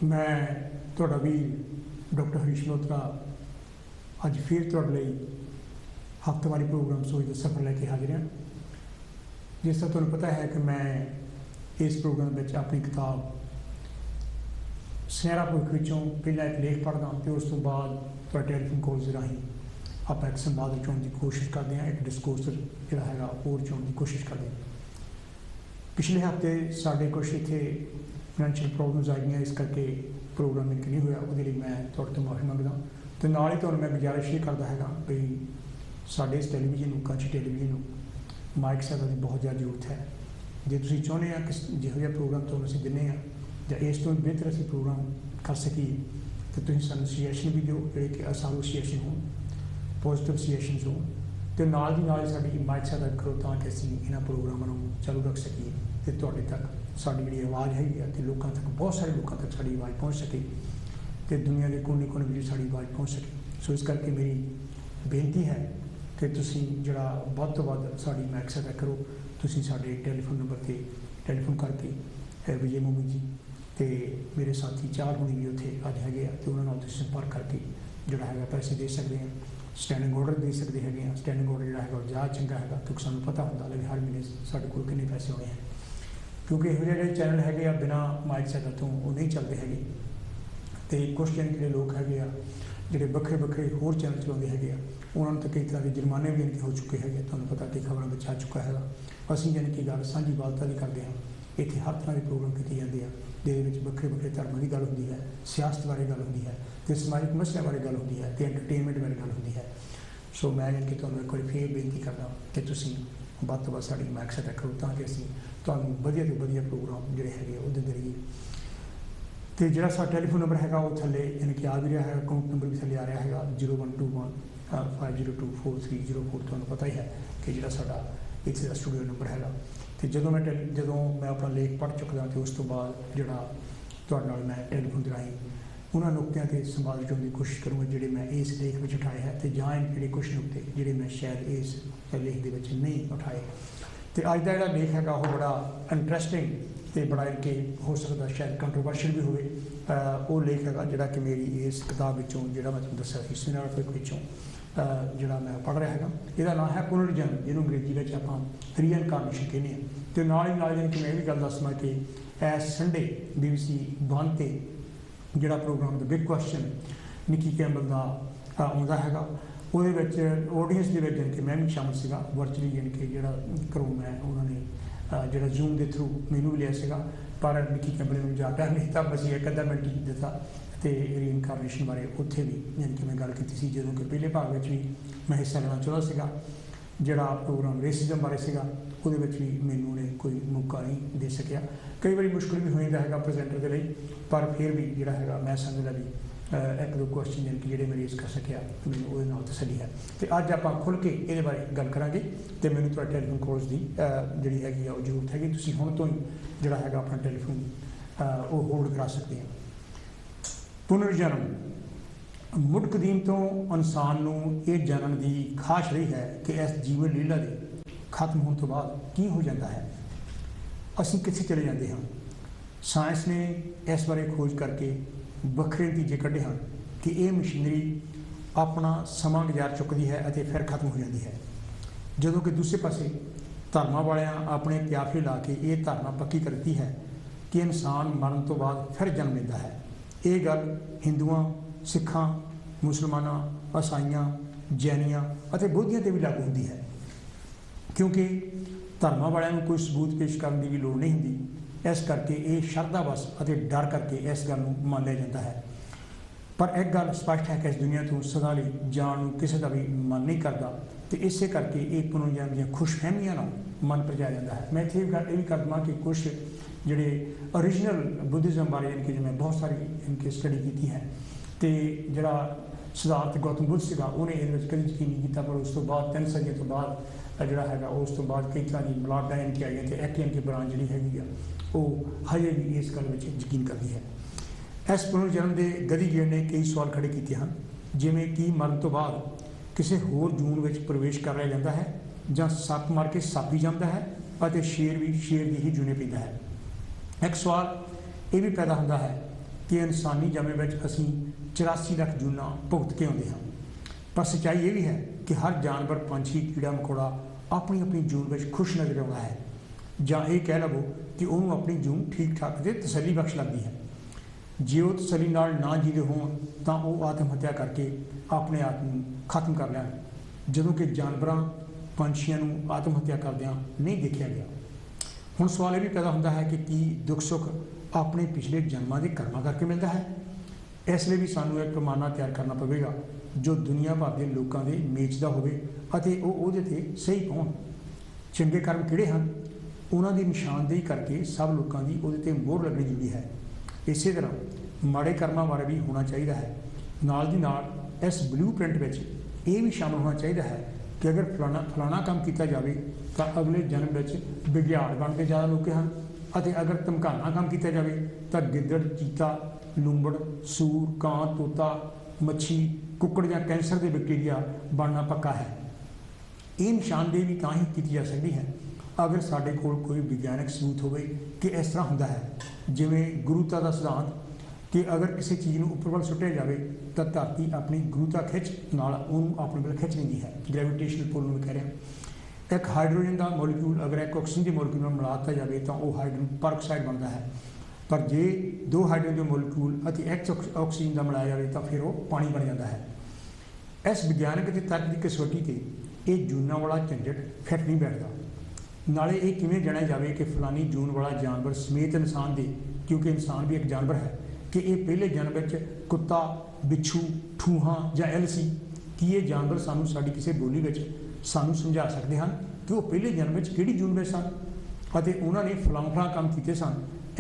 मैं ਤੁਹਾਡਾ ਵੀਰ डॉक्टर हरीश मल्होत्रा ਅੱਜ फिर ਤੁਹਾਡੇ ਲਈ हफ्तेवारी प्रोग्राम सोच का सफर लैके हाजिर हाँ। जिस तरह तुहानूं पता है कि मैं इस प्रोग्राम में अपनी किताब सुनहरा भविख विचों पहला एक लेख पढ़दा तो उस तो बाद तुहाडे टैलीफोन कॉल्स राही आप एक संवाद रचाउण की कोशिश करते हैं, एक डिस्कोर्स जिहड़ा हैगा वो रचाउण की कोशिश करते हैं। पिछले हफ्ते साढ़े कुछ इत्थे फाइनैंशियल प्रॉब्लम्स आईयां, इस करके प्रोग्राम एक नहीं होया, उहदे लई मैं तुहाडे तो माफ़ी मंगदा। तो नाल ही तुहानूं मैं गुजारिश ये करदा हैगा भी साडे इस टैलीविजन कच्छ टैलीविजन माइक सैटा की बहुत ज़्यादा जरूरत है। जे तुसीं चाहुंदे आ कि जिहो जिहा प्रोग्राम तुहानूं असीं दिंदे आ जां इस तो बेहतर असीं प्रोग्राम कर सकीए तो तुसीं सानूं सजैशन भी दिओ, जिहड़े कि असारू सजैशन होण, पॉजिटिव सजैशनस होण, ते नाल दी नाल साडी माइक सैटा करो तां कि असीं इन्हां प्रोग्रामां नूं चालू रख सकीए ते तुहाडे तक साडी जिहड़ी आवाज़ हैगी आ ते लोकां तक, बहुत सारे लोकां तक साडी आवाज़ पहुँच सके ते दुनिया के कोने कोने में साडी आवाज़ पहुँच सके। सो इस करके मेरी बेनती है कि तुसीं जिहड़ा वध तो वध साडी माइक सैटा करो। तुसीं साडे टैलीफोन नंबर ते टैलीफोन करके विजय मोमी जी ते मेरे साथी चार होनी भी उत्थे अज हैगे आ ते उन्हां नाल तुसीं संपर्क करके जिहड़ा हैगा पैसे दे सकदे हैं, स्टैंडिंग ऑर्डर दे सकते हैं। स्टैंडिंग ऑर्डर जिहड़ा हैगा ज़्यादा चंगा हैगा क्योंकि सानूं पता हुंदा कि हर महीने साडे कोल किन्ने पैसे आउणे हैं, क्योंकि इहो जिहे चैनल हैगे आ बिना माइक सैटा तो वो नहीं चलते हैगे। तो कुछ जन जो लोग है जोड़े बखरे बखरे होर चैनल चलाते हैं उन्होंने तो कई तरह के जुर्माने भी हो चुके हैं, तुहानूं पता कि खबरों में आ चुका है। असीं यानी कि गल सांझी वालता की करते हैं, इत्थे हर तरह के प्रोग्राम किए जाते हैं जिहदे बखरे बखरे धर्मां की गल होंदी है, सियासत बारे गल होंदी है, तो समाजिक मसलिਆਂ बारे गल होंदी है, तो एंटरटेनमेंट बारे गल होंदी है। सो मैं यानी कि तुहानूं एक बार फिर बेनती करदा कि तुसीं वध तो वध साडी माइक सैटा करो तां कि असीं तुहानूं वधिया तो वधिया प्रोग्राम जिहड़े हैगे वो दिंदे रहीए। तो जो सा टैलीफोन नंबर है वो थले यानी कि आ भी रहा है, अकाउंट नंबर भी थले आ रहा है 0121 5024304। तुहानूं पता ही है कि जो साडा इत्थे दा स्टूडियो नंबर है। तो जो मैं अपना लेख पढ़ चुकदा तो उस तो बाद जिहड़ा तुहाडे नाल मैं टैलीफोन राही उन्होंने नुकतियां ते संवाद रचाउण की कोशिश करूँगा जिहड़े मैं इस लेख में उठाए हैं, तो जां जिहड़े कुछ नुकते जिहड़े मैं शायद इस लेख दे विच नहीं उठाए। तो अज का जिहड़ा लेख है वो बड़ा इंटरस्टिंग तो बड़ा इनके हो सकता शायद कंट्रोवर्शियल भी होवे। वो लेख है जिहड़ा कि मेरी इस किताब विचों जिहड़ा मैं तुहानूं दस्सिया सी सुनहरा भविख विचों जिहड़ा मैं पढ़ रहा है। इसदा नाम है पुनर्जन्म, जिहनूं अंग्रेजी में आपां रीइनकार्नेशन कहने हैं। तो नाल ही नाल कि मैं भी गल दस्सना कि इस संडे BBC 1 ते जिहड़ा programme the Big Question Nicky Campbell दा आउंदा हैगा, ਉਹਦੇ ਵਿੱਚ ਆਡੀਅנס ਦੇ ਵਿੱਚ ਜਾਣੀ ਕਿ ਮੈਂ ਵੀ ਸ਼ਾਮਲ ਸੀਗਾ ਵਰਚੁਅਲੀ, ਜਾਣੀ ਕਿ ਜਿਹੜਾ ਘਰੋਂ ਮੈਂ ਉਹਨਾਂ ਨੇ ਜਿਹੜਾ ਜ਼ੂਮ ਦੇ ਥਰੂ ਮੈਨੂੰ ਵੀ ਲਿਆ ਸੀਗਾ, ਪਰ ਨਿੱਕੀ ਕੈਂਪਬੇਲ ਨੂੰ ਜਾ ਟਾਈਮ ਨਹੀਂ ਤਾਂ ਬਸ ਇੱਕ ਅੱਧਾ ਮਿੰਟ ਹੀ ਦਿੱਤਾ। ਅਤੇ ਰੀਇਨਕਾਰਨੇਸ਼ਨ ਬਾਰੇ ਉੱਥੇ ਵੀ ਜਾਣੀ ਕਿ ਮੈਂ ਗੱਲ ਕੀਤੀ ਸੀ, ਜਦੋਂ ਕਿ ਪਹਿਲੇ ਭਾਗ ਵਿੱਚ ਵੀ ਮੈਂ ਹਿੱਸਾ ਲੈਣਾ ਚਾਹੁੰਦਾ ਸੀਗਾ। ਜਿਹੜਾ ਪ੍ਰੋਗਰਾਮ ਰੇਸਿਜ਼ਮ ਬਾਰੇ ਸੀਗਾ ਉਹਦੇ ਵਿੱਚ ਵੀ ਮੈਨੂੰ ਨੇ ਕੋਈ ਮੌਕਾ ਨਹੀਂ ਦੇ ਸਕਿਆ। ਕਈ ਵਾਰੀ ਮੁਸ਼ਕਿਲ ਵੀ ਹੋ ਜਾਂਦਾ ਹੈਗਾ ਪ੍ਰੈਜ਼ੈਂਟਰ ਦੇ ਲਈ, ਪਰ ਫਿਰ ਵੀ ਜਿਹੜਾ ਹੈਗਾ ਮੈਂ ਸਮਝਦਾ ਵੀ एक दो क्वेश्चन जिनके जोड़े मैं रेस कर सकिया मैं वो तसली है। तो अज आप खुल के ये बारे गल करा तो मैंने थोड़ा टैलीफोन कॉल्स की जी हैगी जरूरत हैगी, तुसीं हुण तो ही जोड़ा है अपना टैलीफोन वो होल्ड करा सकते हैं। पुनर्जन्म मुढ़ कदीम तो इंसान नूं ये जानने की खाश रही है कि इस जीवन लीला के खत्म होने तो बाद की हो जाता है, असीं कित्थे चले जाते हैं। साइंस ने इस बारे खोज करके ਵੱਖਰੇ ਨਤੀਜੇ ਕੱਢੇ ਹਨ कि ਇਹ ਮਸ਼ੀਨਰੀ अपना ਸਮਾਂ ਗੁਜ਼ਾਰ ਚੁੱਕਦੀ है ਅਤੇ फिर खत्म हो जाती है, ਜਦੋਂ कि दूसरे पासे ਧਰਮਾਂ ਵਾਲਿਆਂ ਆਪਣੇ ਕਿਆਫੇ ਲਾ ਕੇ ਇਹ ਧਾਰਨਾ ਪੱਕੀ ਕਰਤੀ ਹੈ कि ਇਨਸਾਨ ਮਰਨ ਤੋਂ ਬਾਅਦ ਫਿਰ ਜਨਮ ਲੈਂਦਾ ਹੈ। ਇਹ ਗੱਲ ਹਿੰਦੂਆਂ, ਸਿੱਖਾਂ, ਮੁਸਲਮਾਨਾਂ, ਈਸਾਈਆਂ, ਜੈਨੀਆਂ ਅਤੇ ਬੋਧੀਆਂ 'ਤੇ ਵੀ ਲਾਗੂ ਹੁੰਦੀ ਹੈ, क्योंकि ਧਰਮਾਂ ਵਾਲਿਆਂ ਨੂੰ ਕੋਈ ਸਬੂਤ ਪੇਸ਼ ਕਰਨ ਦੀ ਵੀ ਲੋੜ नहीं ਹੁੰਦੀ। इस करके ये शरदा बस और डर करके इस गल मान लिया जाता है। पर एक गल स्पष्ट है कि इस दुनिया तो सदा लई जान किसी का भी मन नहीं करता, तो इस करके ये पुनर्जन्म दी खुशफहमियां नाल मन परजाया जाता है। मैं इत्थे ये भी कर दूँ कि कुछ जोड़े ओरिजिनल बुद्धिज़म बारे यानी कि मैं बहुत सारी इनकी स्टडी की है, तो जोड़ा सिद्धार्थ गौतम बुद्ध सीगा उन्हें ये कभी यकीन नहीं किया, पर उस तो बाद 3 सदियों तो बाद जोड़ा है उस तो बाद कई तरह की मिलावटां इनकी आई तो एक इनकी ब्रांच जी हैगी वो हजे भी इस गल में यकीन करती है। इस पुनर्जन्म के गधी गेड़ ने कई सवाल खड़े किए हैं, जिमें कि मरण तो बाद किसी होर जून में प्रवेश कर लिया जाता है जां सप मार के सप ही जाता है और शेर भी शेर की ही जूने पैदा है। एक सवाल ये भी पैदा होता है कि इंसानी जमे में असी 84 लाख जूना भुगत के आते हैं, पर सच्चाई ये भी है कि हर जानवर, पंछी, कीड़ा मकोड़ा अपनी अपनी जून में खुश नजर आता है, ਜਾਂ ਇਹ ਕਹਿ ਲਵੋ कि ਉਹਨੂੰ ਆਪਣੀ ਜੂਨ ठीक ठाक ਤੇ तसली बख्श लगती है। ਜੇ ਉਹ ਤਸੱਲੀ ਨਾਲ ਨਾ ਜੀਦੇ ਹੋਣ ਤਾਂ ਉਹ ਆਤਮ ਹੱਤਿਆ ਕਰਕੇ ਆਪਣੇ ਆਪ ਨੂੰ ਖਤਮ ਕਰ ਲੈਣ, ਜਦੋਂ ਕਿ ਜਾਨਵਰਾਂ, ਪੰਛੀਆਂ ਨੂੰ ਆਤਮ ਹੱਤਿਆ ਕਰਦਿਆਂ ਨਹੀਂ ਦੇਖਿਆ ਗਿਆ। ਹੁਣ ਸਵਾਲ ਇਹ ਵੀ ਪੈਦਾ ਹੁੰਦਾ ਹੈ ਕਿ ਕੀ ਦੁੱਖ ਸੁੱਖ ਆਪਣੇ ਪਿਛਲੇ ਜਨਮਾਂ ਦੇ ਕਰਮਾਂ ਕਰਕੇ ਮਿਲਦਾ ਹੈ? ਇਸ ਲਈ ਵੀ ਸਾਨੂੰ ਇੱਕ ਪੈਮਾਨਾ ਤਿਆਰ ਕਰਨਾ ਪਵੇਗਾ ਜੋ ਦੁਨੀਆ ਭਰ ਦੇ ਲੋਕਾਂ ਦੇ ਮੇਚ ਦਾ ਹੋਵੇ ਅਤੇ ਉਹ ਉਹਦੇ 'ਤੇ ਸਹੀ ਪਾਉਣ। ਚੰਗੇ ਕਰਮ ਕਿਹੜੇ ਹਨ, ਉਹਨਾਂ ਦੀ ਨਿਸ਼ਾਨਦੇਹੀ ਕਰਕੇ ਸਭ ਲੋਕਾਂ ਦੀ ਉਹਦੇ 'ਤੇ ਮੋਹਰ ਲੱਗਣੀ ਜ਼ਰੂਰੀ ਹੈ। ਇਸੇ ਤਰ੍ਹਾਂ ਮਾੜੇ ਕਰਮਾਂ ਬਾਰੇ ਵੀ ਹੋਣਾ ਚਾਹੀਦਾ ਹੈ। ਨਾਲ ਦੀ ਨਾਲ ਇਸ ਬਲੂ ਪ੍ਰਿੰਟ ਵਿੱਚ ਇਹ ਵੀ ਸ਼ਾਮਲ ਹੋਣਾ ਚਾਹੀਦਾ ਹੈ ਕਿ ਅਗਰ ਫਲਾਣਾ ਕੰਮ ਕੀਤਾ ਜਾਵੇ ਤਾਂ ਅਗਲੇ ਜਨਮ ਵਿੱਚ ਵਿਗਿਆੜ ਬਣਦੇ ਜ਼ਿਆਦਾ ਲੋਕ ਹਨ, ਅਤੇ ਅਗਰ ਧਮਕਾਨਾ ਕੰਮ ਕੀਤਾ ਜਾਵੇ ਤਾਂ ਗਿੱਦੜ, ਚੀਤਾ, ਲੂੰਬੜ, ਸੂਰ, ਕਾਂ, ਤੋਤਾ, ਮੱਛੀ, ਕੁੱਕੜ ਜਾਂ ਕੈਂਸਰ ਦੇ ਬੈਕਟੀਰੀਆ ਬਣਨਾ ਪੱਕਾ ਹੈ। ਇਹ ਨਿਸ਼ਾਨਦੇਹੀ ਵੀ ਤਾਂ ਹੀ ਕੀਤੀ ਜਾ ਸਕਦੀ ਹੈ ਅਗਰ ਸਾਡੇ ਕੋਲ ਕੋਈ ਵਿਗਿਆਨਕ ਸਬੂਤ ਹੋਵੇ ਕਿ ਇਸ ਤਰ੍ਹਾਂ ਹੁੰਦਾ ਹੈ। ਜਿਵੇਂ ਗੁਰੂਤਾ ਦਾ ਸਿਧਾਂਤ ਕਿ ਅਗਰ ਕਿਸੇ ਚੀਜ਼ ਨੂੰ ਉੱਪਰ ਵੱਲ ਸੁੱਟਿਆ ਜਾਵੇ ਤਾਂ ਧਰਤੀ ਆਪਣੀ ਗੁਰੂਤਾ ਖਿੱਚ ਨਾਲ ਉਹਨੂੰ ਆਪਣੇ ਵੱਲ ਖਿੱਚ ਲੈਂਦੀ ਹੈ, ਗ੍ਰੈਵੀਟੇਸ਼ਨਲ ਪੁੱਲ ਨੂੰ ਕਹਿ ਰਿਹਾ। ਇੱਕ ਹਾਈਡਰੋਜਨ ਦਾ ਮੋਲੀਕਿਊਲ ਅਗਰ ਇੱਕ ਆਕਸੀਜਨ ਦੇ ਮੋਲੀਕਿਊਲ ਨਾਲ ਮਿਲਾ ਦਿੱਤਾ ਜਾਵੇ ਤਾਂ ਉਹ ਹਾਈਡਰੋਜਨ ਪਰਆਕਸਾਈਡ ਬਣਦਾ ਹੈ, ਪਰ ਜੇ ਦੋ ਹਾਈਡਰੋਜਨ ਦੇ ਮੋਲੀਕਿਊਲ ਅਤੇ ਇੱਕ ਆਕਸੀਜਨ ਦਾ ਮਿਲਾਇਆ ਜਾਵੇ ਤਾਂ ਫਿਰ ਉਹ ਪਾਣੀ ਬਣ ਜਾਂਦਾ ਹੈ। ਇਸ ਵਿਗਿਆਨਕ ਅਤੇ ਤਰਕ ਦੀ ਕਸਵੱਟੀ 'ਤੇ ਇਹ ਜੂਨਾਂ ਵਾਲਾ ਝੰਜਟ ਫਿੱਟ ਨਹੀਂ ਬੈਠਦਾ। ਨਾਲੇ ਇਹ ਕਿਵੇਂ ਜਾਣਿਆ ਜਾਵੇ ਕਿ ਫਲਾਨੀ ਜੂਨ ਵਾਲਾ ਜਾਨਵਰ ਸਮੇਤ ਇਨਸਾਨ ਦੇ, ਕਿਉਂਕਿ ਇਨਸਾਨ ਵੀ ਇੱਕ ਜਾਨਵਰ ਹੈ, ਕਿ ਇਹ ਪਹਿਲੇ ਜਨਮ ਵਿੱਚ ਕੁੱਤਾ, ਬਿੱਛੂ, ਠੂਹਾਂ ਜਾਂ ਇਲ ਸੀ? ਕੀ ਇਹ ਜਾਨਵਰ ਸਾਨੂੰ ਸਾਡੀ ਕਿਸੇ ਬੋਲੀ ਵਿੱਚ ਸਾਨੂੰ ਸਮਝਾ ਸਕਦੇ ਹਨ ਕਿ ਉਹ ਪਹਿਲੇ ਜਨਮ ਵਿੱਚ ਕਿਹੜੀ ਜੂਨ ਵਿੱਚ ਸਨ ਅਤੇ ਉਹਨਾਂ ਨੇ ਫਲਾਣਾ ਕੰਮ ਕੀਤੇ ਸਨ,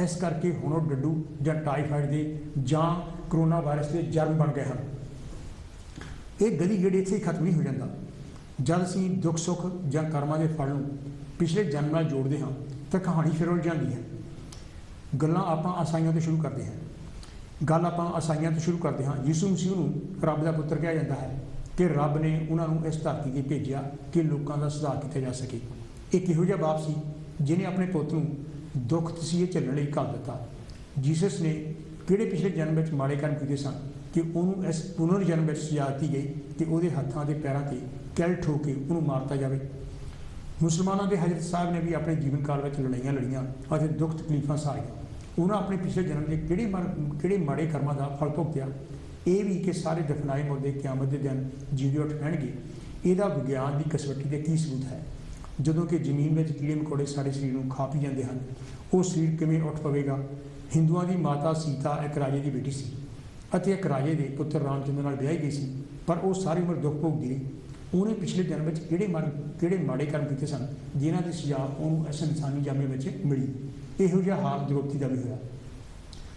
ਇਸ ਕਰਕੇ ਹੁਣ ਉਹ ਡੱਡੂ ਜਾਂ ਟਾਈਫਾਈਡ ਦੇ ਜਾਂ ਕਰੋਨਾ ਵਾਇਰਸ ਦੇ ਜਰਮ ਬਣ ਗਏ ਹਨ? ਇਹ ਗਲੀ ਗੇੜੇ ਇੱਥੇ ਹੀ ਖਤਮ ਨਹੀਂ ਹੋ ਜਾਂਦਾ। ਜਦ ਅਸੀਂ ਦੁੱਖ ਸੁੱਖ ਜਾਂ ਕਰਮਾਂ ਦੇ ਫਲ ਨੂੰ ਪਿਛਲੇ ਜਨਮ ਨਾਲ ਜੋੜਦੇ ਹਾਂ ਤਾਂ ਕਹਾਣੀ ਫਿਰ ਉਲਝ ਜਾਂਦੀ ਹੈ। ਗੱਲਾਂ ਆਪਾਂ ਆਸਾਈਆਂ ਤੋਂ ਸ਼ੁਰੂ ਕਰਦੇ ਹਾਂ। ਯਿਸੂ ਮਸੀਹ ਨੂੰ ਰੱਬ ਦਾ ਪੁੱਤਰ ਕਿਹਾ ਜਾਂਦਾ ਹੈ ਕਿ ਰੱਬ ਨੇ ਉਹਨਾਂ ਨੂੰ ਇਸ ਧਰਤੀ 'ਤੇ ਭੇਜਿਆ ਕਿ ਲੋਕਾਂ ਦਾ ਸੁਧਾਰ ਕੀਤਾ ਜਾ ਸਕੇ। ਇਹ ਕਿਹੋ ਜਿਹਾ ਬਾਪ ਸੀ ਜਿਹਨੇ ਆਪਣੇ ਪੁੱਤ ਨੂੰ ਦੁੱਖ ਤਸੀਹੇ ਝੱਲਣ ਲਈ ਘੱਲ ਦਿੱਤਾ? ਜੀਸਸ ਨੇ ਕਿਹੜੇ ਪਿਛਲੇ ਜਨਮ ਵਿੱਚ ਮਾੜੇ ਕਰਮ ਕੀਤੇ ਸਨ ਕਿ ਉਹਨੂੰ ਇਸ ਪੁਨਰ ਜਨਮ ਵਿੱਚ ਸਜ਼ਾ ਦਿੱਤੀ ਗਈ ਕਿ ਉਹਦੇ ਹੱਥਾਂ ਦੇ ਪੈਰਾਂ 'ਤੇ ਕਿਲ ਠੋਕ ਕੇ ਉਹਨੂੰ ਮਾਰਤਾ ਜਾਵੇ? ਮੁਸਲਮਾਨਾਂ ਦੇ ਹਜ਼ਰਤ ਸਾਹਿਬ ਨੇ ਵੀ ਆਪਣੇ ਜੀਵਨ ਕਾਲ ਵਿੱਚ ਲੜਾਈਆਂ ਲੜੀਆਂ ਅਤੇ ਦੁੱਖ ਤਕਲੀਫਾਂ ਸਹਾਰੀਆਂ। ਉਹਨਾਂ ਆਪਣੇ ਪਿਛਲੇ ਜਨਮ ਦੇ ਕਿਹੜੇ ਮਾੜੇ ਕਰਮਾਂ ਦਾ ਫਲ ਭੁਗਤਿਆ? ਇਹ ਵੀ ਕਿ ਸਾਰੇ ਦਫਨਾਏ ਮੁਰਦੇ ਕਿਆਮਤ ਦੇ ਦਿਨ ਜੀਵਦੇ ਉੱਠ ਪੈਣਗੇ। ਇਹਦਾ ਵਿਗਿਆਨ ਦੀ ਕਸਵੱਟੀ 'ਤੇ ਕੀ ਸਬੂਤ ਹੈ? ਜਦੋਂ ਕਿ ਜ਼ਮੀਨ ਵਿੱਚ ਕੀੜੇ ਮਕੌੜੇ ਸਾਡੇ ਸਰੀਰ ਨੂੰ ਖਾ ਪੀ ਜਾਂਦੇ ਹਨ, ਉਹ ਸਰੀਰ ਕਿਵੇਂ ਉੱਠ ਪਵੇਗਾ? ਹਿੰਦੂਆਂ ਦੀ ਮਾਤਾ ਸੀਤਾ ਇੱਕ ਰਾਜੇ ਦੀ ਬੇਟੀ ਸੀ ਅਤੇ ਇੱਕ ਰਾਜੇ ਦੇ ਪੁੱਤਰ ਰਾਮ ਚੰਦਰ ਨਾਲ ਵਿਆਹੀ ਗਈ ਸੀ, ਪਰ ਉਹ ਸਾਰੀ ਉਮਰ ਦੁੱਖ ਭੋਗਦੀ ਰਹੀ। ਉਹਨੇ ਪਿਛਲੇ ਜਨਮ ਵਿੱਚ ਕਿਹੜੇ ਮਾੜੇ ਕਰਮ ਕੀਤੇ ਸਨ ਜਿਨ੍ਹਾਂ ਦੀ ਸਜ਼ਾ ਉਹਨੂੰ ਇਸ ਇਨਸਾਨੀ ਜਾਮੇ ਵਿੱਚ ਮਿਲੀ? ਇਹੋ ਜਿਹਾ ਹਾਲ ਦ੍ਰੋਪਦੀ ਦਾ ਵੀ ਹੋਇਆ।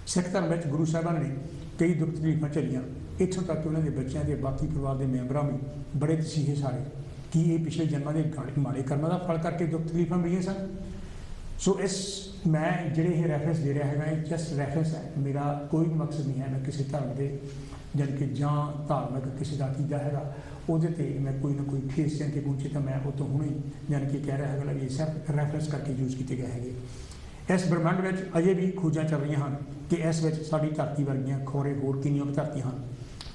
ਸਿੱਖ ਧਰਮ ਵਿੱਚ ਗੁਰੂ ਸਾਹਿਬਾਨ ਨੇ ਕਈ ਦੁੱਖ ਤਕਲੀਫਾਂ ਝੱਲੀਆਂ, ਇੱਥੋਂ ਤੱਕ ਕਿ ਉਹਨਾਂ ਦੇ ਬੱਚਿਆਂ ਦੇ ਬਾਕੀ ਪਰਿਵਾਰ ਦੇ ਮੈਂਬਰਾਂ ਵੀ ਬੜੇ ਤਸੀਹੇ ਸਾਰੇ। ਕੀ ਇਹ ਪਿਛਲੇ ਜਨਮਾਂ ਦੇ ਮਾੜੇ ਕਰਮਾਂ ਦਾ ਫਲ ਕਰਕੇ ਦੁੱਖ ਤਕਲੀਫਾਂ ਮਿਲੀਆਂ ਸਨ? ਸੋ ਮੈਂ ਜਿਹੜੇ ਇਹ ਰੈਫਰੈਂਸ ਦੇ ਰਿਹਾ ਹੈਗਾ, ਇਹ ਜਸਟ ਰੈਫਰੈਂਸ ਹੈ। ਮੇਰਾ ਕੋਈ ਮਕਸਦ ਨਹੀਂ ਹੈ ਮੈਂ ਕਿਸੇ ਧਰਮ ਦੇ ਜਾਣੀ ਕਿ ਜਾਂ ਧਾਰਮਿਕ ਕਿਸੇ ਦਾ ਅਕੀਦਾ ਹੈਗਾ ਉਹਦੇ 'ਤੇ ਮੈਂ ਕੋਈ ਨਾ ਕੋਈ ਠੇਸ ਜਾਂ ਕੇ ਪਹੁੰਚੇ ਤਾਂ ਮੈਂ ਉਹ ਤੋਂ ਹੁਣੇ ਜਾਣੀ ਕਿ ਕਹਿ ਰਿਹਾ ਹੈਗਾ ਵੀ ਇਹ ਸਿਰਫ ਰੈਫਰੈਂਸ ਕਰਕੇ ਯੂਜ਼ ਕੀਤੇ ਗਏ ਹੈਗੇ। ਇਸ ਬ੍ਰਹਿਮੰਡ ਵਿੱਚ ਅਜੇ ਵੀ ਖੋਜਾਂ ਚੱਲ ਰਹੀਆਂ ਹਨ ਕਿ ਇਸ ਵਿੱਚ ਸਾਡੀ ਧਰਤੀ ਵਰਗੀਆਂ ਖੌਰੇ ਹੋਰ ਕਿੰਨੀਆਂ ਧਰਤੀਆਂ ਹਨ।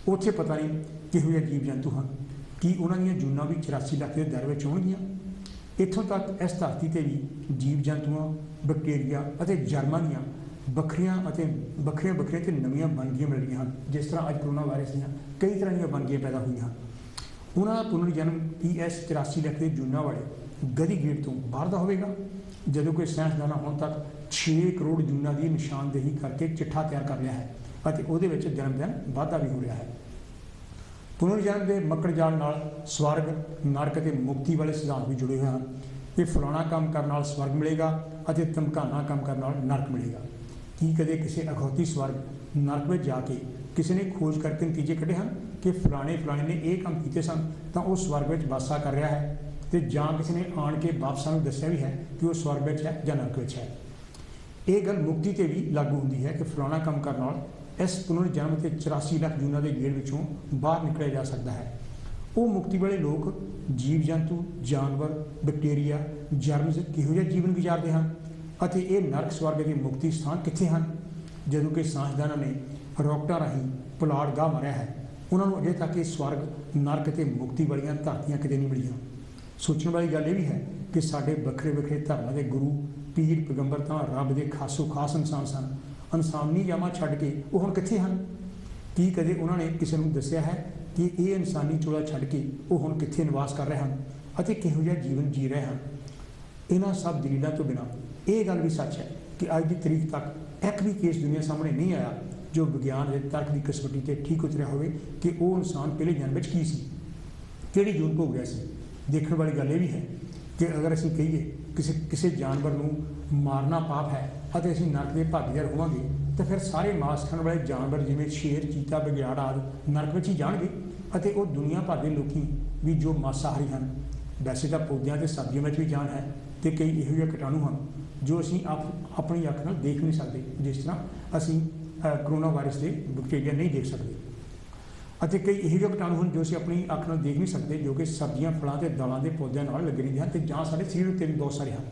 ਉੱਥੇ ਪਤਾ ਨਹੀਂ ਕਿਹੋ ਜਿਹੇ ਜੀਵ ਜੰਤੂ ਹਨ। ਕੀ ਉਹਨਾਂ ਦੀਆਂ ਜੂਨਾਂ ਵੀ 84 ਲੱਖ ਦੇ ਦਰ ਵਿੱਚ ਹੋਣਗੀਆਂ? ਇੱਥੋਂ ਤੱਕ ਇਸ ਧਰਤੀ 'ਤੇ ਵੀ ਜੀਵ ਜੰਤੂਆਂ, ਬੈਕਟੀਰੀਆ ਅਤੇ ਜਰਮਾਂ ਦੀਆਂ ਵੱਖਰੀਆਂ ਤੇ ਨਵੀਆਂ ਵੰਨਗੀਆਂ ਮਿਲ ਰਹੀਆਂ ਹਨ। ਜਿਸ ਤਰ੍ਹਾਂ ਅੱਜ ਕਰੋਨਾ ਵਾਇਰਸ ਦੀਆਂ ਕਈ ਤਰ੍ਹਾਂ ਦੀਆਂ ਵੰਨਗੀਆਂ ਪੈਦਾ ਹੋਈਆਂ ਹਨ। ਉਹਨਾਂ ਦਾ ਪੁਨਰ ਜਨਮ ਕੀ ਇਸ 84 ਲੱਖ ਦੇ ਜੂਨਾਂ ਵਾਲੇ ਗਦੀ ਗੇਟ ਤੋਂ ਬਾਹਰ ਦਾ ਹੋਵੇਗਾ? ਜਦੋਂ ਕੋਈ ਸਾਇੰਸਦਾਨ ਹੁਣ ਤੱਕ 6 ਕਰੋੜ ਜੂਨਾਂ ਦੀ ਨਿਸ਼ਾਨਦੇਹੀ ਕਰਕੇ ਚਿੱਠਾ ਤਿਆਰ ਕਰ ਰਿਹਾ ਹੈ ਅਤੇ ਉਹਦੇ ਵਿੱਚ ਜਨਮ ਦਿਨ ਵਾਧਾ ਵੀ ਹੋ ਰਿਹਾ ਹੈ। ਪੁਨਰ ਜਨਮ ਦੇ ਮੱਕੜ ਜਾਲ ਨਾਲ ਸਵਰਗ, ਨਰਕ ਅਤੇ ਮੁਕਤੀ ਵਾਲੇ ਸਿਧਾਂਤ ਵੀ ਜੁੜੇ ਹੋਏ ਹਨ ਕਿ ਫਲਾਣਾ ਕੰਮ ਕਰਨ ਨਾਲ ਸਵਰਗ ਮਿਲੇਗਾ ਅਤੇ ਧਮਕਾਨਾ ਕੰਮ ਕਰਨ ਨਾਲ ਨਰਕ ਮਿਲੇਗਾ। ਕੀ ਕਦੇ ਕਿਸੇ ਅਖੌਤੀ ਸਵਰਗ, ਨਰਕ ਵਿੱਚ ਜਾ ਕੇ ਕਿਸੇ ਨੇ ਖੋਜ ਕਰਕੇ ਨਤੀਜੇ ਕੱਢੇ ਹਨ ਕਿ ਫਲਾਣੇ ਨੇ ਇਹ ਕੰਮ ਕੀਤੇ ਸਨ ਤਾਂ ਉਹ ਸਵਰਗ ਵਿੱਚ ਵਾਸਾ ਕਰ ਰਿਹਾ ਹੈ, ਅਤੇ ਜਾਂ ਕਿਸੇ ਨੇ ਆਣ ਕੇ ਵਾਪਸ ਸਾਨੂੰ ਦੱਸਿਆ ਵੀ ਹੈ ਕਿ ਉਹ ਸਵਰਗ ਵਿੱਚ ਹੈ ਜਾਂ ਨਰਕ ਵਿੱਚ ਹੈ? ਇਹ ਗੱਲ ਮੁਕਤੀ 'ਤੇ ਵੀ ਲਾਗੂ ਹੁੰਦੀ ਹੈ ਕਿ ਫਲਾਣਾ ਕੰਮ ਕਰਨ ਨਾਲ ਇਸ ਪੁਨਰ ਜਨਮ 'ਤੇ 84 ਲੱਖ ਜੂਨਾਂ ਦੇ ਗੇੜ ਵਿੱਚੋਂ ਬਾਹਰ ਨਿਕਲਿਆ ਜਾ ਸਕਦਾ ਹੈ। ਉਹ ਮੁਕਤੀ ਵਾਲੇ ਲੋਕ, ਜੀਵ ਜੰਤੂ, ਜਾਨਵਰ, ਬੈਕਟੀਰੀਆ, ਜਰਮਸ ਕਿਹੋ ਜਿਹਾ ਜੀਵਨ ਗੁਜ਼ਾਰਦੇ ਹਨ ਅਤੇ ਇਹ ਨਰਕ, ਸਵਰਗ ਦੇ ਮੁਕਤੀ ਸਥਾਨ ਕਿੱਥੇ ਹਨ? ਜਦੋਂ ਕਿ ਸਾਇੰਸਦਾਨਾਂ ਨੇ ਰੌਕਟਾਂ ਰਾਹੀਂ ਪੁਲਾੜ ਗਾਹ ਮਾਰਿਆ ਹੈ, ਉਹਨਾਂ ਨੂੰ ਅਜੇ ਤੱਕ ਇਹ ਸਵਰਗ ਨਰਕ ਅਤੇ ਮੁਕਤੀ ਵਾਲੀਆਂ ਧਰਤੀਆਂ ਕਿਤੇ ਨਹੀਂ ਮਿਲੀਆਂ। ਸੋਚਣ ਵਾਲੀ ਗੱਲ ਇਹ ਵੀ ਹੈ ਕਿ ਸਾਡੇ ਵੱਖਰੇ ਵੱਖਰੇ ਧਰਮਾਂ ਦੇ ਗੁਰੂ ਪੀਰ ਪੈਗੰਬਰ ਤਾਂ ਰੱਬ ਦੇ ਖਾਸੋ ਖਾਸ ਇਨਸਾਨ ਸਨ। ਇਨਸਾਨੀ ਜਾਮਾ ਛੱਡ ਕੇ ਉਹ ਹੁਣ ਕਿੱਥੇ ਹਨ? ਕੀ ਕਦੇ ਉਹਨਾਂ ਨੇ ਕਿਸੇ ਨੂੰ ਦੱਸਿਆ ਹੈ ਕਿ ਇਹ ਇਨਸਾਨੀ ਚੋਲਾ ਛੱਡ ਕੇ ਉਹ ਹੁਣ ਕਿੱਥੇ ਨਿਵਾਸ ਕਰ ਰਹੇ ਹਨ ਅਤੇ ਕਿਹੋ ਜਿਹਾ ਜੀਵਨ ਜੀ ਰਹੇ ਹਨ? ਇਹਨਾਂ ਸਭ ਦਲੀਲਾਂ ਤੋਂ ਬਿਨਾਂ ਇਹ ਗੱਲ ਵੀ ਸੱਚ ਹੈ ਕਿ ਅੱਜ ਦੀ ਤਰੀਕ ਤੱਕ ਇੱਕ ਵੀ ਕੇਸ ਦੁਨੀਆ ਸਾਹਮਣੇ ਨਹੀਂ ਆਇਆ ਜੋ ਵਿਗਿਆਨ ਦੇ ਤਰਕ ਦੀ ਕਸਵੱਟੀ ਤੇ ਠੀਕ ਉਤਰਿਆ ਹੋਵੇ ਕਿ ਉਹ ਇਨਸਾਨ ਪਹਿਲੇ ਜਨਮ ਵਿੱਚ ਕੀ ਸੀ, ਕਿਹੜੀ ਜੂਨ ਭੋਗ ਰਿਹਾ ਸੀ। ਦੇਖਣ ਵਾਲੀ ਗੱਲ ਇਹ ਵੀ ਹੈ ਕਿ ਅਗਰ ਅਸੀਂ ਕਹੀਏ ਕਿਸੇ ਜਾਨਵਰ ਨੂੰ ਮਾਰਨਾ ਪਾਪ ਹੈ ਅਤੇ ਅਸੀਂ ਨਰਕ ਦੇ ਭਾਗੀਦਾਰ ਹੋਵਾਂਗੇ ਤਾਂ ਫਿਰ ਸਾਰੇ ਮਾਸ ਖਾਣ ਵਾਲੇ ਜਾਨਵਰ ਜਿਵੇਂ ਸ਼ੇਰ, ਚੀਤਾ, ਬਘਿਆੜ ਆਦਿ ਨਰਕ ਵਿੱਚ ਹੀ ਜਾਣਗੇ ਅਤੇ ਉਹ ਦੁਨੀਆ ਭਰ ਦੇ ਲੋਕੀ ਵੀ ਜੋ ਮਾਸਾਹਾਰੀ ਹਨ। ਵੈਸੇ ਤਾਂ ਪੌਦਿਆਂ ਅਤੇ ਸਬਜ਼ੀਆਂ ਵਿੱਚ ਵੀ ਜਾਨ ਹੈ ਅਤੇ ਕਈ ਇਹੋ ਜਿਹੇ ਕੀਟਾਣੂ ਹਨ ਜੋ ਅਸੀਂ ਆਪਣੀ ਅੱਖ ਨਾਲ ਦੇਖ ਨਹੀਂ ਸਕਦੇ, ਜਿਸ ਤਰ੍ਹਾਂ ਅਸੀਂ ਕਰੋਨਾ ਵਾਇਰਸ ਦੇ ਬੈਕਟੀਰੀਆ ਨਹੀਂ ਦੇਖ ਸਕਦੇ, ਅਤੇ ਕਈ ਇਹੋ ਜਿਹੇ ਕੀਟਾਣੂ ਹਨ ਜੋ ਅਸੀਂ ਆਪਣੀ ਅੱਖ ਨਾਲ ਦੇਖ ਨਹੀਂ ਸਕਦੇ, ਜੋ ਕਿ ਸਬਜ਼ੀਆਂ, ਫਲਾਂ ਅਤੇ ਦਾਲਾਂ ਦੇ ਪੌਦਿਆਂ ਨਾਲ ਲੱਗੇ ਰਹਿੰਦੇ ਹਨ ਅਤੇ ਜਾਂ ਸਾਡੇ ਸਰੀਰ ਉੱਤੇ ਵੀ ਬਹੁਤ ਸਾਰੇ ਹਨ।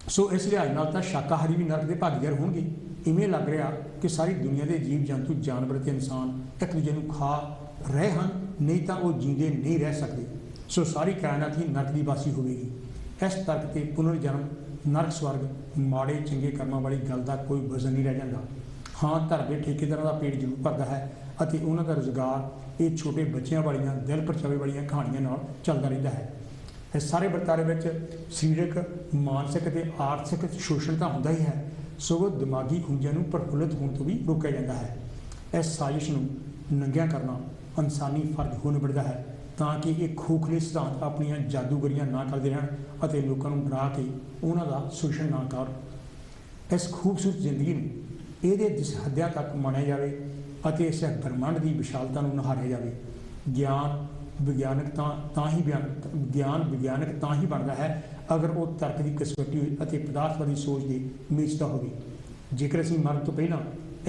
ਸੋ ਇਸ ਲਿਹਾਜ਼ ਨਾਲ ਤਾਂ ਸ਼ਾਕਾਹਾਰੀ ਵੀ ਨਰਕ ਦੇ ਭਾਗੀਦਾਰ ਹੋਣਗੇ। ਇਵੇਂ ਲੱਗ ਰਿਹਾ ਕਿ ਸਾਰੀ ਦੁਨੀਆ ਦੇ ਜੀਵ ਜੰਤੂ, ਜਾਨਵਰ ਅਤੇ ਇਨਸਾਨ ਇੱਕ ਦੂਜੇ ਨੂੰ ਖਾ ਰਹੇ ਹਨ, ਨਹੀਂ ਤਾਂ ਉਹ ਜੀਂਦੇ ਨਹੀਂ ਰਹਿ ਸਕਦੇ। ਸੋ ਸਾਰੀ ਕਾਇਨਾਤ ਹੀ ਨਰਕ ਦੀ ਵਾਸੀ ਹੋਵੇਗੀ। ਇਸ ਤਰਕ ਤੇ ਪੁਨਰ ਜਨਮ, ਨਰਕ ਸਵਰਗ, ਮਾੜੇ ਚੰਗੇ ਕਰਮਾਂ ਵਾਲੀ ਗੱਲ ਦਾ ਕੋਈ ਵਜ਼ਨ ਨਹੀਂ ਰਹਿ ਜਾਂਦਾ। ਹਾਂ, ਧਰਮ ਦੇ ਠੇਕੇਦਾਰਾਂ ਦਾ ਪੇਟ ਜ਼ਰੂਰ ਭਰਦਾ ਹੈ ਅਤੇ ਉਹਨਾਂ ਦਾ ਰੁਜ਼ਗਾਰ ਇਹ ਛੋਟੇ ਬੱਚਿਆਂ ਵਾਲੀਆਂ ਦਿਲ ਪਰਚਾਵੇ ਵਾਲੀਆਂ ਕਹਾਣੀਆਂ ਨਾਲ ਚੱਲਦਾ ਰਹਿੰਦਾ ਹੈ। ਇਸ ਸਾਰੇ ਵਰਤਾਰੇ ਵਿੱਚ ਸਰੀਰਕ, ਮਾਨਸਿਕ ਅਤੇ ਆਰਥਿਕ ਸ਼ੋਸ਼ਣ ਤਾਂ ਹੁੰਦਾ ਹੀ ਹੈ, ਸਗੋਂ ਦਿਮਾਗੀ ਖੂੰਜਾਂ ਨੂੰ ਪ੍ਰਫੁੱਲਿਤ ਹੋਣ ਤੋਂ ਵੀ ਰੋਕਿਆ ਜਾਂਦਾ ਹੈ। ਇਸ ਸਾਜ਼ਿਸ਼ ਨੂੰ ਨੰਗਿਆਂ ਕਰਨਾ ਇਨਸਾਨੀ ਫਰਜ਼ ਹੋ ਨਿਬੜਦਾ ਹੈ ਤਾਂ ਕਿ ਇਹ ਖੋਖਲੇ ਸਿਧਾਂਤ ਆਪਣੀਆਂ ਜਾਦੂਗਰੀਆਂ ਨਾ ਕਰਦੇ ਰਹਿਣ ਅਤੇ ਲੋਕਾਂ ਨੂੰ ਡਰਾ ਕੇ ਉਹਨਾਂ ਦਾ ਸ਼ੋਸ਼ਣ ਨਾ ਕਰਨ। ਇਸ ਖੂਬਸੂਰਤ ਜ਼ਿੰਦਗੀ ਨੂੰ ਇਹਦੇ ਦਿਸਹੱਦਿਆਂ ਤੱਕ ਮਾਣਿਆ ਜਾਵੇ ਅਤੇ ਇਸ ਬ੍ਰਹਿਮੰਡ ਦੀ ਵਿਸ਼ਾਲਤਾ ਨੂੰ ਨਿਹਾਰਿਆ ਜਾਵੇ। ਗਿਆਨ ਵਿਗਿਆਨਕ ਤਾਂ ਹੀ ਬਣਦਾ ਹੈ ਅਗਰ ਉਹ ਤਰਕ ਦੀ ਕਸਵੱਟੀ ਅਤੇ ਪਦਾਰਥਵਾਦੀ ਸੋਚ ਦੀ ਮੇਚਦਾ ਹੋਵੇ। ਜੇਕਰ ਅਸੀਂ ਮਰਨ ਤੋਂ ਪਹਿਲਾਂ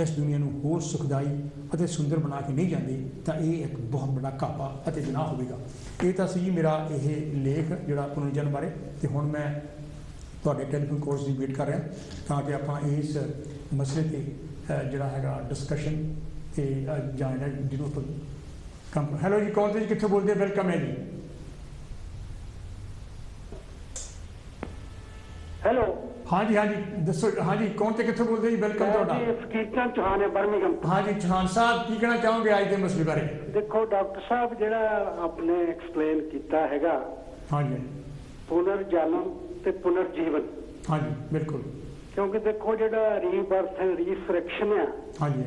ਇਸ ਦੁਨੀਆ ਨੂੰ ਹੋਰ ਸੁਖਦਾਈ ਅਤੇ ਸੁੰਦਰ ਬਣਾ ਕੇ ਨਹੀਂ ਜਾਂਦੇ ਤਾਂ ਇਹ ਇੱਕ ਬਹੁਤ ਵੱਡਾ ਘਾਟਾ ਅਤੇ ਗੁਨਾਹ ਹੋਵੇਗਾ। ਇਹ ਤਾਂ ਸੀ ਮੇਰਾ ਇਹ ਲੇਖ ਜਿਹੜਾ ਪੁਨਰ ਜਨਮ ਬਾਰੇ, ਅਤੇ ਹੁਣ ਮੈਂ ਤੁਹਾਡੇ ਟੈਲੀਫੋਨ ਕੋਲਸ ਦੀ ਵੇਟ ਕਰ ਰਿਹਾ ਤਾਂ ਕਿ ਆਪਾਂ ਇਸ ਮਸਲੇ 'ਤੇ ਜਿਹੜਾ ਹੈਗਾ ਡਿਸਕਸ਼ਨ ਤੇ ਜਾਣਾ ਜ਼ਰੂਰ ਕੰਮ। ਹੈਲੋ ਜੀ, ਕੌਣ ਤੁਸੀਂ ਕਿੱਥੋਂ ਬੋਲਦੇ? ਵੈਲਕਮ ਹੈ ਜੀ। ਹੈਲੋ, ਹਾਂਜੀ ਹਾਂਜੀ ਦੱਸੋ। ਹਾਂਜੀ, ਕੌਣ ਤੇ ਕਿੱਥੋਂ ਬੋਲਦੇ ਜੀ? ਵੈਲਕਮ ਤੁਹਾਡਾ। ਫਕੀਰਚੰਦ ਚੌਹਾਨ ਹੈ, ਬਰਮਿੰਘਮ। ਹਾਂਜੀ ਚੌਹਾਨ ਸਾਹਿਬ, ਕੀ ਕਹਿਣਾ ਚਾਹੋਗੇ ਅੱਜ ਦੇ ਮਸਲੇ ਬਾਰੇ? ਦੇਖੋ ਡਾਕਟਰ ਸਾਹਿਬ, ਜਿਹੜਾ ਆਪਨੇ ਐਕਸਪਲੇਨ ਕੀਤਾ ਹੈਗਾ ਹਾਂਜੀ ਪੁਨਰ ਜਨਮ ਤੇ ਪੁਨਰ ਜੀਵਨ, ਹਾਂਜੀ ਬਿਲਕੁਲ, ਕਿਉਂਕਿ ਦੇਖੋ ਜਿਹੜਾ ਰੀਬਰਥ ਐਂਡ ਰੀਸਰੈਕਸ਼ਨ ਆ, ਹਾਂਜੀ,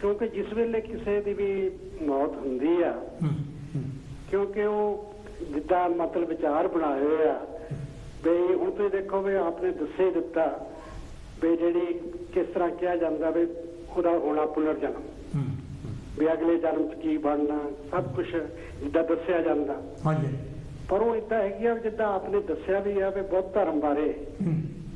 ਕਿਉਂਕਿ ਜਿਸ ਵੇਲੇ ਕਿਸੇ ਦੀ ਵੀ ਮੌਤ ਹੁੰਦੀ ਆ, ਕਿਉਂਕਿ ਉਹ ਜਿੱਦਾਂ ਮਤਲਬ ਵਿਚਾਰ ਬਣਾਏ ਹੋਏ ਆ ਵੀ ਹੁਣ ਤੁਸੀਂ ਦੇਖੋ ਵੀ ਆਪਨੇ ਦੱਸੇ ਦਿੱਤਾ ਵੀ ਜਿਹੜੀ ਕਿਸ ਤਰ੍ਹਾਂ ਕਿਹਾ ਜਾਂਦਾ ਵੀ ਉਹਦਾ ਹੋਣਾ ਪੁਨਰ ਜਨਮ, ਵੀ ਅਗਲੇ ਜਨਮ 'ਚ ਕੀ ਬਣਨਾ, ਸਭ ਕੁਝ ਜਿੱਦਾਂ ਦੱਸਿਆ ਜਾਂਦਾ। ਹਾਂਜੀ, ਪਰ ਉਹ ਏਦਾਂ ਹੈਗੀ ਆ ਜਿੱਦਾਂ ਆਪਨੇ ਦੱਸਿਆ ਵੀ ਆ ਵੀ ਬੁੱਧ ਧਰਮ ਬਾਰੇ,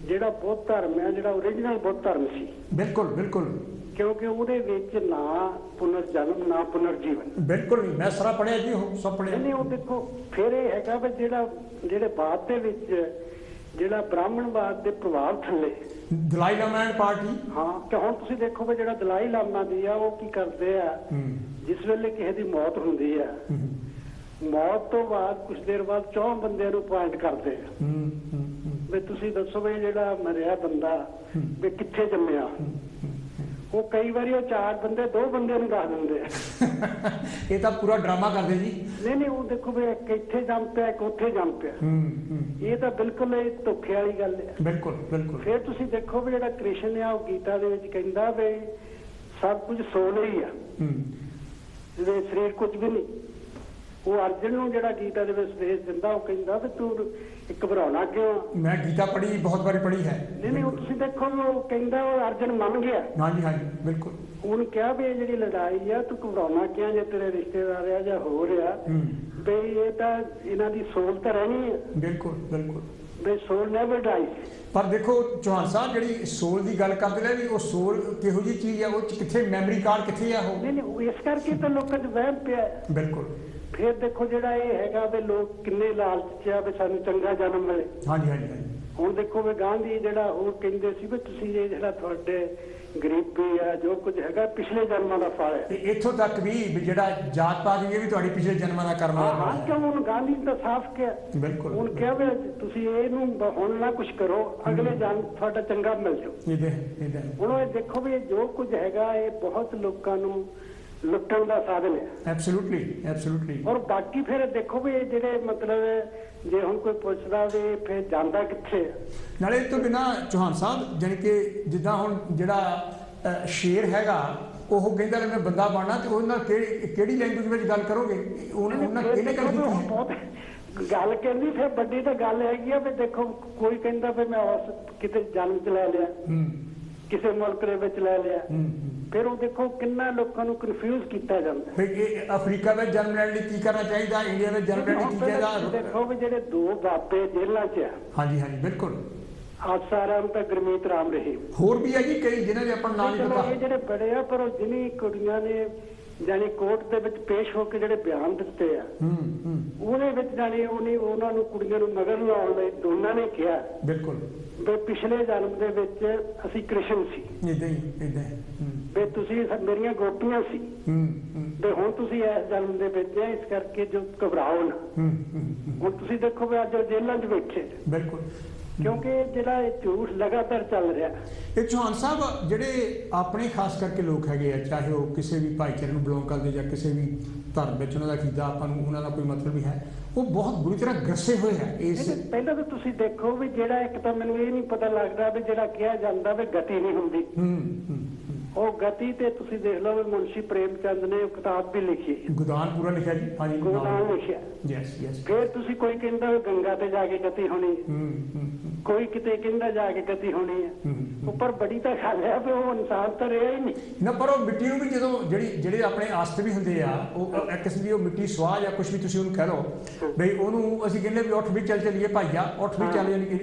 ਜਿਹੜਾ ਬੁੱਧ ਧਰਮ ਹੈ ਜਿਹੜਾ ਓਰੀਜਨਲ ਬੁੱਧ ਧਰਮ ਸੀ, ਬਿਲਕੁਲ ਬਿਲਕੁਲ, ਕਿਉਂਕਿ ਉਹਦੇ ਵਿੱਚ ਨਾ ਪੁਨਰ ਜਨਮ ਨਾ ਪੁਨਰ ਜੀਵਨ, ਬਿਲਕੁਲ ਨਹੀਂ। ਮੈਂ ਸਾਰਾ ਪੜਿਆ ਜੀ, ਉਹ ਸਭ ਪੜਿਆ ਨਹੀਂ। ਉਹ ਦੇਖੋ ਫਿਰ ਇਹ ਹੈਗਾ ਵੀ ਜਿਹੜੇ ਬਾਅਦ ਦੇ ਵਿੱਚ ਜਿਹੜਾ ਬ੍ਰਾਹਮਣਵਾਦ ਦੇ ਪ੍ਰਭਾਵ ਥੱਲੇ ਦਲਾਈ ਲਾਮਾ ਐਂਡ ਪਾਰਟੀ, ਹਾਂ, ਤੇ ਹੁਣ ਤੁਸੀਂ ਦੇਖੋ ਵੀ ਜਿਹੜਾ ਦਲਾਈ ਲਾਮਾ ਦੀ ਆ ਉਹ ਕੀ ਕਰਦੇ ਆ, ਜਿਸ ਵੇਲੇ ਕਿਸੇ ਦੀ ਮੌਤ ਹੁੰਦੀ ਆ, ਮੌਤ ਤੋਂ ਬਾਅਦ ਕੁਝ ਦੇਰ ਬਾਅਦ 4 ਬੰਦਿਆਂ ਨੂੰ ਪੁਆਇੰਟ ਕਰਦੇ ਆ ਵੀ ਤੁਸੀਂ ਦੱਸੋ ਵੀ ਜਿਹੜਾ ਮਰਿਆ ਬੰਦਾ ਵੀ ਕਿੱਥੇ ਜੰਮਿਆ। ਉਹ ਕਈ ਵਾਰੀ ਉਹ 4 ਬੰਦੇ 2 ਬੰਦਿਆਂ ਨੂੰ ਦੱਸ ਦਿੰਦੇ ਆ। ਇਹ ਤਾਂ ਪੂਰਾ ਡਰਾਮਾ ਕਰਦੇ ਜੀ। ਨਹੀਂ, ਉਹ ਦੇਖੋ ਵੀ ਇੱਕ ਇੱਥੇ ਜੰਮ ਪਿਆ, ਇੱਕ ਉੱਥੇ ਜੰਮ ਪਿਆ। ਇਹ ਤਾਂ ਬਿਲਕੁਲ ਇਹ ਧੋਖੇ ਵਾਲੀ ਗੱਲ ਹੈ। ਬਿਲਕੁਲ ਬਿਲਕੁਲ। ਫਿਰ ਤੁਸੀਂ ਦੇਖੋ ਵੀ ਜਿਹੜਾ ਕ੍ਰਿਸ਼ਨ ਆ ਉਹ ਗੀਤਾ ਦੇ ਵਿੱਚ ਕਹਿੰਦਾ ਵੀ ਸਭ ਕੁਝ ਸੋਲ ਹੀ ਆ, ਜਿਹਦੇ ਸਰੀਰ ਕੁਝ ਵੀ ਨਹੀਂ। ਉਹ ਅਰਜਨ ਨੂੰ ਜਿਹੜਾ ਗੀਤਾ ਦੇ ਵਿੱਚ ਸੰਦੇਸ਼ ਦਿੰਦਾ, ਉਹ ਕਹਿੰਦਾ ਵੀ ਤੂੰ ਘਬਰਾਉਣਾ ਕਿਉਂ? ਮੈਂ ਗੀਤਾ ਪੜ੍ਹੀ, ਬਹੁਤ ਵਾਰੀ ਪੜ੍ਹੀ ਹੈ। ਨਹੀਂ, ਉਹ ਤੁਸੀਂ ਦੇਖੋ ਉਹ ਕਹਿੰਦਾ ਉਹ ਅਰਜਨ ਮੰਨ ਗਿਆ। ਹਾਂਜੀ ਹਾਂਜੀ ਬਿਲਕੁਲ। ਉਹਨੂੰ ਕਿਹਾ ਵੀ ਇਹ ਜਿਹੜੀ ਲੜਾਈ ਆ ਤੂੰ ਘਬਰਾਉਣਾ ਕਿਉਂ, ਜੇ ਤੇਰੇ ਰਿਸ਼ਤੇਦਾਰ ਆ ਜਾਂ ਹੋ ਰਿਹਾ ਵੀ ਇਹ ਤਾਂ ਇਹਨਾਂ ਦੀ ਸੋਲ ਤਾਂ ਰਹਿਣੀ ਹੈ। ਬਿਲਕੁਲ ਬਿਲਕੁਲ, ਵੀ ਸੋਲ ਨੈਵਰ ਡਾਈਜ਼। ਪਰ ਦੇਖੋ ਚੌਹਾਨ ਸਾਹਿਬ, ਜਿਹੜੀ ਸੋਲ ਦੀ ਗੱਲ ਕਰਦੇ ਨੇ ਵੀ ਉਹ ਸੋਲ ਕਿਹੋ ਜਿਹੀ ਚੀਜ਼ ਆ, ਉਹ ਕਿੱਥੇ ਮੈਮਰੀ ਕਾਰਡ ਕਿੱਥੇ ਆ ਉਹ? ਨਹੀਂ, ਇਸ ਕਰਕੇ ਤਾਂ ਲੋਕਾਂ 'ਚ ਵਹਿਮ ਪਿਆ। ਬਿਲਕੁਲ। ਫਿਰ ਦੇਖੋ ਜਿਹੜਾ ਇਹ ਹੈਗਾ ਵੀ ਲੋਕ ਕਿੰਨੇ ਲਾਲਚ 'ਚ ਆ ਵੀ ਸਾਨੂੰ ਚੰਗਾ ਜਨਮ ਮਿਲੇ। ਹਾਂਜੀ ਹਾਂਜੀ ਹਾਂਜੀ। ਹੁਣ ਦੇਖੋ ਵੀ ਗਾਂਧੀ ਜਿਹੜਾ ਉਹ ਕਹਿੰਦੇ ਸੀ ਵੀ ਤੁਸੀਂ ਇਹ ਜਿਹੜਾ ਤੁਹਾਡੇ ਗਰੀਬੀ ਆ ਜੋ ਕੁਝ ਹੈਗਾ ਪਿਛਲੇ ਜਨਮਾਂ ਦਾ ਫਲ ਹੈ। ਇੱਥੋਂ ਤੱਕ ਵੀ ਜਿਹੜਾ ਜਾਤ ਪਾਤ ਇਹ ਵੀ ਤੁਹਾਡੀ ਪਿਛਲੇ ਜਨਮਾਂ ਦਾ ਕਰਮ ਹੈ। ਹਾਂ ਕਿਉਂ ਹੁਣ ਗਾਂਧੀ ਨੇ ਤਾਂ ਸਾਫ਼ ਕਿਹਾ। ਬਿਲਕੁਲ ਹੁਣ ਕਿਹਾ ਵੀ ਤੁਸੀਂ ਇਹਨੂੰ ਹੁਣ ਨਾ ਕੁਝ ਕਰੋ, ਅਗਲੇ ਜਨਮ ਤੁਹਾਡਾ ਚੰਗਾ ਮਿਲ ਜਾਓ। ਹੁਣ ਇਹ ਦੇਖੋ ਵੀ ਜੋ ਕੁਝ ਹੈਗਾ ਇਹ ਬਹੁਤ ਲੋਕਾਂ ਨੂੰ ਲੁੱਟਣ ਦਾ ਸਾਧਨ ਹੈ। ਐਬਸੋਲੂਟਲੀ। ਔਰ ਬਾਕੀ ਫਿਰ ਦੇਖੋ ਵੀ ਜਿਹੜੇ ਮਤਲਬ ਜੇ ਹੁਣ ਕੋਈ ਪੁੱਛਦਾ ਵੀ ਫਿਰ ਜਾਂਦਾ ਕਿੱਥੇ ਨਾਲੇ ਇਹ ਤੋਂ ਬਿਨਾਂ ਚੌਹਾਨ ਸਾਹਿਬ ਜਾਣੀ ਕਿ ਜਿੱਦਾਂ ਹੁਣ ਜਿਹੜਾ ਸ਼ੇਰ ਹੈਗਾ ਉਹ ਕਹਿੰਦਾ ਮੈਂ ਬੰਦਾ ਬਣਨਾ ਤੇ ਉਹਦੇ ਨਾਲ ਕਿਹੜੀ ਲੈਂਗੁਏਜ ਵਿੱਚ ਗੱਲ ਕਰੋਗੇ? ਉਹਨਾਂ ਕਿਹਨੇ ਗੱਲ ਕੀਤੀ ਗੱਲ ਕਹਿੰਦੀ ਫਿਰ ਵੱਡੀ ਤਾਂ ਗੱਲ ਹੈਗੀ ਆ ਵੀ ਦੇਖੋ ਕੋਈ ਕਹਿੰਦਾ ਵੀ ਮੈਂ ਉਸ ਕਿਤੇ ਜਨਮ ਚ ਲੈ ਲਿਆ, ਕਿਸੇ ਮੁਲਕ ਦੇ ਵਿੱਚ ਲੈ ਲਿਆ, ਫਿਰ ਉਹ ਦੇਖੋ ਕਿੰਨਾ ਲੋਕਾਂ ਨੂੰ ਕਨਫਿਊਜ਼ ਕੀਤਾ ਜਾਂਦਾ। ਇਹ ਅਫਰੀਕਾ ਵਿੱਚ ਜਨਮ ਲੈਣ ਲਈ ਕੀ ਕਰਨਾ ਚਾਹੀਦਾ, ਇੰਡੀਆ ਵਿੱਚ ਜਨਮ ਲੈਣ ਲਈ ਕੀ ਚਾਹੀਦਾ? ਦੇਖੋ ਵੀ ਜਿਹੜੇ 2 ਬਾਬੇ ਜੇਲ੍ਹਾਂ 'ਚ ਆ। ਹਾਂਜੀ ਬਿਲਕੁਲ। ਆਸਾਰਾਮ ਤਾਂ ਗੁਰਮੀਤ ਰਾਮ ਰਹੇ, ਹੋਰ ਵੀ ਹੈ ਜੀ ਕਈ ਜਿਨ੍ਹਾਂ ਦੇ ਆਪਾਂ ਨਾਮ ਨਹੀਂ ਪਤਾ। ਇਹ ਜਿਹੜੇ ਬੜੇ ਆ ਪਰ ਉਹ ਜਿਹਨੀ ਕੁੜੀਆਂ ਨੇ ਜਾਨੀ ਕੋਰਟ ਦੇ ਵਿੱਚ ਪੇਸ਼ ਹੋ ਕੇ ਜਿਹੜੇ ਬਿਆਨ ਦਿੱਤੇ ਆ ਉਹਦੇ ਵਿੱਚ ਜਾਨੀ ਉਹਨਾਂ ਨੂੰ ਕੁੜੀਆਂ ਨੂੰ ਮਗਰ ਲਾਉਣ ਲਈ ਦੋਨਾਂ ਨੇ ਕਿਹਾ ਬਿਲਕੁਲ ਵੀ ਪਿਛਲੇ ਜਨਮ ਦੇ ਵਿੱਚ ਅਸੀਂ ਕ੍ਰਿਸ਼ਨ ਸੀ, ਇਦਾਂ ਵੀ ਤੁਸੀਂ ਮੇਰੀਆਂ ਗੋਪੀਆਂ ਸੀ, ਤੇ ਹੁਣ ਤੁਸੀਂ ਇਸ ਜਨਮ ਦੇ ਵਿੱਚ ਇਸ ਕਰਕੇ ਜੋ ਘਬਰਾਓ ਨਾ। ਹੁਣ ਤੁਸੀਂ ਦੇਖੋ ਵੀ ਅੱਜ ਜੇਲ੍ਹਾਂ 'ਚ ਬੈਠੇ। ਬਿਲਕੁਲ ਕਿਉਂਕਿ ਜਿਹੜਾ ਇਹ ਝੂਠ ਲਗਾਤਾਰ ਚੱਲ ਰਿਹਾ। ਇਹ ਚੌਹਾਨ ਸਾਹਿਬ ਜਿਹੜੇ ਆਪਣੇ ਖਾਸ ਕਰਕੇ ਲੋਕ ਹੈਗੇ ਆ, ਚਾਹੇ ਉਹ ਕਿਸੇ ਵੀ ਭਾਈਚਾਰੇ ਨੂੰ ਬਿਲੋਂਗ ਕਰਦੇ ਜਾਂ ਕਿਸੇ ਵੀ ਧਰਮ ਵਿੱਚ ਉਹਨਾਂ ਦਾ ਅਕੀਦਾ ਆਪਾਂ ਨੂੰ ਉਹਨਾਂ ਦਾ ਕੋਈ ਮਤਲਬ ਵੀ ਹੈ, ਉਹ ਬਹੁਤ ਬੁਰੀ ਤਰ੍ਹਾਂ ਗ੍ਰਸੇ ਹੋਏ ਹੈ ਇਸ। ਪਹਿਲਾਂ ਤਾਂ ਤੁਸੀਂ ਦੇਖੋ ਵੀ ਜਿਹੜਾ ਇੱਕ ਤਾਂ ਮੈਨੂੰ ਇਹ ਨਹੀਂ ਪਤਾ ਲੱਗਦਾ ਵੀ ਜਿਹੜਾ ਕਿਹਾ ਜਾਂਦਾ ਵੀ ਗਤੀ ਨਹੀਂ ਹੁੰਦੀ, ਉਹ ਗਤੀ ਤੇ ਤੁਸੀਂ ਦੇਖ ਲਓ ਵੀ ਮੁਨਸ਼ੀ ਪ੍ਰੇਮ ਚੰਦ ਨੇ ਉਹ ਕਿਤਾਬ ਵੀ ਲਿਖੀ, ਗੋਦਾਨ ਪੂਰਾ ਲਿਖਿਆ ਜੀ। ਹਾਂਜੀ ਗੋਦਾਨ ਲਿਖਿਆ। ਫਿਰ ਤੁਸੀਂ ਕੋਈ ਕਹਿੰਦਾ ਗੰਗਾ ਤੇ ਜਾ ਕੇ ਗਤੀ ਹੋਣੀ, ਕੋਈ ਕਿਤੇ ਕਹਿੰਦਾ ਜਾ ਕੇ ਗਤੀ ਹੋਣੀ ਹੈ। ਉੱਪਰ ਬੜੀ ਤਾਂ ਗੱਲ ਹੈ ਵੀ ਉਹ ਇਨਸਾਨ ਤਾਂ ਰਿਹਾ ਹੀ ਨਹੀਂ ਨਾ। ਪਰ ਉਹ ਮਿੱਟੀ ਨੂੰ ਵੀ ਜਦੋਂ ਜਿਹੜੇ ਆਪਣੇ ਆਸਤ ਵੀ ਹੁੰਦੇ ਆ ਉਹ ਇੱਕ ਕਿਸਮ ਦੀ ਉਹ ਮਿੱਟੀ ਸਵਾਹ ਜਾਂ ਕੁਛ ਵੀ ਤੁਸੀਂ ਉਹਨੂੰ ਕਹਿ ਲਓ ਬਈ ਉਹਨੂੰ ਅਸੀਂ ਕਹਿੰਦੇ ਵੀ ਉੱਠ ਵੀ ਚੱਲ ਚੱਲੀਏ ਭਾਈਆ, ਉੱਠ ਵੀ ਚੱਲ ਜਾਣੀ।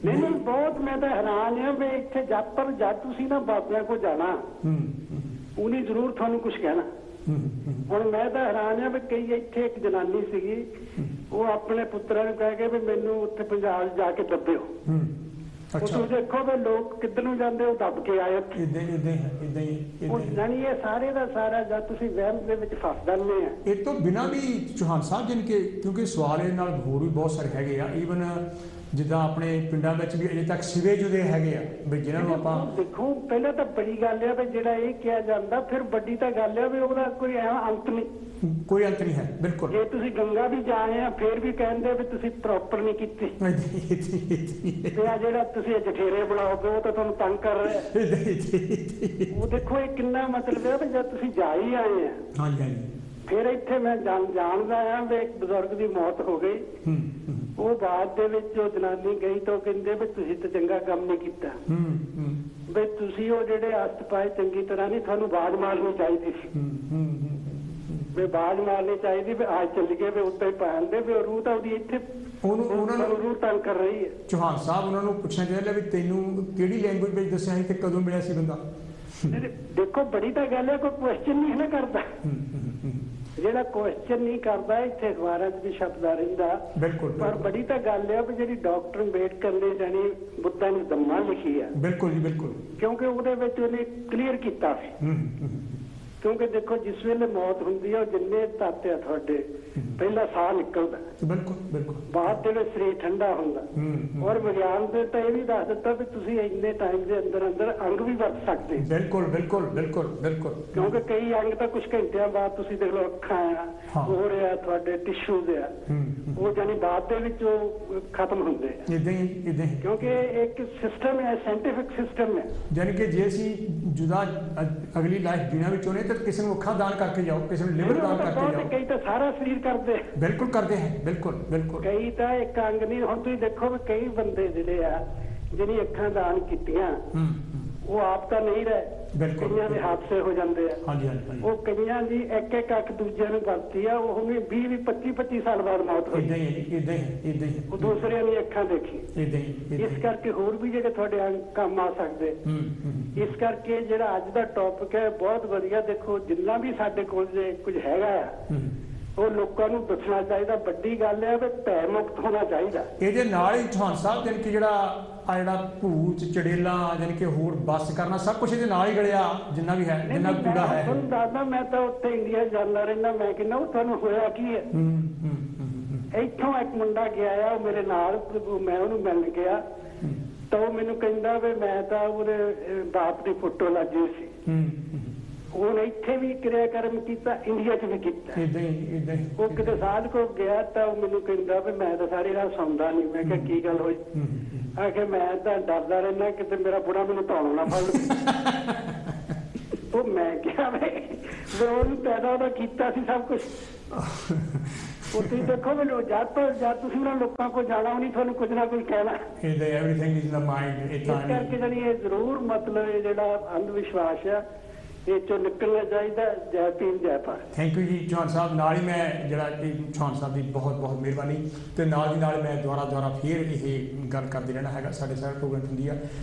ਨਹੀਂ ਬਹੁਤ ਮੈਂ ਤਾਂ ਹੈਰਾਨ ਹਾਂ ਵੀ ਇੱਥੇ ਜਦ ਤੁਸੀਂ ਨਾ ਬਾਬਿਆਂ ਕੋਲ ਜਾਣਾ ਉਹਨੇ ਜ਼ਰੂਰ ਤੁਹਾਨੂੰ ਕੁਝ ਕਹਿਣਾ। ਹੁਣ ਮੈਂ ਤਾਂ ਹੈਰਾਨ ਹਾਂ ਵੀ ਕਈ ਇੱਥੇ ਇੱਕ ਜਨਾਨੀ ਸੀਗੀ ਉਹ ਆਪਣੇ ਪੁੱਤਰਾਂ ਨੂੰ ਕਹਿ ਕੇ ਵੀ ਮੈਨੂੰ ਉੱਥੇ ਪੰਜਾਬ ਜਾ ਕੇ ਦੱਬਿਓ। ਤੁਸੀਂ ਦੇਖੋ ਵੀ ਲੋਕ ਕਿੱਧਰ ਨੂੰ ਜਾਂਦੇ ਉਹ ਦੱਬ ਕੇ ਆਏ। ਯਾਨੀ ਇਹ ਸਾਰੇ ਦਾ ਸਾਰਾ ਜਦ ਤੁਸੀਂ ਵਹਿਮ ਦੇ ਵਿੱਚ ਫਸ ਜਾਂਦੇ ਆ। ਇਹ ਤੋਂ ਬਿਨਾਂ ਵੀ ਚੌਹਾਨ ਸਾਹਿਬ ਜਿਨ ਕੇ ਕਿਉਂਕਿ ਸਵਾਲ ਇਹ ਨਾਲ ਹੋਰ ਵੀ ਬਹੁਤ ਸਾਰੇ ਹੈਗੇ ਆ, ਈਵਨ ਜਿੱਦਾਂ ਆਪਣੇ ਪਿੰਡਾਂ ਵਿੱਚ ਵੀ ਅਜੇ ਤੱਕ ਸਿਵੇਜ ਉਹਦੇ ਹੈਗੇ ਆ ਵੀ ਜਿਹਨਾਂ ਨੂੰ ਆਪਾਂ ਦੇਖੋ ਪਹਿਲਾਂ ਤਾਂ ਬੜੀ ਗੱਲ ਆ ਵੀ ਜਿਹੜਾ ਇਹ ਕਿਹਾ ਜਾਂਦਾ, ਫਿਰ ਵੱਡੀ ਤਾਂ ਗੱਲ ਆ ਵੀ ਉਹਦਾ ਕੋਈ ਅੰਤ ਨਹੀਂ, ਕੋਈ ਅੰਤ ਨਹੀਂ ਹੈ। ਬਿਲਕੁਲ ਜੇ ਤੁਸੀਂ ਗੰਗਾ ਵੀ ਜਾਏ ਆ ਫਿਰ ਵੀ ਕਹਿੰਦੇ ਵੀ ਤੁਸੀਂ ਪ੍ਰੋਪਰ ਨਹੀਂ ਕੀਤੀ ਤੇ ਆ ਜਿਹੜਾ ਤੁਸੀਂ ਜਠੇਰੇ ਬਣਾਓਗੇ ਉਹ ਤਾਂ ਤੁਹਾਨੂੰ ਤੰਗ ਕਰ ਰਿਹਾ। ਉਹ ਦੇਖੋ ਇਹ ਕਿੰਨਾ ਮਤਲਬ ਹੈ ਵੀ ਜਦ ਤੁਸੀਂ ਜਾ ਹੀ ਆਏ ਆ। ਹਾਂਜੀ ਫਿਰ ਇੱਥੇ ਮੈਂ ਜਾਣਦਾ ਆ ਵੀ ਇੱਕ ਬਜ਼ੁਰਗ ਦੀ ਮੌਤ ਹੋ ਗਈ, ਉਹ ਬਾਅਦ ਦੇ ਵਿੱਚ ਉਹ ਜਨਾਨੀ ਗਈ ਤਾਂ ਉਹ ਕਹਿੰਦੇ ਵੀ ਤੁਸੀਂ ਤਾਂ ਚੰਗਾ ਕੰਮ ਨਹੀਂ ਕੀਤਾ, ਵੀ ਤੁਸੀਂ ਉਹ ਜਿਹੜੇ ਅਸਤ ਪਾਏ ਚੰਗੀ ਤਰ੍ਹਾਂ ਨਹੀਂ, ਤੁਹਾਨੂੰ ਬਾਜ਼ ਮਾਰਨੀ ਚਾਹੀਦੀ ਸੀ, ਵੀ ਬਾਜ਼ ਮਾਰਨੀ ਚਾਹੀਦੀ ਵੀ ਅੱਜ ਚੱਲ ਗਏ ਵੀ ਉੱਤੇ ਪਾਉਂਦੇ ਵੀ ਰੂਹ ਤਾਂ ਉਹਦੀ ਇੱਥੇ ਉਹਨਾਂ ਨੂੰ ਰੂਹ ਤੰਗ ਕਰ ਰਹੀ ਹੈ। ਚੌਹਾਨ ਸਾਹਿਬ ਉਹਨਾਂ ਨੂੰ ਪੁੱਛਣਾ ਚਾਹੀਦਾ ਵੀ ਤੈਨੂੰ ਕਿਹੜੀ ਲੈਂਗੁਏਜ ਵਿੱਚ ਦੱਸਿਆ ਸੀ ਤੇ ਕਦੋਂ ਮਿਲਿਆ ਸੀ ਬੰਦਾ? ਦੇਖੋ ਬੜੀ ਤਾਂ ਗੱਲ ਹੈ ਕੋਈ ਕੁਐਸਚਨ ਨਹੀਂ ਨਾ ਕਰਦਾ। ਜਿਹੜਾ ਕੁਐਸਚਨ ਨਹੀਂ ਕਰਦਾ ਇੱਥੇ ਅਖਬਾਰਾਂ 'ਚ ਵੀ ਛਪਦਾ ਰਹਿੰਦਾ। ਬਿਲਕੁਲ। ਪਰ ਬੜੀ ਤਾਂ ਗੱਲ ਹੈ ਵੀ ਜਿਹੜੀ ਡਾਕਟਰ ਅੰਬੇਡਕਰ ਨੇ ਜਾਣੀ ਬੁੱਧਾਂ ਦੀ ਦੰਮਾ ਲਿਖੀ ਆ। ਬਿਲਕੁਲ ਜੀ ਬਿਲਕੁਲ। ਕਿਉਂਕਿ ਉਹਦੇ ਵਿੱਚ ਉਹਨੇ ਕਲੀਅਰ ਕੀਤਾ ਸੀ। ਕਿਉਂਕਿ ਦੇਖੋ ਜਿਸ ਵੇਲੇ ਮੌਤ ਹੁੰਦੀ ਹੈ ਉਹ ਜਿੰਨੇ ਤੱਤ ਆ ਤੁਹਾਡੇ ਪਹਿਲਾ ਸਾਹ ਨਿਕਲਦਾ, ਬਿਲਕੁਲ ਬਾਅਦ ਦੇ ਵਿੱਚ ਸਰੀਰ ਠੰਡਾ ਹੁੰਦਾ। ਔਰ ਵਿਗਿਆਨ ਦੇ ਤਾਂ ਇਹ ਵੀ ਦੱਸ ਦਿੱਤਾ ਵੀ ਤੁਸੀਂ ਇੰਨੇ ਟਾਈਮ ਦੇ ਅੰਦਰ ਅੰਗ ਵੀ ਵਰਤ ਸਕਦੇ। ਬਿਲਕੁਲ। ਕਿਉਂਕਿ ਕਈ ਅੰਗ ਤਾਂ ਕੁਝ ਘੰਟਿਆਂ ਬਾਅਦ ਤੁਸੀਂ ਦੇਖ ਲਓ ਅੱਖਾਂ ਆ ਹੋ ਰਿਹਾ ਤੁਹਾਡੇ ਟਿਸ਼ੂਜ਼ ਆ ਉਹ ਜਾਨੀ ਬਾਅਦ ਦੇ ਵਿੱਚ ਉਹ ਖਤਮ ਹੁੰਦੇ ਆ। ਇਦਾਂ ਹੀ ਕਿਉਂਕਿ ਇੱਕ ਸਿਸਟਮ ਹੈ, ਸਾਇੰਟੀਫਿਕ ਸਿਸਟਮ ਹੈ। ਜਾਨੀ ਕਿ ਜੇ ਅਸੀਂ ਜੁਦਾ ਅਗਲੀ ਲਾਈਫ ਜੀਣਾ ਵੀ ਚਾਹੁੰਦੇ ਤਾਂ ਕਿਸੇ ਨੂੰ ਅੱਖਾਂ ਦਾਨ ਕਰਕੇ ਜਾਓ, ਕਿਸੇ ਨੂੰ ਲਿਵਰ ਦਾਨ ਕਰਕੇ ਜਾਓ। ਕਈ ਤਾਂ ਸਾਰਾ ਸਰੀਰ ਕਰਦੇ। ਬਿਲਕੁਲ ਕਰਦੇ ਹੈ। ਬਿਲਕੁਲ ਕਈ ਤਾਂ ਇੱਕ ਅੰਗ ਨਹੀਂ। ਹੁਣ ਤੁਸੀਂ ਦੇਖੋ ਵੀ ਕਈ ਬੰਦੇ ਜਿਹੜੇ ਆ ਜਿਹਨੀ ਅੱਖਾਂ ਦਾਨ ਕੀਤੀਆਂ ਉਹ ਆਪ ਤਾਂ ਨਹੀਂ ਰਹੇ, ਕਈਆਂ ਦੇ ਹਾਦਸੇ ਹੋ ਜਾਂਦੇ ਆ। ਹਾਂਜੀ ਉਹ ਕਈਆਂ ਦੀ ਇੱਕ ਅੱਖ ਦੂਜਿਆਂ ਨੂੰ ਵਰਤੀ ਆ, ਉਹ 20-25 ਸਾਲ ਬਾਅਦ ਮੌਤ ਹੋਈ। ਇਦਾਂ ਹੀ ਉਹ ਦੂਸਰਿਆਂ ਦੀ ਅੱਖਾਂ ਦੇਖੀ। ਇਸ ਕਰਕੇ ਹੋਰ ਵੀ ਜਿਹੜੇ ਤੁਹਾਡੇ ਅੰਗ ਕੰਮ ਆ ਸਕਦੇ। ਇਸ ਕਰਕੇ ਜਿਹੜਾ ਅੱਜ ਦਾ ਟੌਪਿਕ ਹੈ ਬਹੁਤ ਵਧੀਆ। ਦੇਖੋ ਜਿੰਨਾ ਵੀ ਸਾਡੇ ਕੋਲ ਜੇ ਕੁਝ ਹੈਗਾ ਆ ਉਹ ਲੋਕਾਂ ਨੂੰ ਦੱਸਣਾ ਚਾਹੀਦਾ। ਵੱਡੀ ਗੱਲ ਹੈ ਵੀ ਭੈ ਮੁਕਤ ਹੋਣਾ ਚਾਹੀਦਾ। ਇਹਦੇ ਨਾਲ ਹੀ ਚੌਹਾਨ ਸਾਹਿਬ ਜਾਣੀ ਕਿ ਜਿਹੜਾ ਭੂਤ ਚੜੇਲਾਂ ਜਾਣੀ ਕਿ ਹੋਰ ਬੱਸ ਕਰਨਾ ਸਭ ਕੁਝ ਇਹਦੇ ਨਾਲ ਹੀ ਗਲਿਆ, ਜਿੰਨਾ ਵੀ ਹੈ, ਜਿੰਨਾ ਕੂੜਾ ਹੈ। ਤੁਹਾਨੂੰ ਦੱਸਦਾ, ਮੈਂ ਤਾਂ ਉੱਥੇ ਇੰਡੀਆ ਜਾਂਦਾ ਰਹਿੰਦਾ, ਮੈਂ ਕਹਿੰਦਾ ਉਹ ਤੁਹਾਨੂੰ ਹੋਇਆ ਕੀ ਹੈ। ਇੱਥੋਂ ਇੱਕ ਮੁੰਡਾ ਗਿਆ ਆ, ਉਹ ਮੇਰੇ ਨਾਲ, ਮੈਂ ਉਹਨੂੰ ਮਿਲਣ ਗਿਆ ਤਾਂ ਉਹ ਮੈਨੂੰ ਕਹਿੰਦਾ ਵੀ ਮੈਂ ਤਾਂ ਉਹਦੇ ਬਾਪ ਦੀ ਫੋਟੋ ਲੱਗੀ ਸੀ। ਉਹਨੇ ਇੱਥੇ ਵੀ ਕਿਰਿਆ ਕਰਮ ਕੀਤਾ, ਇੰਡੀਆ 'ਚ ਵੀ ਕੀਤਾ। ਉਹ ਕਿਤੇ ਸਾਧ ਕੋ ਗਿਆ ਤਾਂ ਉਹ ਮੈਨੂੰ ਕਹਿੰਦਾ ਵੀ ਮੈਂ ਤਾਂ ਸਾਰੀ ਰਾਤ ਸੌਂਦਾ ਨਹੀਂ। ਮੈਂ ਕਿਹਾ ਕੀ ਗੱਲ ਹੋਈ? ਆ ਕੇ ਮੈਂ ਤਾਂ ਡਰਦਾ ਰਹਿਣਾ ਕਿਤੇ ਮੇਰਾ ਬੁੜਾ ਮੈਨੂੰ ਧੌਣ ਨਾ ਫੜ ਲਵੇ। ਉਹ ਮੈਂ ਕਿਹਾ ਵੀ ਉਹਨੂੰ ਪੈਦਾ ਉਹਦਾ ਕੀਤਾ ਸੀ ਸਭ ਕੁਛ। ਉਹ ਤੁਸੀਂ ਦੇਖੋ ਮੈਨੂੰ ਜਦ ਤੁਸੀਂ ਉਹਨਾਂ ਲੋਕਾਂ ਕੋਲ ਜਾਣਾ ਨਹੀਂ, ਤੁਹਾਨੂੰ ਕੁਝ ਨਾ ਕੁਝ ਕਹਿਣਾ। ਇਸ ਕਰਕੇ ਜਾਨੀ ਇਹ ਜ਼ਰੂਰ ਮਤਲਬ ਇਹ ਜਿਹੜਾ ਅੰਧ ਵਿਸ਼ਵਾਸ ਆ ਇਹ ਚੋਂ ਨਿਕਲਣਾ ਚਾਹੀਦਾ। ਜੈ ਭੀਮ ਜੈ ਭਾਰਤ। ਥੈਂਕ ਯੂ ਜੀ ਚੌਹਾਨ ਸਾਹਿਬ। ਨਾਲ ਹੀ ਮੈਂ ਜਿਹੜਾ ਕਿ ਚੌਹਾਨ ਸਾਹਿਬ ਦੀ ਬਹੁਤ ਬਹੁਤ ਮਿਹਰਬਾਨੀ, ਅਤੇ ਨਾਲ ਦੀ ਨਾਲ ਮੈਂ ਦੁਬਾਰਾ ਫਿਰ ਇਹ ਗੱਲ ਕਰਦੇ ਰਹਿਣਾ ਹੈਗਾ। ਸਾਡੇ ਸਾਰੇ ਪ੍ਰੋਗਰਾਮ ਹੁੰਦੀ ਆ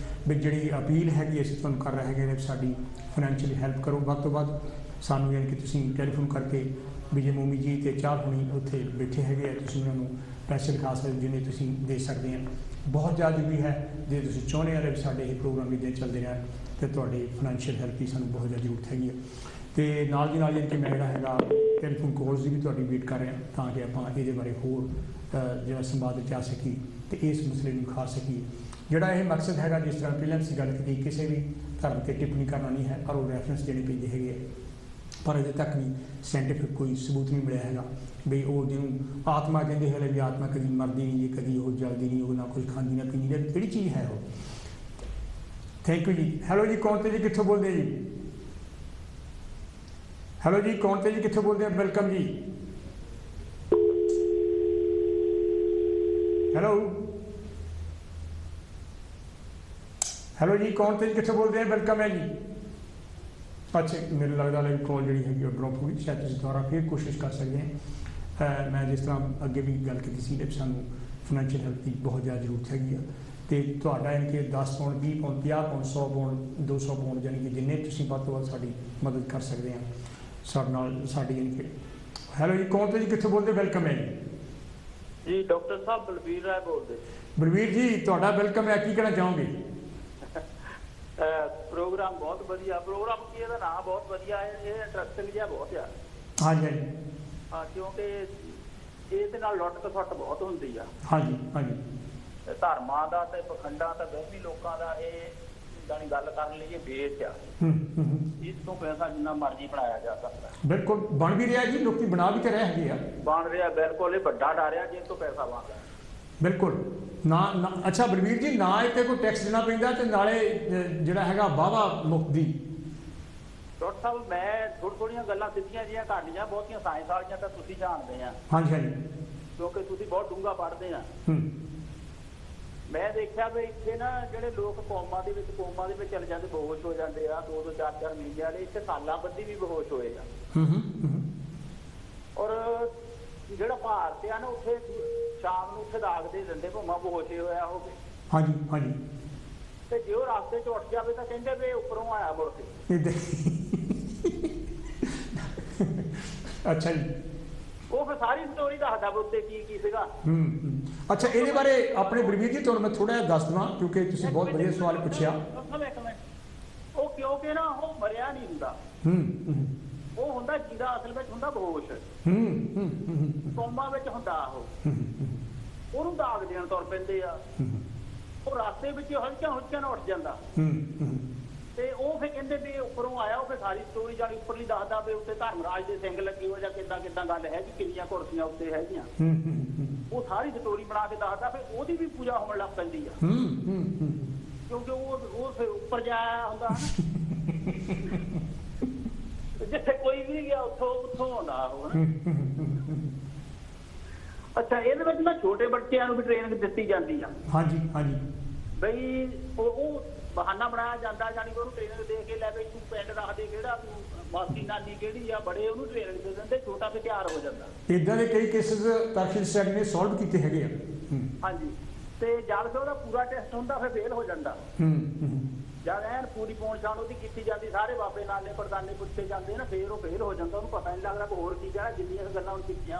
ਵੀ ਜਿਹੜੀ ਅਪੀਲ ਹੈਗੀ ਅਸੀਂ ਤੁਹਾਨੂੰ ਕਰ ਰਹੇ ਹੈਗੇ ਸਾਡੀ ਫਾਈਨੈਂਸ਼ੀਅਲੀ ਹੈਲਪ ਕਰੋ ਵੱਧ ਤੋਂ ਵੱਧ ਸਾਨੂੰ, ਯਾਨੀ ਕਿ ਤੁਸੀਂ ਟੈਲੀਫੋਨ ਕਰਕੇ ਵਿਜੇ ਮੋਮੀ ਜੀ ਅਤੇ ਚਾਰ ਹੁਣੀ ਉੱਥੇ ਬੈਠੇ ਹੈਗੇ ਆ, ਤੁਸੀਂ ਉਹਨਾਂ ਨੂੰ ਪੈਸੇ ਲਿਖਾ ਸਕਦੇ ਜਿੰਨੇ ਤੁਸੀਂ ਦੇ ਸਕਦੇ ਆ। ਬਹੁਤ ਜ਼ਿਆਦਾ ਜ਼ਰੂਰੀ ਹੈ ਜੇ ਤੁਸੀਂ ਚਾਹੁੰਦੇ ਆ ਵੀ ਸਾਡੇ ਇਹ ਪ੍ਰੋਗਰਾਮ ਇੱਦਾਂ ਚੱਲਦੇ ਰਹਿਣ ਅਤੇ ਤੁਹਾਡੀ ਫਾਈਨੈਂਸ਼ੀਅਲ ਹੈਲਪ ਦੀ ਸਾਨੂੰ ਬਹੁਤ ਜ਼ਿਆਦਾ ਜ਼ਰੂਰਤ ਹੈਗੀ ਹੈ। ਅਤੇ ਨਾਲ ਦੀ ਨਾਲ ਯਾਨੀ ਕਿ ਮੈਂ ਜਿਹੜਾ ਹੈਗਾ ਟੈਲੀਫੋਨ ਕਾਲਸ ਦੀ ਵੀ ਤੁਹਾਡੀ ਵੇਟ ਕਰ ਰਿਹਾ ਤਾਂ ਕਿ ਆਪਾਂ ਇਹਦੇ ਬਾਰੇ ਹੋਰ ਜਿਹੜਾ ਸੰਵਾਦ ਰਚਾ ਸਕੀਏ ਅਤੇ ਇਸ ਮਸਲੇ ਨੂੰ ਖਾ ਸਕੀਏ। ਜਿਹੜਾ ਇਹ ਮਕਸਦ ਹੈਗਾ, ਜਿਸ ਤਰ੍ਹਾਂ ਪਹਿਲਾਂ ਅਸੀਂ ਗੱਲ ਕੀਤੀ, ਕਿਸੇ ਵੀ ਧਰਮ 'ਤੇ ਟਿੱਪਣੀ ਕਰਨਾ ਨਹੀਂ ਹੈ, ਪਰ ਉਹ ਰੈਫਰੈਂਸ ਦੇਣੇ ਪੈਂਦੇ ਹੈਗੇ ਆ। ਪਰ ਅਜੇ ਤੱਕ ਨਹੀਂ ਸਾਇੰਟੀਫਿਕ ਕੋਈ ਸਬੂਤ ਨਹੀਂ ਮਿਲਿਆ ਹੈਗਾ ਵੀ ਉਹ ਜਿਹਨੂੰ ਆਤਮਾ ਕਹਿੰਦੇ ਹੈਗੇ ਵੀ ਆਤਮਾ ਕਦੀ ਮਰਦੀ ਨਹੀਂ ਜੀ, ਕਦੀ ਉਹ ਜਲਦੀ ਨਹੀਂ, ਉਹ ਨਾ ਕੁਝ ਖਾਂਦੀ ਨਾ ਪੀਂਦੀ, ਕਿਹੜੀ ਚੀਜ਼ ਹੈ ਉਹ। ਥੈਂਕ ਯੂ ਜੀ। ਹੈਲੋ ਜੀ, ਕੌਣ ਤੇ ਜੀ, ਕਿੱਥੋਂ ਬੋਲਦੇ ਜੀ? ਹੈਲੋ ਜੀ, ਕੌਣ ਤੇ ਜੀ, ਕਿੱਥੋਂ ਬੋਲਦੇ ਆ? ਵੈਲਕਮ ਜੀ। ਹੈਲੋ ਹੈਲੋ ਜੀ, ਕੌਣ ਤੇ ਜੀ, ਕਿੱਥੋਂ ਬੋਲਦੇ ਆ? ਵੈਲਕਮ ਹੈ ਜੀ। ਅੱਛਾ, ਮੈਨੂੰ ਲੱਗਦਾ ਹੈ ਕਾਲ ਜਿਹੜੀ ਹੈਗੀ ਉਹ ਡਰੋਪ ਹੋ ਗਈ, ਸ਼ਾਇਦ ਤੁਸੀਂ ਦੁਬਾਰਾ ਫਿਰ ਕੋਸ਼ਿਸ਼ ਕਰ ਸਕਦੇ ਹੋ। ਮੈਂ ਜਿਸ ਤਰ੍ਹਾਂ ਅੱਗੇ ਵੀ ਗੱਲ ਕੀਤੀ ਸੀ ਕਿ ਸਾਨੂੰ ਫਾਈਨੈਂਸ਼ੀਅਲ ਹੈਲਪ ਦੀ ਬਹੁਤ ਜ਼ਿਆਦਾ ਜ਼ਰੂਰਤ ਹੈਗੀ ਆ, ਅਤੇ ਤੁਹਾਡਾ ਯਾਨੀ ਕਿ 10 pound 20 pound 50 pound 100 pound 200 pound ਯਾਨੀ ਕਿ ਜਿੰਨੇ ਤੁਸੀਂ ਵੱਧ ਤੋਂ ਵੱਧ ਸਾਡੀ ਮਦਦ ਕਰ ਸਕਦੇ ਆ ਸਾਡੇ ਨਾਲ ਸਾਡੀ ਯਾਨੀ ਕਿ। ਹੈਲੋ ਜੀ, ਕੌਣ ਤੋਂ ਜੀ, ਕਿੱਥੋਂ ਬੋਲਦੇ? ਵੈਲਕਮ ਹੈ ਜੀ। ਡਾਕਟਰ ਸਾਹਿਬ ਬਲਬੀਰ ਰਾਏ ਬੋਲਦੇ। ਬਲਬੀਰ ਜੀ, ਤੁਹਾਡਾ ਵੈਲਕਮ ਹੈ। ਕੀ ਕਹਿਣਾ ਚਾਹੋਗੇ? ਪ੍ਰੋਗਰਾਮ ਬਹੁਤ ਵਧੀਆ ਪ੍ਰੋਗਰਾਮ ਕੀ ਇਹਦਾ ਨਾਮ ਬਹੁਤ ਵਧੀਆ ਹੈ, ਇਹ ਇੰਟਰਸਟਿੰਗ ਜਿਹਾ ਬਹੁਤ ਆ। ਹਾਂਜੀ ਹਾਂਜੀ ਹਾਂ, ਕਿਉਂਕਿ ਇਹਦੇ ਨਾਲ ਲੁੱਟ ਖਸੁੱਟ ਬਹੁਤ ਹੁੰਦੀ ਆ। ਹਾਂਜੀ ਹਾਂਜੀ। ਧਰਮਾਂ ਦਾ ਤੇ ਪਖੰਡਾਂ ਦਾ ਵਹਿਮੀ ਲੋਕਾਂ ਦਾ ਇਹ ਜਾਨੀ ਗੱਲ ਕਰਨ ਲਈ ਇਹ ਬੇਸ ਆ। ਇਸ ਤੋਂ ਪੈਸਾ ਜਿੰਨਾ ਮਰਜ਼ੀ ਬਣਾਇਆ ਜਾ ਸਕਦਾ। ਬਿਲਕੁਲ ਬਣ ਵੀ ਰਿਹਾ ਜੀ, ਲੋਕੀ ਬਣਾ ਵੀ ਤੇ ਰਹੇ ਹੈਗੇ ਆ। ਬਣ ਰਿਹਾ, ਬਿਲਕੁਲ। ਇਹ ਵੱਡਾ ਡਾਰਿਆ ਜਿਸ ਤੋਂ ਪੈਸਾ ਬਣਦਾ। ਬਿਲਕੁਲ ਨਾ। ਅੱਛਾ ਬਲਵੀਰ ਜੀ, ਨਾ ਇੱਥੇ ਕੋਈ ਟੈਕਸ ਦੇਣਾ ਪੈਂਦਾ ਤੇ ਨਾਲੇ ਜਿਹੜਾ ਹੈਗਾ ਵਾਹਵਾ ਮੁਕਤ ਦੀ। ਡਾਕਟਰ ਸਾਹਿਬ, ਮੈਂ ਥੋੜ੍ਹੀਆਂ ਗੱਲਾਂ ਸਿੱਧੀਆਂ ਜਿਹੀਆਂ ਕਰਨੀਆਂ, ਬਹੁਤੀਆਂ ਸਾਇੰਸ ਵਾਲੀਆਂ ਤਾਂ ਤੁਸੀਂ ਜਾਣਦੇ ਆ। ਹਾਂਜੀ ਹਾਂਜੀ। ਕਿਉਂਕਿ ਤੁਸੀਂ ਬਹੁਤ ਡੂੰਘਾ ਪੜ੍ਹਦੇ ਆ। ਮੈਂ ਦੇਖਿਆ ਵੀ ਇੱਥੇ ਨਾ ਜਿਹੜੇ ਲੋਕ ਕੋਮਾ ਦੇ ਵਿੱਚ ਚਲੇ ਜਾਂਦੇ, ਬੇਹੋਸ਼ ਹੋ ਜਾਂਦੇ ਆ, 2-2 4-4 ਮਹੀਨੇ ਵਾਲੇ, ਇੱਥੇ ਸਾਲਾਂ ਬੱਧੀ ਵੀ ਬੇਹੋਸ਼ ਹੋਏ ਆ। ਔਰ ਜਿਹੜਾ ਭਾਰਤ ਆ ਨਾ, ਉੱਥੇ ਸ਼ਾਮ ਨੂੰ ਉੱਥੇ ਦਾਗ ਦੇ ਦਿੰਦੇ ਭਾਵੇਂ ਬੇਹੋਸ਼ੇ ਹੋਇਆ ਹੋਵੇ। ਹਾਂਜੀ ਹਾਂਜੀ। ਤੇ ਜੇ ਉਹ ਰਸਤੇ 'ਚ ਉੱਠ ਜਾਵੇ ਤਾਂ ਕਹਿੰਦੇ ਵੀ ਉੱਪਰੋਂ ਆਇਆ ਮੁੜ ਕੇ। ਅੱਛਾ ਜੀ। ਉਹ ਫਿਰ ਸਾਰੀ ਸਟੋਰੀ ਦੱਸਦਾ ਵੀ ਉੱਤੇ ਕੀ ਕੀ ਸੀਗਾ। ਅੱਛਾ, ਇਹਦੇ ਬਾਰੇ ਆਪਣੇ ਬਲਵੀਰ ਜੀ ਤੁਹਾਨੂੰ ਮੈਂ ਥੋੜਾ ਜਿਹਾ ਦੱਸ ਦੇਵਾਂ, ਕਿਉਂਕਿ ਤੁਸੀਂ ਬਹੁਤ ਵਧੀਆ ਸਵਾਲ ਪੁੱਛਿਆ। ਉਹ ਕਿਉਂਕਿ ਨਾ ਉਹ ਮਰਿਆ ਨਹੀਂ ਹੁੰਦਾ, ਉਹ ਹੁੰਦਾ ਜਿਹਦਾ ਅਸਲ ਵਿੱਚ ਹੁੰਦਾ ਬੇਹੋਸ਼, ਕੋਮਾ ਵਿੱਚ ਹੁੰਦਾ। ਉਹਨੂੰ ਦਾਗ ਦੇਣ ਤੁਰ ਪੈਂਦੇ ਆ। ਉਹ ਰਸਤੇ ਵਿੱਚ ਹਲਕਿਆਂ ਨਾਲ ਉੱਠ ਜਾਂਦਾ ਤੇ ਉਹ ਫਿਰ ਕਹਿੰਦੇ ਵੀ ਉੱਪਰੋਂ ਆਇਆ। ਉਹ ਫਿਰ ਸਾਰੀ ਸਟੋਰੀ ਜਾਣੀ ਉੱਪਰਲੀ ਦੱਸਦਾ ਵੀ ਉੱਤੇ ਧਰਮਰਾਜ ਦੇ ਸਿੰਘ ਲੱਗੇ ਹੋ ਜਾਂ ਕਿੱਦਾਂ ਗੱਲ ਹੈਗੀ, ਕਿੰਨੀਆਂ ਕੁਰਸੀਆਂ ਉੱਤੇ ਹੈਗੀਆਂ। ਉਹ ਸਾਰੀ ਸਟੋਰੀ ਬਣਾ ਕੇ ਦੱਸਦਾ। ਫਿਰ ਉਹਦੀ ਵੀ ਪੂਜਾ ਹੋਣ ਲੱਗ ਪੈਂਦੀ ਆ, ਕਿਉਂਕਿ ਉਹ ਫਿਰ ਉੱਪਰ ਜਾਇਆ ਹੁੰਦਾ ਜਿੱਥੇ ਕੋਈ ਵੀ ਗਿਆ ਉੱਥੋਂ ਆਉਂਦਾ ਉਹ। ਅੱਛਾ, ਇਹਦੇ ਵਿੱਚ ਨਾ ਛੋਟੇ ਬੱਚਿਆਂ ਨੂੰ ਵੀ ਟ੍ਰੇਨਿੰਗ ਦਿੱਤੀ ਜਾਂਦੀ ਆ। ਹਾਂਜੀ ਹਾਂਜੀ। ਬਈ ਉਹ ਬਹਾਨਾ ਬਣਾਇਆ ਜਾਂਦਾ, ਜਾਨੀ ਕਿ ਉਹਨੂੰ ਟ੍ਰੇਨਿੰਗ ਦੇ ਕੇ ਲੈ ਬਈ ਤੂੰ ਪਿੰਡ ਰੱਖ ਦੇ, ਕਿਹੜਾ ਤੂੰ ਮਾਸੀ ਨਾਨੀ ਕਿਹੜੀ ਆ, ਬੜੇ ਉਹਨੂੰ ਟ੍ਰੇਨਿੰਗ ਦੇ ਦਿੰਦੇ, ਛੋਟਾ ਤੇ ਤਿਆਰ ਹੋ ਜਾਂਦਾ। ਇਦਾਂ ਦੇ ਕਈ ਕੇਸਿਸ ਤਰਸ਼ੀਲ ਸੈਟ ਨੇ ਸੋਲਵ ਕੀਤੇ ਹੈਗੇ ਆ। ਹਾਂਜੀ। ਤੇ ਜਦ ਫਿਰ ਉਹਦਾ ਪੂਰਾ ਟੈਸਟ ਹੁੰਦਾ ਫਿਰ ਫੇਲ ਹੋ ਜਾਂਦਾ। ਜਦ ਐਨ ਪੂਰੀ ਪਹੁੰਚ ਜਾਣ ਉਹਦੀ ਕੀਤੀ ਜਾਂਦੀ, ਸਾਰੇ ਬਾਬੇ ਨਾਲੇ ਪ੍ਰਦਾਨੇ ਪੁੱਛੇ ਜਾਂਦੇ ਨਾ, ਫੇਰ ਉਹ ਫੇਲ ਹੋ ਜਾਂਦਾ, ਉਹਨੂੰ ਪਤਾ ਨਹੀਂ ਲੱਗਦਾ ਹੋਰ ਕੀ ਕਹਿਣਾ, ਜਿੰਨੀਆਂ ਗੱਲਾਂ ਉਹਨੂੰ ਸਿੱਖੀਆਂ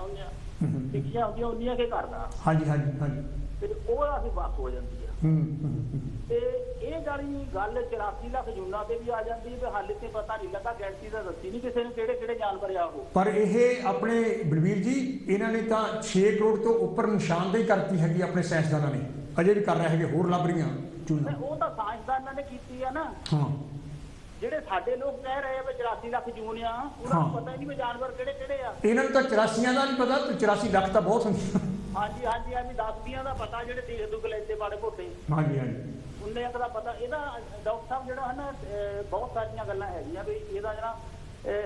ਹੁੰਦੀਆਂ ਉਨੀਆਂ ਕੀ ਕਰਦਾ। ਹਾਂਜੀ ਹਾਂਜੀ ਹਾਂਜੀ। ਤੇ ਉਹ ਅਸੀਂ ਬਸ ਹੋ ਜਾਂਦੀ ਆ। ਤੇ ਇਹ ਜਿਹੜੀ ਗੱਲ 84 ਲੱਖ ਜੂਨਾਂ ਤੇ ਵੀ ਆ ਜਾਂਦੀ ਹੈ, ਹਾਲੇ ਤੇ ਪਤਾ ਨਹੀਂ ਲੱਗਾ, ਗੈਂਟੀ ਦਾ ਦੱਸੀ ਨਹੀਂ ਕਿਸੇ ਨੂੰ ਕਿਹੜੇ ਕਿਹੜੇ ਜਾਨਵਰ ਆ ਉਹ। ਪਰ ਇਹ ਆਪਣੇ ਬਲਵੀਰ ਜੀ ਇਹਨਾਂ ਨੇ ਤਾਂ 6 ਕਰੋੜ ਤੋਂ ਉੱਪਰ ਨਿਸ਼ਾਨਦੇਹੀ ਕਰਤੀ ਹੈਗੀ ਆਪਣੇ ਸਾਇੰਸਦਾਨਾਂ ਨੇ, ਅਜੇ ਵੀ ਕਰ ਰਹੇ ਹੈਗੇ, ਹੋਰ ਲੱਭ ਰਹੀਆਂ ਚੂਨਾ। ਉਹ ਤਾਂ ਸਾਇੰਸਦਾਨਾਂ ਨੇ ਕੀਤੀ ਆ ਨਾ। ਹਾਂ। ਜਿਹੜੇ ਸਾਡੇ ਲੋਕ ਕਹਿ ਰਹੇ ਆ ਵੀ 84 ਲੱਖ ਜੂਨ ਆ, ਉਹਨਾਂ ਨੂੰ ਪਤਾ ਹੀ ਨਹੀਂ ਵੀ ਜਾਨਵਰ ਕਿਹੜੇ ਕਿਹੜੇ ਆ। ਇਹਨਾਂ ਨੂੰ ਤਾਂ 84 ਦਾ ਨਹੀਂ ਪਤਾ, 84 ਲੱਖ ਤਾਂ ਬਹੁਤ ਹੁੰਦੀ। ਹਾਂਜੀ ਹਾਂਜੀ ਹਾਂਜੀ, 10 ਦਾ ਪਤਾ, ਜਿਹੜੇ ਦੇਖ ਦੁੱਖ ਲੈਂਦੇ ਬਾੜੇ ਭੋਟੇ। ਹਾਂਜੀ ਹਾਂਜੀ। ਉਹਨੇ ਇੱਕ ਦਾ ਪਤਾ। ਇਹਦਾ ਡਾਕਟਰ ਸਾਹਿਬ ਜਿਹੜਾ ਹੈ ਨਾ, ਬਹੁਤ ਸਾਰੀਆਂ ਗੱਲਾਂ ਹੈਗੀਆਂ ਵੀ ਇਹਦਾ ਜਿਹੜਾ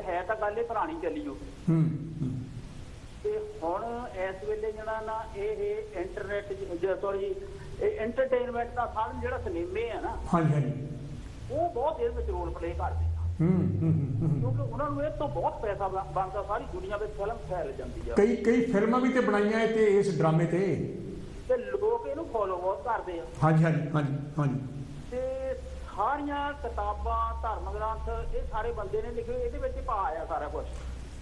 ਹੈ ਤਾਂ ਗੱਲ ਇਹ ਪੁਰਾਣੀ ਚੱਲੀ ਹੋ। ਤੇ ਹੁਣ ਇਸ ਵੇਲੇ ਜਿਹੜਾ ਨਾ ਇਹ ਇੰਟਰਨੈਟ ਸੌਰੀ ਐਂਟਰਟੇਨਮੈਂਟ ਦਾ ਸਾਧਨ ਜਿਹੜਾ ਸਿਨੇਮੇ ਆ ਨਾ, ਹਾਂਜੀ ਹਾਂਜੀ, ਉਹ ਬਹੁਤ ਇਹਦੇ ਵਿੱਚ ਰੋਲ ਪਲੇ ਕਰਦੇ ਆ। ਕਿਉਂਕਿ ਉਹਨਾਂ ਨੂੰ ਇਹ ਤੋਂ ਬਹੁਤ ਪੈਸਾ ਬਣਦਾ, ਸਾਰੀ ਦੁਨੀਆ ਵਿੱਚ ਫਿਲਮ ਫੈਲ ਜਾਂਦੀ ਆ। ਕਈ ਫਿਲਮਾਂ ਵੀ ਤੇ ਬਣਾਈਆਂ ਤੇ ਇਸ ਡਰਾਮੇ ਤੇ ਲੋਕ ਇਹਨੂੰ ਫੋਲੋ ਬਹੁਤ ਕਰਦੇ ਆ। ਹਾਂਜੀ ਹਾਂਜੀ ਹਾਂਜੀ ਹਾਂਜੀ। ਤੇ ਸਾਰੀਆਂ ਕਿਤਾਬਾਂ, ਧਰਮ ਗ੍ਰੰਥ, ਇਹ ਸਾਰੇ ਬੰਦੇ ਨੇ ਲਿਖੇ, ਇਹਦੇ ਵਿੱਚ ਪਾ ਆਇਆ ਸਾਰਾ ਕੁਝ।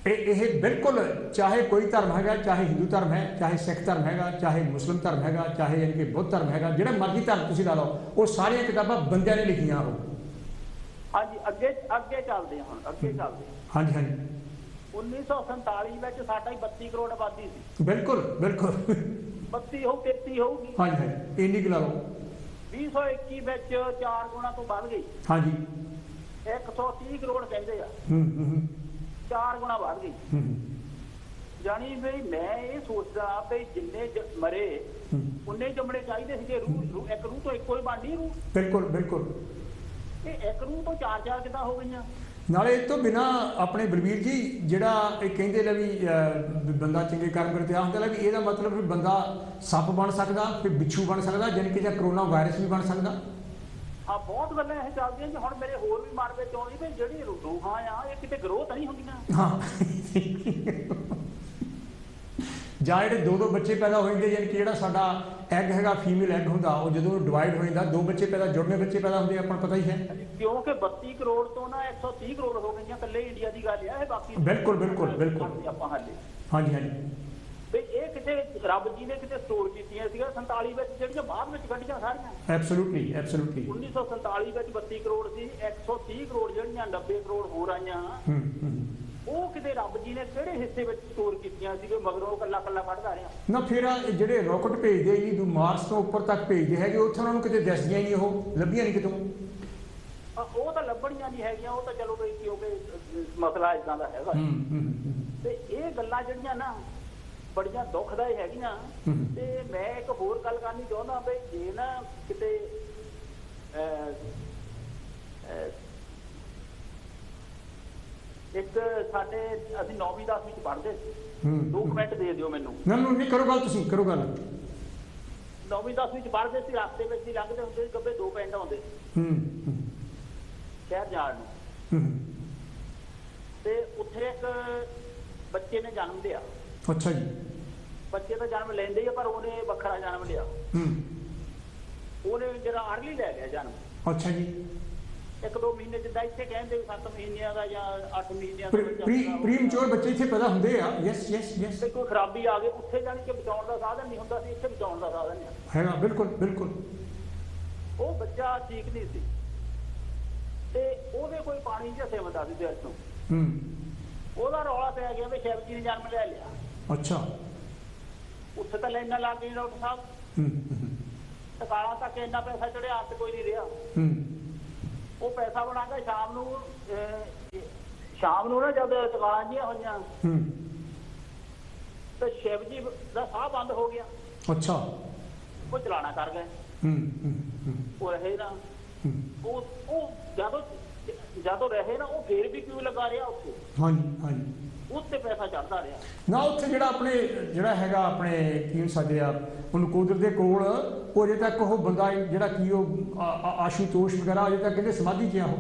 ਇਹ ਬਿਲਕੁਲ, ਚਾਹੇ ਕੋਈ ਧਰਮ ਹੈਗਾ, ਚਾਹੇ ਹਿੰਦੂ ਧਰਮ ਹੈ, ਚਾਹੇ ਸਿੱਖ ਧਰਮ ਹੈਗਾ, ਚਾਹੇ ਮੁਸਲਿਮ ਧਰਮ ਹੈਗਾ, ਚਾਹੇ ਯਾਨੀ ਕਿ ਬੁੱਧ ਧਰਮ ਹੈਗਾ, ਜਿਹੜਾ ਮਰਜ਼ੀ ਧਰਮ ਤੁਸੀਂ ਲਾ ਲਓ, ਉਹ ਸਾਰੀਆਂ ਕਿਤਾਬਾਂ ਬੰਦਿਆਂ ਨੇ ਲਿਖੀਆਂ ਉਹ। ਹਾਂਜੀ, ਅੱਗੇ ਚੱਲਦੇ ਹੁਣ, ਅੱਗੇ ਚੱਲਦੇ। ਹਾਂਜੀ ਹਾਂਜੀ। 1947 ਵਿੱਚ ਸਾਡਾ ਹੀ 32 ਕਰੋੜ ਆਬਾਦੀ ਸੀ। ਬਿਲਕੁਲ ਬਿਲਕੁਲ। 32 ਹੋਊ, 33 ਹੋਊਗੀ। ਹਾਂਜੀ ਹਾਂਜੀ, ਇੰਨੀ ਕੁ ਲਾ ਲਓ। 2021 ਵਿੱਚ 4 ਗੁਣਾ ਤੋਂ ਵੱਧ ਗਈ। ਹਾਂਜੀ। 130 ਕਰੋੜ ਕਹਿੰਦੇ ਆ। 4 ਗੁਣਾ ਵੱਧ ਗਈ। ਜਾਣੀ ਵੀ ਮੈਂ ਇਹ ਸੋਚਦਾ ਵੀ ਜਿੰਨੇ ਮਰੇ ਉਨੇ ਜੰਮਣੇ ਚਾਹੀਦੇ ਸੀਗੇ। ਰੂਹ ਇੱਕ ਰੂਹ ਤੋਂ ਇੱਕੋ ਹੀ ਬਣਨੀ ਰੂਹ। ਬਿਲਕੁਲ ਬਿਲਕੁਲ। ਇਹ ਇੱਕ ਰੂਹ ਤੋਂ 4 ਕਿੱਦਾਂ ਹੋ ਗਈਆਂ? ਨਾਲੇ ਇਹ ਤੋਂ ਬਿਨਾ ਆਪਣੇ ਬਲਵੀਰ ਜੀ, ਜਿਹੜਾ ਇਹ ਕਹਿੰਦੇ ਲੈ ਵੀ ਬੰਦਾ ਚੰਗੇ ਕਰਮ ਕਰੇ, ਤੇ ਆਖਦੇ ਲੈ ਵੀ ਇਹਦਾ ਮਤਲਬ ਵੀ ਬੰਦਾ ਸੱਪ ਬਣ ਸਕਦਾ, ਫਿਰ ਬਿੱਛੂ ਬਣ ਸਕਦਾ, ਜਾਣੀ ਕਿ ਜਾਂ ਕਰੋਨਾ ਵਾਇਰਸ ਵੀ ਬਣ ਸਕਦਾ। ਹਾਂ, ਬਹੁਤ ਗੱਲਾਂ ਇਹ ਚੱਲਦੀਆਂ ਜੀ। ਹੁਣ ਮੇਰੇ ਹੋਰ ਵੀ ਮਨ ਵਿੱਚ ਆਉਂਦੀ ਵੀ ਜਿਹੜੀ ਰੂਹਾਂ ਆ, ਇਹ ਕਿਤੇ ਗਰੋਹ ਤਾਂ ਨਹੀਂ ਹੁੰਦੀਆਂ। ਹਾਂ। ਜਾਂ ਜਿਹੜੇ 2 ਬੱਚੇ ਪੈਦਾ ਹੋ ਜਾਂਦੇ, ਯਾਨੀ ਕਿ ਜਿਹੜਾ ਸਾਡਾ ਐਗ ਹੈਗਾ, ਫੀਮੇਲ ਐਗ ਹੁੰਦਾ, ਉਹ ਜਦੋਂ ਡਿਵਾਈਡ ਹੋ ਜਾਂਦਾ, 2 ਬੱਚੇ ਪੈਦਾ, ਜੁੜਵੇਂ ਬੱਚੇ ਪੈਦਾ ਹੁੰਦੇ, ਆਪਾਂ ਨੂੰ ਪਤਾ ਹੀ ਹੈ। ਕਿਉਂਕਿ 32 ਕਰੋੜ ਤੋਂ ਨਾ 130 ਕਰੋੜ ਹੋ ਗਈਆਂ, ਇਕੱਲੇ ਇੰਡੀਆ ਦੀ ਗੱਲ ਆ ਇਹ। ਬਾਕੀ ਬਿਲਕੁਲ ਬਿਲਕੁਲ ਬਿਲਕੁਲ ਆਪਾਂ ਹਾਲੇ। ਹਾਂਜੀ ਹਾਂਜੀ। ਵੀ ਇਹ ਕਿਤੇ ਰੱਬ ਜੀ ਨੇ ਕਿਤੇ ਸਟੋਰ ਕੀਤੀਆਂ ਸੀਗਾ 47 ਵਿੱਚ, ਜਿਹੜੀਆਂ ਬਾਅਦ ਵਿੱਚ ਕੱਢੀਆਂ ਸਾਰੀਆਂ। Absolutely absolutely. 1947 ਵਿੱਚ 32 ਕਰੋੜ ਸੀ, 130 ਕਰੋੜ ਜਿਹੜੀਆਂ 90 ਕਰੋੜ ਹੋਰ ਆਈਆਂ, ਉਹ ਕਿਤੇ ਰੱਬ ਜੀ ਨੇ ਕਿਹੜੇ ਹਿੱਸੇ ਵਿੱਚ ਸਟੋਰ ਕੀਤੀਆਂ ਸੀ, ਮਗਰੋਂ ਕੱਲਾ ਕੱਲਾ ਕੱਢਦਾ ਰਿਹਾ ਨਾ। ਫਿਰ ਜਿਹੜੇ ਰਾਕਟ ਭੇਜਦੇ ਜੀ ਮਾਰਸ ਤੋਂ ਉੱਪਰ ਤੱਕ ਭੇਜਦੇ ਹੈਗੇ, ਉੱਥੇ ਉਹਨਾਂ ਨੂੰ ਕਿਤੇ ਦਿਸਦੀਆਂ ਹੀ ਨਹੀਂ, ਉਹ ਲੱਭੀਆਂ ਨਹੀਂ ਕਿਤੋਂ। ਉਹ ਤਾਂ ਲੱਭਣੀਆਂ ਨਹੀਂ ਹੈਗੀਆਂ, ਉਹ ਤਾਂ ਚਲੋ ਬਈ ਕਿਉਂਕਿ ਮਸਲਾ ਇਦਾਂ ਦਾ ਹੈਗਾ। ਤੇ ਇਹ ਗੱਲਾਂ ਜਿਹੜੀਆਂ ਨਾ ਬੜੀਆਂ ਦੁਖਦਾਈ ਹੈਗੀਆਂ। ਤੇ ਮੈਂ ਇੱਕ ਹੋਰ ਗੱਲ ਕਰਨੀ ਚਾਹੁੰਦਾ ਬਈ, ਜੇ ਨਾ ਕਿਤੇ ਇੱਕ ਸਾਡੇ ਅਸੀਂ 9ਵੀਂ 10ਵੀਂ ਚ ਪੜ੍ਹਦੇ ਸੀ। 2 ਮਿੰਟ ਦੇ ਦਿਓ ਮੈਨੂੰ। ਨਹੀਂ, ਕਰੋ ਗੱਲ, ਤੁਸੀਂ ਕਰੋ ਗੱਲ। 9ਵੀਂ 10ਵੀਂ ਚ ਪੜ੍ਹਦੇ ਸੀ, ਰਸਤੇ ਵਿੱਚ ਹੀ ਲੰਘਦੇ ਹੁੰਦੇ ਸੀ, ਗੱਬੇ 2 ਪਿੰਡ ਆਉਂਦੇ ਸ਼ਹਿਰ ਜਾਣ ਨੂੰ। ਤੇ ਉੱਥੇ ਇੱਕ ਬੱਚੇ ਨੇ ਜਨਮ ਲਿਆ। ਅੱਛਾ ਜੀ। ਬੱਚੇ ਦਾ ਜਨਮ ਲੈਂਦੇ ਹੀ, ਪਰ ਉਹਨੇ ਵੱਖਰਾ ਜਨਮ ਲਿਆ। ਉਹਨੇ ਜਿਹੜਾ ਅਰਲੀ ਲੈ ਲਿਆ ਜਨਮ। ਅੱਛਾ ਜੀ। 1-2 ਮਹੀਨੇ ਜਿੱਦਾਂ ਇੱਥੇ ਕਹਿੰਦੇ 7 ਮਹੀਨਿਆਂ ਦਾ ਜਾਂ 8 ਮਹੀਨਿਆਂ ਦਾ ਪ੍ਰੀਮੈਚੁਰ ਬੱਚੇ ਇੱਥੇ ਪੈਦਾ ਹੁੰਦੇ ਆ। Yes yes yes. ਤੇ ਕੋਈ ਖਰਾਬੀ ਆ ਗਈ ਉੱਥੇ, ਜਾਣੀ ਕਿ ਬਚਾਉਣ ਦਾ ਸਾਧਨ ਨਹੀਂ ਹੁੰਦਾ ਸੀ, ਇੱਥੇ ਬਚਾਉਣ ਦਾ ਸਾਧਨ ਹੈਗਾ। ਬਿਲਕੁਲ ਬਿਲਕੁਲ। ਉਹ ਬੱਚਾ ਠੀਕ ਨਹੀਂ ਸੀ ਤੇ ਉਹਦੇ ਕੋਈ ਪਾਣੀ ਜਿਹਾ ਸੇਵਦਾ ਸੀ ਦਿਲ ਤੋਂ। ਉਹਦਾ ਰੌਲਾ ਪੈ ਗਿਆ ਵੀ ਸ਼ਿਵ ਜੀ ਨੇ ਜਨਮ ਲੈ ਲਿਆ। ਅੱਛਾ। ਉੱਥੇ ਤਾਂ ਲਾਈਨਾਂ ਲੱਗ ਗਈਆਂ ਡਾਕਟਰ ਸਾਹਿਬ। ਟਕਾਲਾਂ ਤੱਕ ਇੰਨਾ ਪੈਸਾ ਚੜਿਆ ਤੇ ਕੋਈ ਨਹੀਂ ਰਿਹਾ। ਉਹ ਪੈਸਾ ਬਣਾ ਕੇ ਸ਼ਾਮ ਨੂੰ ਨਾ ਜਦ ਟਕਾਲਾਂ ਜੀਆਂ ਹੋਈਆਂ ਤੇ ਸ਼ਿਵ ਜੀ ਦਾ ਸਾਹ ਬੰਦ ਹੋ ਗਿਆ। ਅੱਛਾ। ਉਹ ਚਲਾਣਾ ਕਰ ਗਏ। ਉਹ ਰਹੇ ਨਾ। ਉਹ ਜਦੋਂ ਰਹੇ ਨਾ, ਉਹ ਫੇਰ ਵੀ ਕਿਉਂ ਲੱਗਾ ਰਿਹਾ ਉੱਥੇ। ਹਾਂਜੀ ਹਾਂਜੀ। ਉੱਤੇ ਪੈਸਾ ਚੜਦਾ ਰਿਹਾ ਨਾ। ਉੱਥੇ ਜਿਹੜਾ ਆਪਣੇ ਜਿਹੜਾ ਹੈਗਾ ਆਪਣੇ ਕੀ ਸਾਡੇ ਆ ਨਕੋਦਰ ਦੇ ਕੋਲ, ਉਹ ਅਜੇ ਤੱਕ ਉਹ ਬੰਦਾ ਜਿਹੜਾ ਕੀ ਉਹ ਆਸ਼ੂਤੋਸ਼ ਵਗੈਰਾ ਅਜੇ ਤੱਕ ਕਹਿੰਦੇ ਸਮਾਧੀ 'ਚ ਆ ਉਹ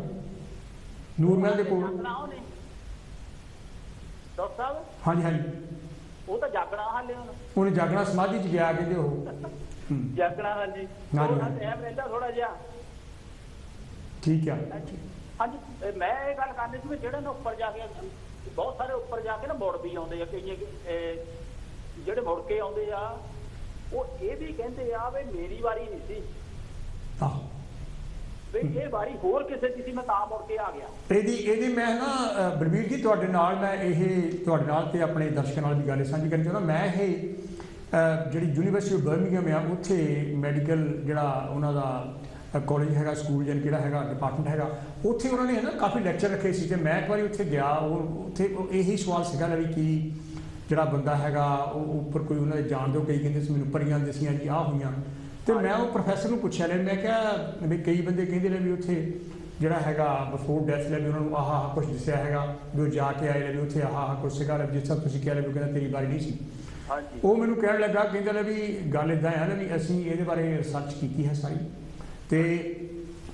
ਨੂਰਮਹਿਲ ਦੇ ਕੋਲ। ਡਾਕਟਰ ਸਾਹਿਬ। ਹਾਂਜੀ ਹਾਂਜੀ। ਉਹ ਤਾਂ ਜਾਗਣਾ ਹਾਲੇ ਉਹਨੇ ਜਾਗਣਾ ਸਮਾਧੀ 'ਚ ਗਿਆ ਕਹਿੰਦੇ ਉਹ। ਜਾਗਣਾ। ਹਾਂਜੀ। ਟਾਈਮ ਰਹਿੰਦਾ ਥੋੜਾ ਜਿਹਾ। ਠੀਕ ਹੈ। ਹਾਂਜੀ ਮੈਂ ਇਹ ਗੱਲ ਕਰਨੀ ਸੀ ਵੀ ਜਿਹੜੇ ਨੇ ਉੱਪਰ ਜਾ ਕੇ ਬਹੁਤ ਸਾਰੇ ਉੱਪਰ ਜਾ ਕੇ ਨਾ ਮੁੜ ਵੀ ਆਉਂਦੇ ਆ, ਕਈ ਜਿਹੜੇ ਮੁੜ ਕੇ ਆਉਂਦੇ ਆ ਉਹ ਇਹ ਵੀ ਕਹਿੰਦੇ ਆ ਵੀ ਮੇਰੀ ਵਾਰੀ ਨਹੀਂ ਸੀ, ਵੀ ਇਹ ਵਾਰੀ ਹੋਰ ਕਿਸੇ ਦੀ ਸੀ, ਮੈਂ ਤਾਂ ਮੁੜ ਕੇ ਆ ਗਿਆ। ਇਹਦੀ ਮੈਂ ਨਾ ਬਲਬੀਰ ਜੀ ਤੁਹਾਡੇ ਨਾਲ ਮੈਂ ਇਹ ਤੁਹਾਡੇ ਨਾਲ ਤੇ ਆਪਣੇ ਦਰਸ਼ਕਾਂ ਨਾਲ ਵੀ ਗੱਲ ਸਾਂਝੀ ਕਰਨੀ ਚਾਹੁੰਦਾ। ਮੈਂ ਇਹ ਜਿਹੜੀ ਯੂਨੀਵਰਸਿਟੀ ਆਫ ਬਰਮਿੰਘਮ ਆ ਉੱਥੇ ਮੈਡੀਕਲ ਜਿਹੜਾ ਉਹਨਾਂ ਦਾ ਕਾਲਜ ਹੈਗਾ, ਸਕੂਲ ਜਾਂ ਕਿਹੜਾ ਹੈਗਾ ਡਿਪਾਰਟਮੈਂਟ ਹੈਗਾ, ਉੱਥੇ ਉਹਨਾਂ ਨੇ ਨਾ ਕਾਫੀ ਲੈਕਚਰ ਰੱਖੇ ਸੀ। ਤੇ ਮੈਂ ਇੱਕ ਵਾਰੀ ਉੱਥੇ ਗਿਆ, ਉਹ ਉੱਥੇ ਇਹੀ ਸਵਾਲ ਸੀਗਾ ਵੀ ਕਿ ਜਿਹੜਾ ਬੰਦਾ ਹੈਗਾ ਉਹ ਉੱਪਰ ਕੋਈ ਉਹਨਾਂ ਦੇ ਜਾਣਦੇ ਹੋ, ਕਈ ਕਹਿੰਦੇ ਸੀ ਮੈਨੂੰ ਪਰੀਆਂ ਦਸੀਆਂ ਜੀ ਆਹ ਹੋਈਆਂ। ਤੇ ਮੈਂ ਉਹ ਪ੍ਰੋਫੈਸਰ ਨੂੰ ਪੁੱਛਿਆ ਲੈ, ਮੈਂ ਕਿਹਾ ਵੀ ਕਈ ਬੰਦੇ ਕਹਿੰਦੇ ਨੇ ਵੀ ਉੱਥੇ ਜਿਹੜਾ ਹੈਗਾ ਬਿਫੋਰ ਡੈਥ ਲੈ ਵੀ ਉਹਨਾਂ ਨੂੰ ਆਹ ਕੁਛ ਦੱਸਿਆ ਹੈਗਾ, ਵੀ ਉਹ ਜਾ ਕੇ ਆਏ ਲੈ ਵੀ ਉੱਥੇ ਆਹ ਕੁਛ ਸੀਗਾ, ਜਿਸ ਤਰ੍ਹਾਂ ਤੁਸੀਂ ਕਹਿ ਰਹੇ ਵੀ ਕਹਿੰਦਾ ਤੇਰੀ ਵਾਰੀ ਨਹੀਂ ਸੀ। ਉਹ ਮੈਨੂੰ ਕਹਿਣ ਲੱਗਾ, ਕਹਿੰਦਾ ਲੈ ਵੀ ਗੱਲ ਇੱਦਾਂ ਹੈ ਨਾ ਵੀ ਅਸੀਂ ਇਹਦੇ ਬਾਰੇ ਰਿਸਰਚ ਕੀਤੀ ਹੈ ਸਾਰੀ, ਤੇ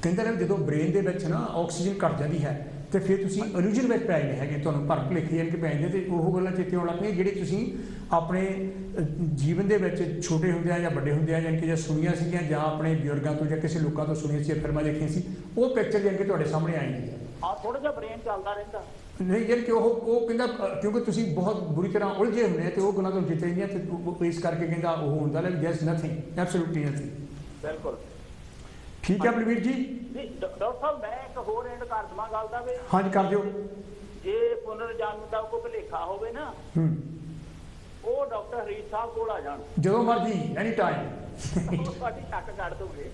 ਕਹਿੰਦਾ ਲੈ ਜਦੋਂ ਬ੍ਰੇਨ ਦੇ ਵਿੱਚ ਨਾ ਆਕਸੀਜਨ ਘੱਟ ਜਾਂਦੀ ਹੈ ਤੇ ਫਿਰ ਤੁਸੀਂ ਇਲੂਜਨ ਵਿੱਚ ਪੈ ਜਾਂਦੇ ਹੈਗੇ, ਤੁਹਾਨੂੰ ਭਰਕ ਲਿਖੇ ਜਾਣ ਕੇ ਪੈ ਜਾਂਦੇ, ਤੇ ਉਹ ਗੱਲਾਂ ਚੇਤੇ ਆਉਣ ਲੱਗ ਪਈਆਂ ਜਿਹੜੇ ਤੁਸੀਂ ਆਪਣੇ ਜੀਵਨ ਦੇ ਵਿੱਚ ਛੋਟੇ ਹੁੰਦਿਆਂ ਜਾਂ ਵੱਡੇ ਹੁੰਦਿਆਂ ਜਾਣੀ ਕਿ ਜਾਂ ਸੁਣੀਆਂ ਸੀਗੀਆਂ ਜਾਂ ਆਪਣੇ ਬਜ਼ੁਰਗਾਂ ਤੋਂ ਜਾਂ ਕਿਸੇ ਲੋਕਾਂ ਤੋਂ ਸੁਣੀਆਂ ਸੀ, ਫਿਲਮਾਂ ਦੇਖੀਆਂ ਸੀ, ਉਹ ਪਿਕਚਰ ਜਾਣੀ ਕਿ ਤੁਹਾਡੇ ਸਾਹਮਣੇ ਆਏਗੀ। ਥੋੜਾ ਜਿਹਾ ਬ੍ਰੇਨ ਚੱਲਦਾ ਰਹਿੰਦਾ ਨਹੀਂ ਯਾਰ ਕਿ ਉਹ ਕਹਿੰਦਾ ਕਿਉਂਕਿ ਤੁਸੀਂ ਬਹੁਤ ਬੁਰੀ ਤਰ੍ਹਾਂ ਉਲਝੇ ਹੁੰਦੇ ਤੇ ਉਹ ਗੱਲਾਂ ਤੋਂ ਜਿੱਤੇ ਜਾਂਦੀਆਂ, ਤੇ ਇਸ ਕਰਕੇ ਕਹਿੰਦਾ ਉਹ ਹੁੰਦਾ ਲੈ ਦੈਰ ਇਜ਼ ਨਥਿੰਗ, ਐਬਸੋਲੂਟਲੀ ਨਥਿੰਗ। ਬਿਲਕੁਲ ਠੀਕ ਹੈ ਬਲਵੀਰ ਜੀ। ਡਾਕਟਰ ਸਾਹਿਬ ਮੈਂ ਇੱਕ ਹੋਰ ਐਂਡ ਕਰ ਦਵਾਂ ਗੱਲ ਦਾ ਵੀ। ਹਾਂਜੀ ਕਰ ਦਿਓ। ਜੇ ਪੁਨਰ ਜਨਮ ਦਾ ਕੋਈ ਭੁਲੇਖਾ ਹੋਵੇ ਨਾ, ਉਹ ਡਾਕਟਰ ਹਰੀਸ਼ ਸਾਹਿਬ ਕੋਲ ਆ ਜਾਣ ਜਦੋਂ ਮਰਜੀ, ਐਨੀ ਟਾਈਮ, ਤੁਹਾਡੀ ਸ਼ੱਕ ਕੱਢ ਦੋਗੇ।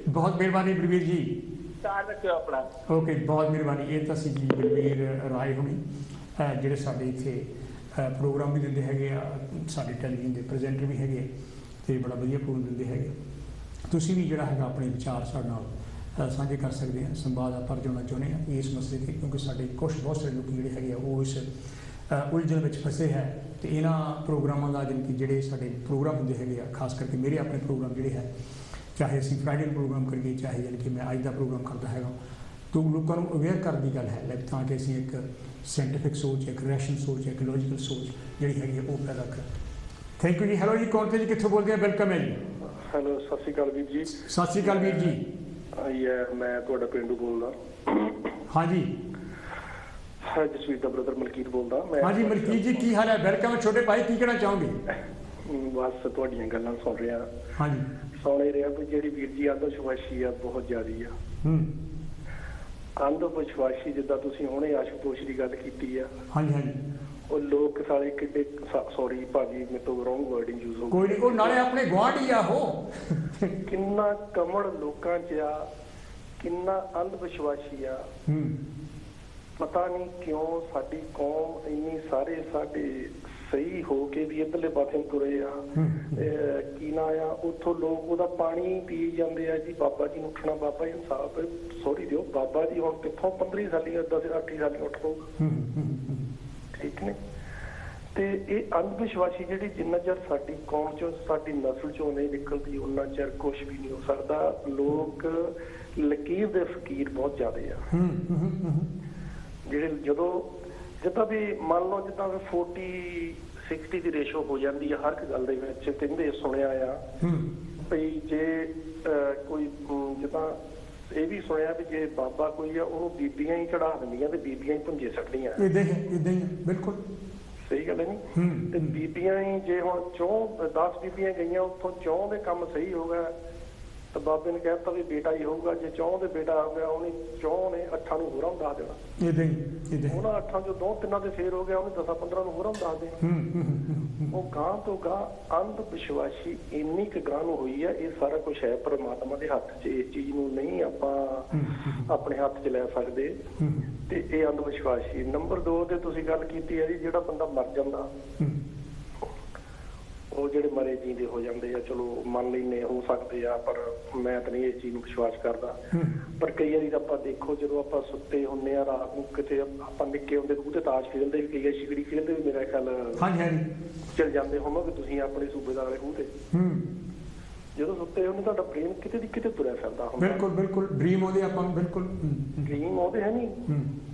ਬਹੁਤ ਮਿਹਰਬਾਨੀ ਬਲਵੀਰ ਜੀ, ਧਿਆਨ ਰੱਖਿਓ ਆਪਣਾ। ਓਕੇ, ਬਹੁਤ ਮਿਹਰਬਾਨੀ। ਇਹ ਤਾਂ ਸੀ ਜੀ ਬਲਵੀਰ ਰਾਏ ਹੁਣੀ, ਜਿਹੜੇ ਸਾਡੇ ਇੱਥੇ ਪ੍ਰੋਗਰਾਮ ਵੀ ਦਿੰਦੇ ਹੈਗੇ ਆ, ਸਾਡੇ ਟੈਲੀਵਿਜ਼ਨ ਦੇ ਪ੍ਰੈਜ਼ੈਂਟਰ ਵੀ ਹੈਗੇ ਤੇ ਬੜਾ ਵਧੀਆ ਪ੍ਰੋਗਰਾਮ ਦਿੰਦੇ ਹੈਗੇ। ਤੁਸੀਂ ਵੀ ਜਿਹੜਾ ਹੈਗਾ ਆਪਣੇ ਵਿਚਾਰ ਸਾਡੇ ਨਾਲ ਸਾਂਝੇ ਕਰ ਸਕਦੇ ਆ, ਸੰਵਾਦ ਆਪਾਂ ਜੋੜਨਾ ਚਾਹੁੰਦੇ ਹਾਂ ਇਸ ਮਸਲੇ 'ਤੇ, ਕਿਉਂਕਿ ਸਾਡੇ ਬਹੁਤ ਸਾਰੇ ਲੋਕ ਜਿਹੜੇ ਹੈਗੇ ਆ ਉਹ ਇਸ ਉਲਝਣ ਵਿੱਚ ਫਸੇ ਹੈ। ਤੇ ਇਹਨਾਂ ਪ੍ਰੋਗਰਾਮਾਂ ਦਾ ਜਾਣੀ ਕਿ ਜਿਹੜੇ ਸਾਡੇ ਪ੍ਰੋਗਰਾਮ ਹੁੰਦੇ ਹੈਗੇ ਆ, ਖਾਸ ਕਰਕੇ ਮੇਰੇ ਆਪਣੇ ਪ੍ਰੋਗਰਾਮ ਜਿਹੜੇ ਹੈ, ਚਾਹੇ ਅਸੀਂ ਫਰਾਈਡੇ ਨੂੰ ਪ੍ਰੋਗਰਾਮ ਕਰੀਏ, ਚਾਹੇ ਜਾਣੀ ਕਿ ਮੈਂ ਅੱਜ ਦਾ ਪ੍ਰੋਗਰਾਮ ਕਰਦਾ ਹੈਗਾ, ਤਾਂ ਲੋਕਾਂ ਨੂੰ ਅਵੇਅਰ ਕਰਨ ਦੀ ਗੱਲ ਹੈ ਤਾਂ ਕਿ ਅਸੀਂ ਇੱਕ ਸਾਇੰਟੀਫਿਕ ਸੋਚ, ਇੱਕ ਰੈਸ਼ਨਲ ਸੋਚ, ਇੱਕ ਲੌਜੀਕਲ ਸੋਚ ਜਿਹੜੀ ਹੈਗੀ ਉਹ ਪੈਦਾ ਕਰ। ਥੈਂਕ ਯੂ ਜੀ। ਹੈਲੋ ਜੀ, ਕੌਣ ਤੇ ਜੀ, ਕਿੱਥੋਂ ਬੋਲਦੇ ਆ? ਵੈਲਕਮ ਹੈ ਜੀ। ਹੈਲੋ, ਸਤਿ ਸ਼੍ਰੀ ਅਕਾਲ ਵੀਰ ਜੀ। ਸਤਿ ਸ਼੍ਰੀ ਅਕਾਲ ਵੀਰ ਜੀ। ਮੈਂ ਤੁਹਾਡਾ ਪਿੰਡੂ ਬੋਲਦਾ। ਹਾਂਜੀ ਜਸਵੀਰ ਦਾ ਬ੍ਰਦਰ ਮਲਕੀਤ ਬੋਲਦਾ ਮੈਂ। ਹਾਂਜੀ ਮਲਕੀਤ ਜੀ, ਕੀ ਹਾਲ ਹੈ? ਵੈਲਕਮ ਹੈ ਛੋਟੇ ਭਾਈ, ਕੀ ਕਹਿਣਾ ਚਾਹੋਗੇ? ਬਸ ਤੁਹਾਡੀਆਂ ਗੱਲਾਂ ਸੁਣ ਰਿਹਾ। ਹਾਂਜੀ, ਸੁਣ ਹੀ ਰਿਹਾ ਵੀ ਜਿਹੜੀ ਵੀਰ ਜੀ ਅੰਧ ਵਿਸ਼ਵਾਸੀ ਆ ਬਹੁਤ ਜ਼ਿਆਦੀ ਆ। ਅੰਧ ਵਿਸ਼ਵਾਸੀ ਜਿੱਦਾਂ ਤੁਸੀਂ ਹੁਣੇ ਆਸ਼ੂਤੋਸ਼ ਦੀ ਗੱਲ ਕੀਤੀ ਆ। ਹਾਂਜੀ ਹਾਂਜੀ, ਉਹ ਲੋਕ ਸਾਲੇ ਕਿੱਡੇ, ਸੌਰੀ ਭਾਜੀ ਮੇਰੇ ਤੋਂ ਰੋਂਗ ਵਰਡਿੰਗ ਯੂਜ਼ ਹੋ ਕੋਈ ਨਹੀਂ, ਉਹ ਨਾਲੇ ਆਪਣੇ ਗੁਆਂਢੀ ਆ ਉਹ। ਕਿੰਨਾ ਕਮਲ ਲੋਕਾਂ 'ਚ ਆ, ਕਿੰਨਾ ਅੰਧ ਵਿਸ਼ਵਾਸੀ ਆ। ਪਤਾ ਨਹੀਂ ਕਿਉਂ ਸਾਡੀ ਕੌਮ ਇੰਨੀ ਸਾਰੇ ਸਾਡੇ ਸਹੀ ਹੋ ਕੇ ਵੀ ਇੱਧਰਲੇ ਪਾਸੇ ਤੁਰੇ ਆ। ਕੀ ਨਾ ਆ, ਉੱਥੋਂ ਲੋਕ ਉਹਦਾ ਪਾਣੀ ਪੀ ਜਾਂਦੇ ਆ ਜੀ। ਬਾਬਾ ਜੀ ਨੂੰ ਉੱਠਣਾ, ਬਾਬਾ ਜੀ ਇਨਸਾਫ ਸੋਰੀ ਦਿਓ, ਬਾਬਾ ਜੀ ਹੁਣ ਕਿੱਥੋਂ 15 ਸਾਲੀ 8 ਸਾਲੀ ਉੱਠ ਪਊਗਾ? ਠੀਕ ਨੇ। ਤੇ ਇਹ ਅੰਧ ਵਿਸ਼ਵਾਸੀ ਜਿਹੜੀ ਜਿੰਨਾ ਚਿਰ ਸਾਡੀ ਕੌਮ ਚੋਂ, ਸਾਡੀ ਨਸਲ ਚੋਂ ਨਹੀਂ ਨਿਕਲਦੀ, ਉਹਨਾਂ ਚਿਰ ਕੁਛ ਵੀ ਨਹੀਂ ਹੋ ਸਕਦਾ। ਲੋਕ ਲਕੀਰ ਦੇ ਫਕੀਰ ਬਹੁਤ ਜ਼ਿਆਦੇ ਆ, ਜਿਹੜੇ ਜਦੋਂ ਜਿੱਦਾਂ ਵੀ ਮੰਨ ਲਓ ਜਿੱਦਾਂ 40-60 ਦੀ ਰੇਸ਼ੋ ਹੋ ਜਾਂਦੀ ਹੈ ਹਰ ਇੱਕ ਗੱਲ ਦੇ ਵਿੱਚ। ਕਹਿੰਦੇ ਸੁਣਿਆ ਆ ਭਈ ਜੇ ਕੋਈ ਜਿੱਦਾਂ ਇਹ ਵੀ ਸੁਣਿਆ ਵੀ ਜੇ ਬਾਬਾ ਕੋਈ ਆ ਉਹਨੂੰ ਬੀਬੀਆਂ ਹੀ ਚੜਾ ਦਿੰਦੀਆਂ ਤੇ ਬੀਬੀਆਂ ਹੀ ਭੁੰਜੇ ਸੱਟਦੀਆਂ। ਇਦਾਂ ਹੀ ਬਿਲਕੁਲ ਸਹੀ ਗੱਲ ਹੈ ਨਹੀਂ। ਤੇ ਬੀਬੀਆਂ ਹੀ ਜੇ ਹੁਣ 10 ਬੀਬੀਆਂ ਗਈਆਂ ਉੱਥੋਂ 4 ਦੇ ਕੰਮ ਸਹੀ ਹੋ ਗਿਆ ਤਾਂ ਬਾਬੇ ਨੇ ਕਹਿਤਾ ਵੀ ਬੇਟਾ ਹੀ ਹੋਊਗਾ। ਜੇ 4 ਦੇ ਬੇਟਾ ਹੋ ਗਿਆ, ਉਹਨੇ 4 ਨੇ 8 ਨੂੰ ਹੋਰਾਂ ਨੂੰ ਦੱਸ ਦੇਣਾ। ਉਹਨਾਂ 8 ਚੋਂ 2-3 ਦੇ ਫੇਰ ਹੋ ਗਿਆ, ਉਹਨੇ 10-15 ਨੂੰ ਹੋਰਾਂ ਨੂੰ ਦੱਸ ਦੇਣਾ। ਉਹ ਗਾਂ ਤੋਂ ਗਾਂ ਅੰਧ ਵਿਸ਼ਵਾਸੀ ਇੰਨੀ ਕੁ ਗਾਂ ਨੂੰ ਹੋਈ ਆ। ਇਹ ਸਾਰਾ ਕੁਛ ਹੈ ਪਰਮਾਤਮਾ ਦੇ ਹੱਥ 'ਚ, ਇਸ ਚੀਜ਼ ਨੂੰ ਨਹੀਂ ਆਪਾਂ ਆਪਣੇ ਹੱਥ 'ਚ ਲੈ ਸਕਦੇ। ਤੇ ਇਹ ਅੰਧ ਵਿਸ਼ਵਾਸੀ। ਨੰਬਰ 2 ਤੇ ਤੁਸੀਂ ਗੱਲ ਕੀਤੀ ਹੈ ਜੀ, ਜਿਹੜਾ ਬੰਦਾ ਮਰ ਜਾਂਦਾ, ਉਹ ਜਿਹੜੇ ਮਰੇ ਜੀਂਦੇ ਹੋ ਜਾਂਦੇ ਆ, ਚਲੋ ਮੰਨ ਲੈਂਦੇ ਹੋ ਸਕਦੇ ਆ, ਪਰ ਮੈਂ ਤਾਂ ਨਹੀਂ ਇਸ ਚੀਜ਼ ਨੂੰ ਵਿਸ਼ਵਾਸ ਕਰਦਾ। ਪਰ ਕਈ ਵਾਰੀ ਤਾਂ ਆਪਾਂ ਦੇਖੋ, ਜਦੋਂ ਆਪਾਂ ਸੁੱਤੇ ਹੁੰਦੇ ਆ ਰਾਤ ਨੂੰ, ਕਿਤੇ ਆਪਾਂ ਨਿੱਕੇ ਹੁੰਦੇ ਖੂਹ ਤੇ ਤਾਸ਼ ਖੇਡਦੇ ਵੀ, ਕਈ ਵਾਰ ਸ਼ਿਕੜੀ ਖੇਡਦੇ ਵੀ, ਮੇਰਾ ਖਿਆਲ ਚਲ ਜਾਂਦੇ ਹੋਵੋਗੇ ਤੁਸੀਂ ਆਪਣੇ ਸੂਬੇਦਾਰ ਵਾਲੇ ਖੂਹ ਤੇ। ਜਦੋਂ ਸੁੱਤੇ ਹੁੰਦੇ ਤੁਹਾਡਾ ਬ੍ਰੇਨ ਕਿਤੇ ਦੀ ਕਿਤੇ ਤੁਰਿਆ ਫਿਰਦਾ ਹੁੰਦਾ। ਬਿਲਕੁਲ ਡ੍ਰੀਮ ਆਉਂਦੇ ਆਪਾਂ ਨੂੰ, ਬਿਲਕੁਲ ਡ੍ਰੀਮ ਆਉਂਦੇ ਹੈ ਨਹੀਂ।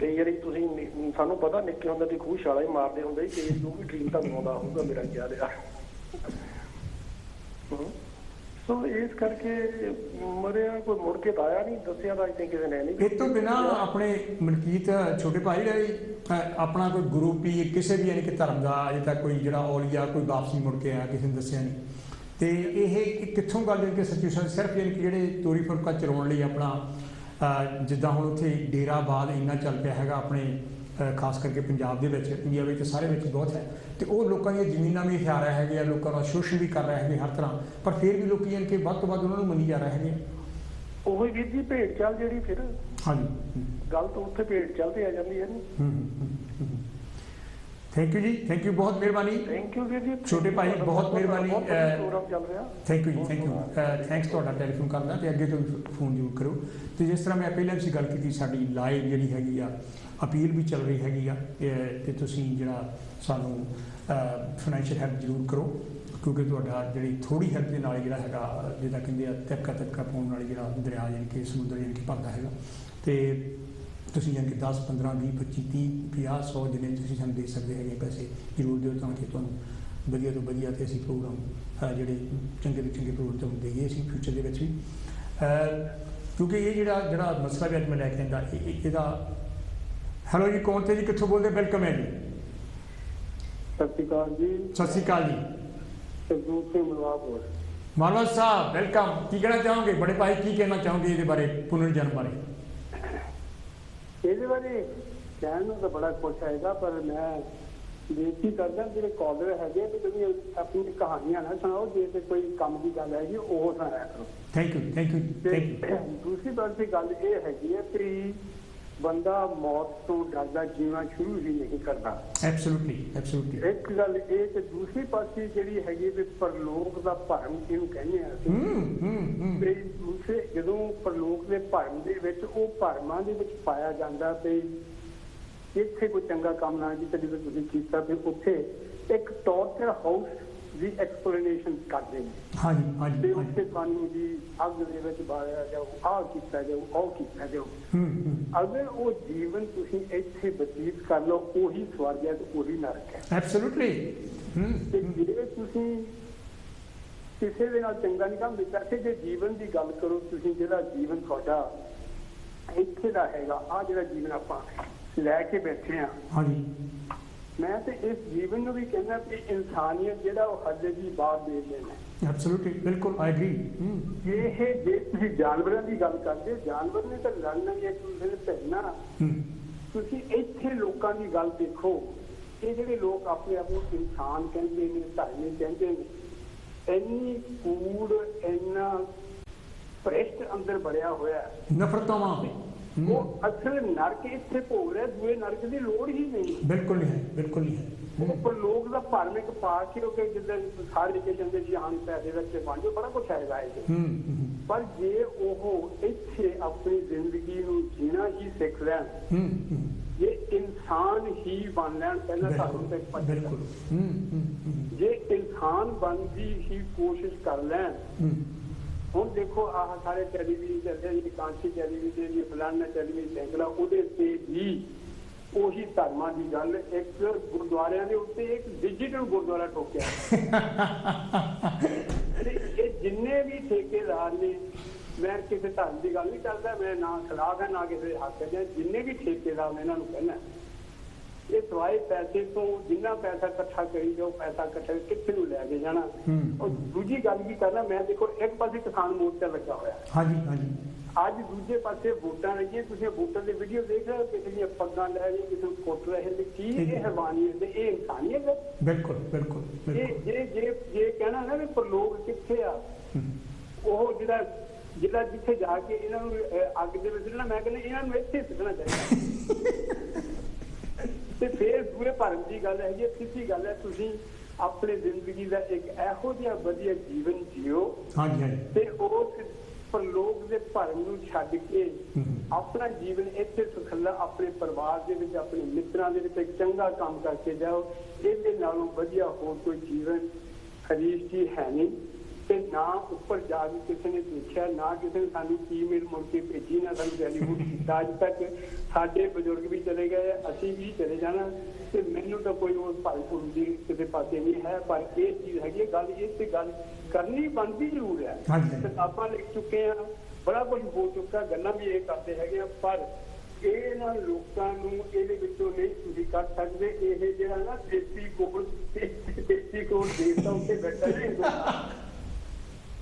ਕਈ ਵਾਰੀ ਤੁਸੀਂ ਸਾਨੂੰ ਪਤਾ ਨਿੱਕੇ ਹੁੰਦੇ ਦੀ ਖੂਹ ਛਾਲਾ ਹੀ ਮਾਰਦੇ ਹੁੰਦੇ ਸੀ, ਕਈ ਉਹ ਵੀ ਡ੍ਰੀਮ ਤੁਹਾਨੂੰ ਆਉਂਦਾ ਹੋਊਗਾ, ਮੇਰਾ ਖਿਆਲ ਆ। ਸੋ ਇਸ ਕਰਕੇ ਮਰਿਆ ਕੋਈ ਮੁੜ ਕੇ ਤਾਂ ਆਇਆ ਨਹੀਂ, ਦੱਸਿਆ ਤਾਂ ਇੱਥੇ ਕਿਸੇ ਨੇ ਨਹੀਂ। ਇਹ ਤੋਂ ਬਿਨਾਂ ਆਪਣੇ ਮਲਕੀਤ ਛੋਟੇ ਭਾਈ ਲਈ ਆਪਣਾ ਕੋਈ ਗੁਰੂ ਪੀਰ ਕਿਸੇ ਵੀ ਯਾਨੀ ਕਿ ਧਰਮ ਦਾ ਅਜੇ ਤੱਕ ਕੋਈ ਜਿਹੜਾ ਔਲੀਆ ਕੋਈ ਵਾਪਸ ਨਹੀਂ ਮੁੜ ਕੇ ਆਇਆ, ਕਿਸੇ ਨੇ ਦੱਸਿਆ ਨਹੀਂ। ਤੇ ਇਹ ਕਿੱਥੋਂ ਗੱਲ ਹੈ ਕਿ ਸਿਚੁਏਸ਼ਨ ਸਿਰਫ ਯਾਨੀ ਕਿ ਜਿਹੜੇ ਤੋਰੀ ਫੁਲਕਾ ਚਲਾਉਣ ਲਈ ਆਪਣਾ ਜਿੱਦਾਂ ਹੁਣ ਉੱਥੇ ਡੇਰਾਬਾਦ ਇੰਨਾ ਚੱਲ ਪਿਆ ਹੈਗਾ ਆਪਣੇ ਖਾਸ ਕਰਕੇ ਪੰਜਾਬ ਦੇ ਵਿੱਚ, ਇੰਡੀਆ ਵਿੱਚ ਸਾਰੇ ਵਿੱਚ ਬਹੁਤ ਹੈ, ਤੇ ਉਹ ਲੋਕਾਂ ਦੀਆਂ ਜ਼ਮੀਨਾਂ ਵੀ ਹਥਿਆ ਰਹੇ ਹੈਗੇ ਆ, ਲੋਕਾਂ ਦਾ ਸ਼ੋਸ਼ਣ ਵੀ ਕਰ ਰਹੇ ਹੈਗੇ ਹਰ ਤਰ੍ਹਾਂ, ਪਰ ਫਿਰ ਵੀ ਲੋਕੀ ਯਾਨੀ ਕਿ ਵੱਧ ਤੋਂ ਵੱਧ ਉਹਨਾਂ ਨੂੰ ਮੰਨੀ ਜਾ ਰਹੇ ਹੈਗੇ। ਉਹੀ ਵੀਰ ਜੀ ਭੇਡ ਚਾਲ ਜਿਹੜੀ ਫਿਰ ਹਾਂਜੀ ਗੱਲ ਤਾਂ ਉੱਥੇ ਭੇਡ ਚਾਲ ਤੇ ਆ ਜਾਂਦੀ ਹੈ ਨਾ। ਥੈਂਕ ਯੂ ਜੀ, ਥੈਂਕ ਯੂ, ਬਹੁਤ ਮਿਹਰਬਾਨੀ। ਥੈਂਕ ਯੂ ਵੀਰ ਜੀ, ਛੋਟੇ ਭਾਈ ਬਹੁਤ ਮਿਹਰਬਾਨੀ। ਪ੍ਰੋਗਰਾਮ ਚੱਲ ਰਿਹਾ। ਥੈਂਕ ਯੂ ਜੀ, ਥੈਂਕ ਯੂ, ਥੈਂਕਸ ਤੁਹਾਡਾ ਟੈਲੀਫੋਨ ਕਰਨਾ, ਤੇ ਅੱਗੇ ਤੋਂ ਫੋਨ ਜ਼ਰੂਰ ਕਰੋ। ਤੇ ਜਿਸ ਤਰ੍ਹਾਂ ਮੈਂ ਪਹਿਲਾਂ ਵੀ ਗੱਲ ਕੀਤੀ, ਸਾਡੀ ਲਾਈਵ ਜਿਹੜੀ ਹੈਗੀ ਆ ਅਪੀਲ ਵੀ ਚੱਲ ਰਹੀ ਹੈਗੀ ਆ, ਤੇ ਤੁਸੀਂ ਜਿਹੜਾ ਸਾਨੂੰ ਫਾਈਨੈਂਸ਼ੀਅਲ ਹੈਲਪ ਜ਼ਰੂਰ ਕਰੋ, ਕਿਉਂਕਿ ਤੁਹਾਡਾ ਜਿਹੜੀ ਥੋੜ੍ਹੀ ਹੈਲਪ ਦੇ ਨਾਲ ਜਿਹੜਾ ਹੈਗਾ, ਜਿੱਦਾਂ ਕਹਿੰਦੇ ਆ ਤਬਕਾ ਪਾਉਣ ਨਾਲ ਜਿਹੜਾ ਦਰਿਆ ਯਾਨੀ ਕਿ ਸਮੁੰਦਰ ਯਾਨੀ ਕਿ ਭਰਦਾ ਹੈਗਾ, ਤੇ ਤੁਸੀਂ ਯਾਨੀ ਕਿ 10, 15, 20, 25, 30, 50, 100 ਜਿੰਨੇ ਤੁਸੀਂ ਸਾਨੂੰ ਦੇ ਸਕਦੇ ਹੈਗੇ ਪੈਸੇ ਜ਼ਰੂਰ ਦਿਓ, ਤਾਂ ਕਿ ਤੁਹਾਨੂੰ ਵਧੀਆ ਤੋਂ ਵਧੀਆ ਤੇ ਅਸੀਂ ਪ੍ਰੋਗਰਾਮ ਜਿਹੜੇ ਚੰਗੇ ਤੋਂ ਚੰਗੇ ਪ੍ਰੋਗਰਾਮ ਤੁਹਾਨੂੰ ਦੇਈਏ ਅਸੀਂ ਫਿਊਚਰ ਦੇ ਵਿੱਚ ਵੀ, ਕਿਉਂਕਿ ਇਹ ਜਿਹੜਾ ਮਸਲਾ ਵੀ ਅੱਜ ਮੈਂ ਲੈ ਕੇ ਆਉਂਦਾ ਇਹਦਾ। ਹੈਲੋ ਜੀ, ਕੌਣ ਤੇ ਜੀ, ਕਿੱਥੋਂ ਬੋਲਦੇ? ਵੈਲਕਮ ਹੈ ਜੀ। ਸਤਿ ਸ਼੍ਰੀ ਅਕਾਲ ਜੀ। ਸਤਿ ਸ਼੍ਰੀ ਅਕਾਲ ਜੀ। ਸਰਦੂਲ ਸਿੰਘ ਮਲਵਾਪੁਰ। ਮਾਨਵ ਸਾਹਿਬ ਵੈਲਕਮ। ਕੀ ਕਹਿਣਾ ਚਾਹੋਗੇ ਬੜੇ ਭਾਈ, ਕੀ ਕਹਿਣਾ ਚਾਹੋਗੇ ਇਹਦੇ ਬਾਰੇ, ਪੁਨਰ ਜਨਮ ਬਾਰੇ? ਇਹਦੇ ਬਾਰੇ ਕਹਿਣ ਨੂੰ ਤਾਂ ਬੜਾ ਕੁਛ ਹੈਗਾ, ਪਰ ਮੈਂ ਬੇਨਤੀ ਕਰਦਾ ਜਿਹੜੇ ਕਾਲਰ ਹੈਗੇ ਵੀ ਤੁਸੀਂ ਆਪਣੀ ਕਹਾਣੀਆਂ ਨਾ ਸੁਣਾਓ, ਜੇ ਤੇ ਕੋਈ ਕੰਮ ਦੀ ਗੱਲ ਹੈਗੀ ਉਹ ਸੁਣਾਇਆ ਕਰੋ। Thank you, thank you, thank you. ਦੂਸਰੀ ਪਾਸੇ ਗੱਲ ਇਹ ਹੈਗੀ ਹੈ ਕਿ ਬੰਦਾ ਮੌਤ ਤੋਂ ਡਰਦਾ ਜੀਣਾ ਸ਼ੁਰੂ ਹੀ ਨਹੀਂ ਕਰਦਾ। Absolutely, absolutely. ਇੱਕ ਗੱਲ ਇਹ ਤੇ ਦੂਸਰੀ ਪਾਸੇ ਜਿਹੜੀ ਹੈਗੀ ਵੀ ਪਰਲੋਕ ਦਾ ਭਰਮ ਜਿਹਨੂੰ ਕਹਿੰਦੇ ਆ ਅਸੀਂ, ਤੇ ਦੂਸਰੇ ਜਦੋਂ ਪਰਲੋਕ ਦੇ ਭਰਮ ਦੇ ਵਿੱਚ ਉਹ ਭਰਮਾਂ ਦੇ ਵਿੱਚ ਪਾਇਆ ਜਾਂਦਾ ਤੇ ਇੱਥੇ ਕੋਈ ਚੰਗਾ ਕੰਮ ਨਾ ਕੀਤਾ ਜਦੋਂ ਤੁਸੀਂ ਕੀਤਾ, ਤੇ ਉੱਥੇ ਇੱਕ ਟੌਰਚਰ ਹਾਊਸ ਦੀ ਐਕਸਪਲੇਨੇਸ਼ਨ ਕਰਦੇ ਨੇ। ਹਾਂਜੀ ਹਾਂਜੀ। ਤੇ ਉੱਥੇ ਤੁਹਾਨੂੰ ਜੀ ਅੱਗ ਦੇ ਵਿੱਚ ਬਾਲਿਆ ਜਾਊ, ਆਹ ਕੀਤਾ ਜਾਊ, ਉਹ ਕੀਤਾ ਜਾਊ। ਅਗਰ ਉਹ ਜੀਵਨ ਤੁਸੀਂ ਇੱਥੇ ਬਤੀਤ ਕਰ ਲਓ, ਉਹੀ ਸਵਰਗ ਹੈ ਤੇ ਉਹੀ ਨਰਕ ਹੈ। ਐਬਸੋਲੂਟਲੀ। ਤੇ ਜੇ ਤੁਸੀਂ ਕਿਸੇ ਦੇ ਨਾਲ ਚੰਗਾ ਨਹੀਂ ਕੰਮ ਕੀਤਾ, ਕਿ ਜੇ ਜੀਵਨ ਦੀ ਗੱਲ ਕਰੋ, ਤੁਸੀਂ ਜਿਹੜਾ ਜੀਵਨ ਤੁਹਾਡਾ ਇੱਥੇ ਦਾ ਹੈਗਾ, ਆਹ ਜਿਹੜਾ ਜੀਵਨ ਆਪਾਂ ਲੈ ਕੇ ਬੈਠੇ ਆ, ਹਾਂਜੀ, ਮੈਂ ਤੇ ਇਸ ਜੀਵਨ ਨੂੰ ਵੀ ਕਹਿੰਦਾ ਕਿ ਇਨਸਾਨੀਅਤ ਜਿਹੜਾ ਉਹ ਹੱਲੇ ਵੀ ਬਾਹਰ ਦੇ ਲੈਣਾ। ਐਬਸੋਲੂਟਲੀ, ਬਿਲਕੁਲ, ਆਈ ਐਗਰੀ। ਇਹ ਜੇ ਤੁਸੀਂ ਜਾਨਵਰਾਂ ਦੀ ਗੱਲ ਕਰਦੇ, ਜਾਨਵਰ ਨੇ ਤਾਂ ਲੜਨਾ ਹੀ ਇੱਕ ਦੂਸਰੇ ਨੂੰ ਭਿੜਨਾ। ਤੁਸੀਂ ਇੱਥੇ ਲੋਕਾਂ ਦੀ ਗੱਲ ਦੇਖੋ, ਇਹ ਜਿਹੜੇ ਲੋਕ ਆਪਣੇ ਆਪ ਨੂੰ ਇਨਸਾਨ ਕਹਿੰਦੇ ਨੇ, ਧਰਮੀ ਕਹਿੰਦੇ ਨੇ, ਇੰਨੀ ਕੂੜ, ਇੰਨਾ ਭ੍ਰਿਸ਼ਟ ਅੰਦਰ ਬੜਿਆ ਹੋਇਆ, ਨਫ਼ਰਤਾਂ ਤੇ ਉਹ ਅਸਲ ਨਰਕ ਇੱਥੇ ਭੋਗ ਰਿਹਾ, ਦੂਏ ਨਰਕ ਦੀ ਲੋੜ ਹੀ ਨਹੀਂ। ਬਿਲਕੁਲ ਨਹੀਂ ਹੈ, ਬਿਲਕੁਲ ਨਹੀਂ ਹੈ। ਉਹ ਲੋਕ ਦਾ ਭਰਮ ਇੱਕ ਪਾ ਕੇ ਕਿ ਜਿੱਦਾਂ ਸਾਰੇ ਕੇ ਜਾਂਦੇ ਜੀ ਹਾਂ ਪੈਸੇ ਵਿੱਚ ਬਣ ਜਾਓ, ਬੜਾ ਕੁਛ ਹੈਗਾ ਇਹ। ਪਰ ਜੇ ਉਹ ਇੱਥੇ ਆਪਣੀ ਜ਼ਿੰਦਗੀ ਨੂੰ ਜੀਣਾ ਹੀ ਸਿੱਖ ਲੈਣ, ਜੇ ਇਨਸਾਨ ਹੀ ਬਣ ਲੈਣ, ਪਹਿਲਾਂ ਸਾਨੂੰ ਤੇ ਬਿਲਕੁਲ, ਜੇ ਇਨਸਾਨ ਬਣਨ ਦੀ ਹੀ ਕੋਸ਼ਿਸ਼ ਕਰ ਲੈਣ। ਹੁਣ ਦੇਖੋ ਆਹ ਸਾਰੇ ਟੈਲੀਵਿਜ਼ਨ ਚੱਲਦੇ ਜੀ, ਕਾਂਸੀ ਟੈਲੀਵਿਜ਼ਨ ਜੀ, ਫਲਾਨਾ ਟੈਲੀਵਿਜ਼ਨ ਸੈਂਕੜਾ, ਉਹਦੇ ਤੇ ਵੀ ਉਹੀ ਧਰਮਾਂ ਦੀ ਗੱਲ। ਇੱਕ ਗੁਰਦੁਆਰਿਆਂ ਦੇ ਉੱਤੇ ਇੱਕ ਡਿਜੀਟਲ ਗੁਰਦੁਆਰਾ ਠੋਕਿਆ। ਇਹ ਜਿੰਨੇ ਵੀ ਠੇਕੇਦਾਰ ਨੇ, ਮੈਂ ਕਿਸੇ ਧਰਮ ਦੀ ਗੱਲ ਨਹੀਂ ਕਰਦਾ, ਮੈਂ ਨਾ ਖਿਲਾਫ ਹੈ ਨਾ ਕਿਸੇ ਹੱਕ ਹੈ, ਜਿੰਨੇ ਵੀ ਠੇਕੇਦਾਰ ਨੇ ਇਹਨਾਂ ਨੂੰ ਕਹਿਣਾ, ਇਹ ਸਵਾਏ ਪੈਸੇ ਤੋਂ ਜਿੰਨਾ ਪੈਸਾ ਇਕੱਠਾ ਕਰੀ ਜਾਓ, ਪੈਸਾ ਇਕੱਠਾ ਕਿੱਥੇ ਨੂੰ ਲੈ ਕੇ ਜਾਣਾ। ਔਰ ਦੂਜੀ ਗੱਲ ਕੀ ਕਰਨਾ, ਮੈਂ ਦੇਖੋ ਇੱਕ ਪਾਸੇ ਕਿਸਾਨ ਮੋਰਚਾ ਲੱਗਾ ਹੋਇਆ, ਹਾਂਜੀ ਹਾਂਜੀ, ਅੱਜ ਦੂਜੇ ਪਾਸੇ ਵੋਟਾਂ ਰਹੀਆਂ, ਤੁਸੀਂ ਵੋਟਾਂ ਦੀ ਵੀਡੀਓ ਦੇਖ ਰਹੇ ਹੋ, ਕਿਸੇ ਦੀਆਂ ਪੱਗਾਂ ਲੈ ਰਹੇ, ਕਿਸੇ ਨੂੰ ਕੁੱਟ ਰਹੇ ਨੇ, ਕੀ ਇਹ ਹੈਵਾਨੀਅਤ ਹੈ, ਇਹ ਇਨਸਾਨੀਅਤ ਹੈ? ਬਿਲਕੁਲ ਬਿਲਕੁਲ। ਜੇ ਕਹਿਣਾ ਨਾ ਵੀ ਪਰਲੋਕ ਕਿੱਥੇ ਆ, ਉਹ ਜਿਹੜਾ ਜਿੱਥੇ ਜਾ ਕੇ ਇਹਨਾਂ ਨੂੰ ਅੱਗ ਦੇ ਵਿੱਚ ਨਾ, ਮੈਂ ਕਹਿੰਦਾ ਇਹਨਾਂ ਨੂੰ ਇੱਥੇ ਸਿੱਟਣਾ ਚਾਹੀਦਾ। ਤੇ ਫਿਰ ਪੂਰੇ ਭਰਮ ਦੀ ਗੱਲ ਹੈ, ਇਹ ਸਿੱਧੀ ਗੱਲ ਹੈ, ਤੁਸੀਂ ਆਪਣੀ ਜ਼ਿੰਦਗੀ ਦਾ ਇੱਕ ਇਹੋ ਜਿਹਾ ਵਧੀਆ ਜੀਵਨ ਜੀਓ, ਤੇ ਉਸ ਪਰਲੋਕ ਦੇ ਭਰਮ ਨੂੰ ਛੱਡ ਕੇ ਆਪਣਾ ਜੀਵਨ ਇੱਥੇ ਸੁਖੱਲਾ ਆਪਣੇ ਪਰਿਵਾਰ ਦੇ ਵਿੱਚ, ਆਪਣੇ ਮਿੱਤਰਾਂ ਦੇ ਵਿੱਚ ਇੱਕ ਚੰਗਾ ਕੰਮ ਕਰਕੇ ਜਾਓ। ਇਹਦੇ ਨਾਲੋਂ ਵਧੀਆ ਹੋਰ ਕੋਈ ਜੀਵਨ ਹਰੀਸ਼ ਜੀ ਹੈ ਨਹੀਂ। ਤੇ ਨਾ ਉੱਪਰ ਜਾ ਕੇ ਕਿਸੇ ਨੇ ਦੇਖਿਆ, ਨਾ ਕਿਸੇ ਨੇ ਸਾਨੂੰ ਈਮੇਲ ਮੁੜ ਕੇ ਭੇਜੀ, ਨਾ ਸਾਨੂੰ ਟੈਲੀਫੋਨ ਕੀਤਾ। ਅੱਜ ਤੱਕ ਸਾਡੇ ਬਜ਼ੁਰਗ ਵੀ ਚਲੇ ਗਏ, ਅਸੀਂ ਵੀ ਚਲੇ ਜਾਣਾ, ਤੇ ਮੈਨੂੰ ਤਾਂ ਕੋਈ ਉਸ ਭਾਈ ਭੁਰੂ ਦੀ ਕਿਸੇ ਪਾਸੇ ਨਹੀਂ ਹੈ। ਪਰ ਇਹ ਚੀਜ਼ ਹੈਗੀ ਹੈ, ਗੱਲ ਇਹ ਤੇ ਗੱਲ ਕਰਨੀ ਬਣਦੀ ਜ਼ਰੂਰ ਹੈ। ਕਿਤਾਬਾਂ ਲਿਖ ਚੁੱਕੇ ਆ, ਬੜਾ ਕੁਝ ਹੋ ਚੁੱਕਾ, ਗੱਲਾਂ ਵੀ ਇਹ ਕਰਦੇ ਹੈਗੇ ਆ, ਪਰ ਇਹਨਾਂ ਲੋਕਾਂ ਨੂੰ ਇਹਦੇ ਵਿੱਚੋਂ ਨਹੀਂ ਤੁਸੀਂ ਕੱਢ ਸਕਦੇ। ਇਹ ਜਿਹੜਾ ਨਾ ਦੇਸੀ ਕੋਲ ਦੇਸ਼ ਦਾ ਉੱਤੇ ਬੈਠਾ ਨਹੀਂ,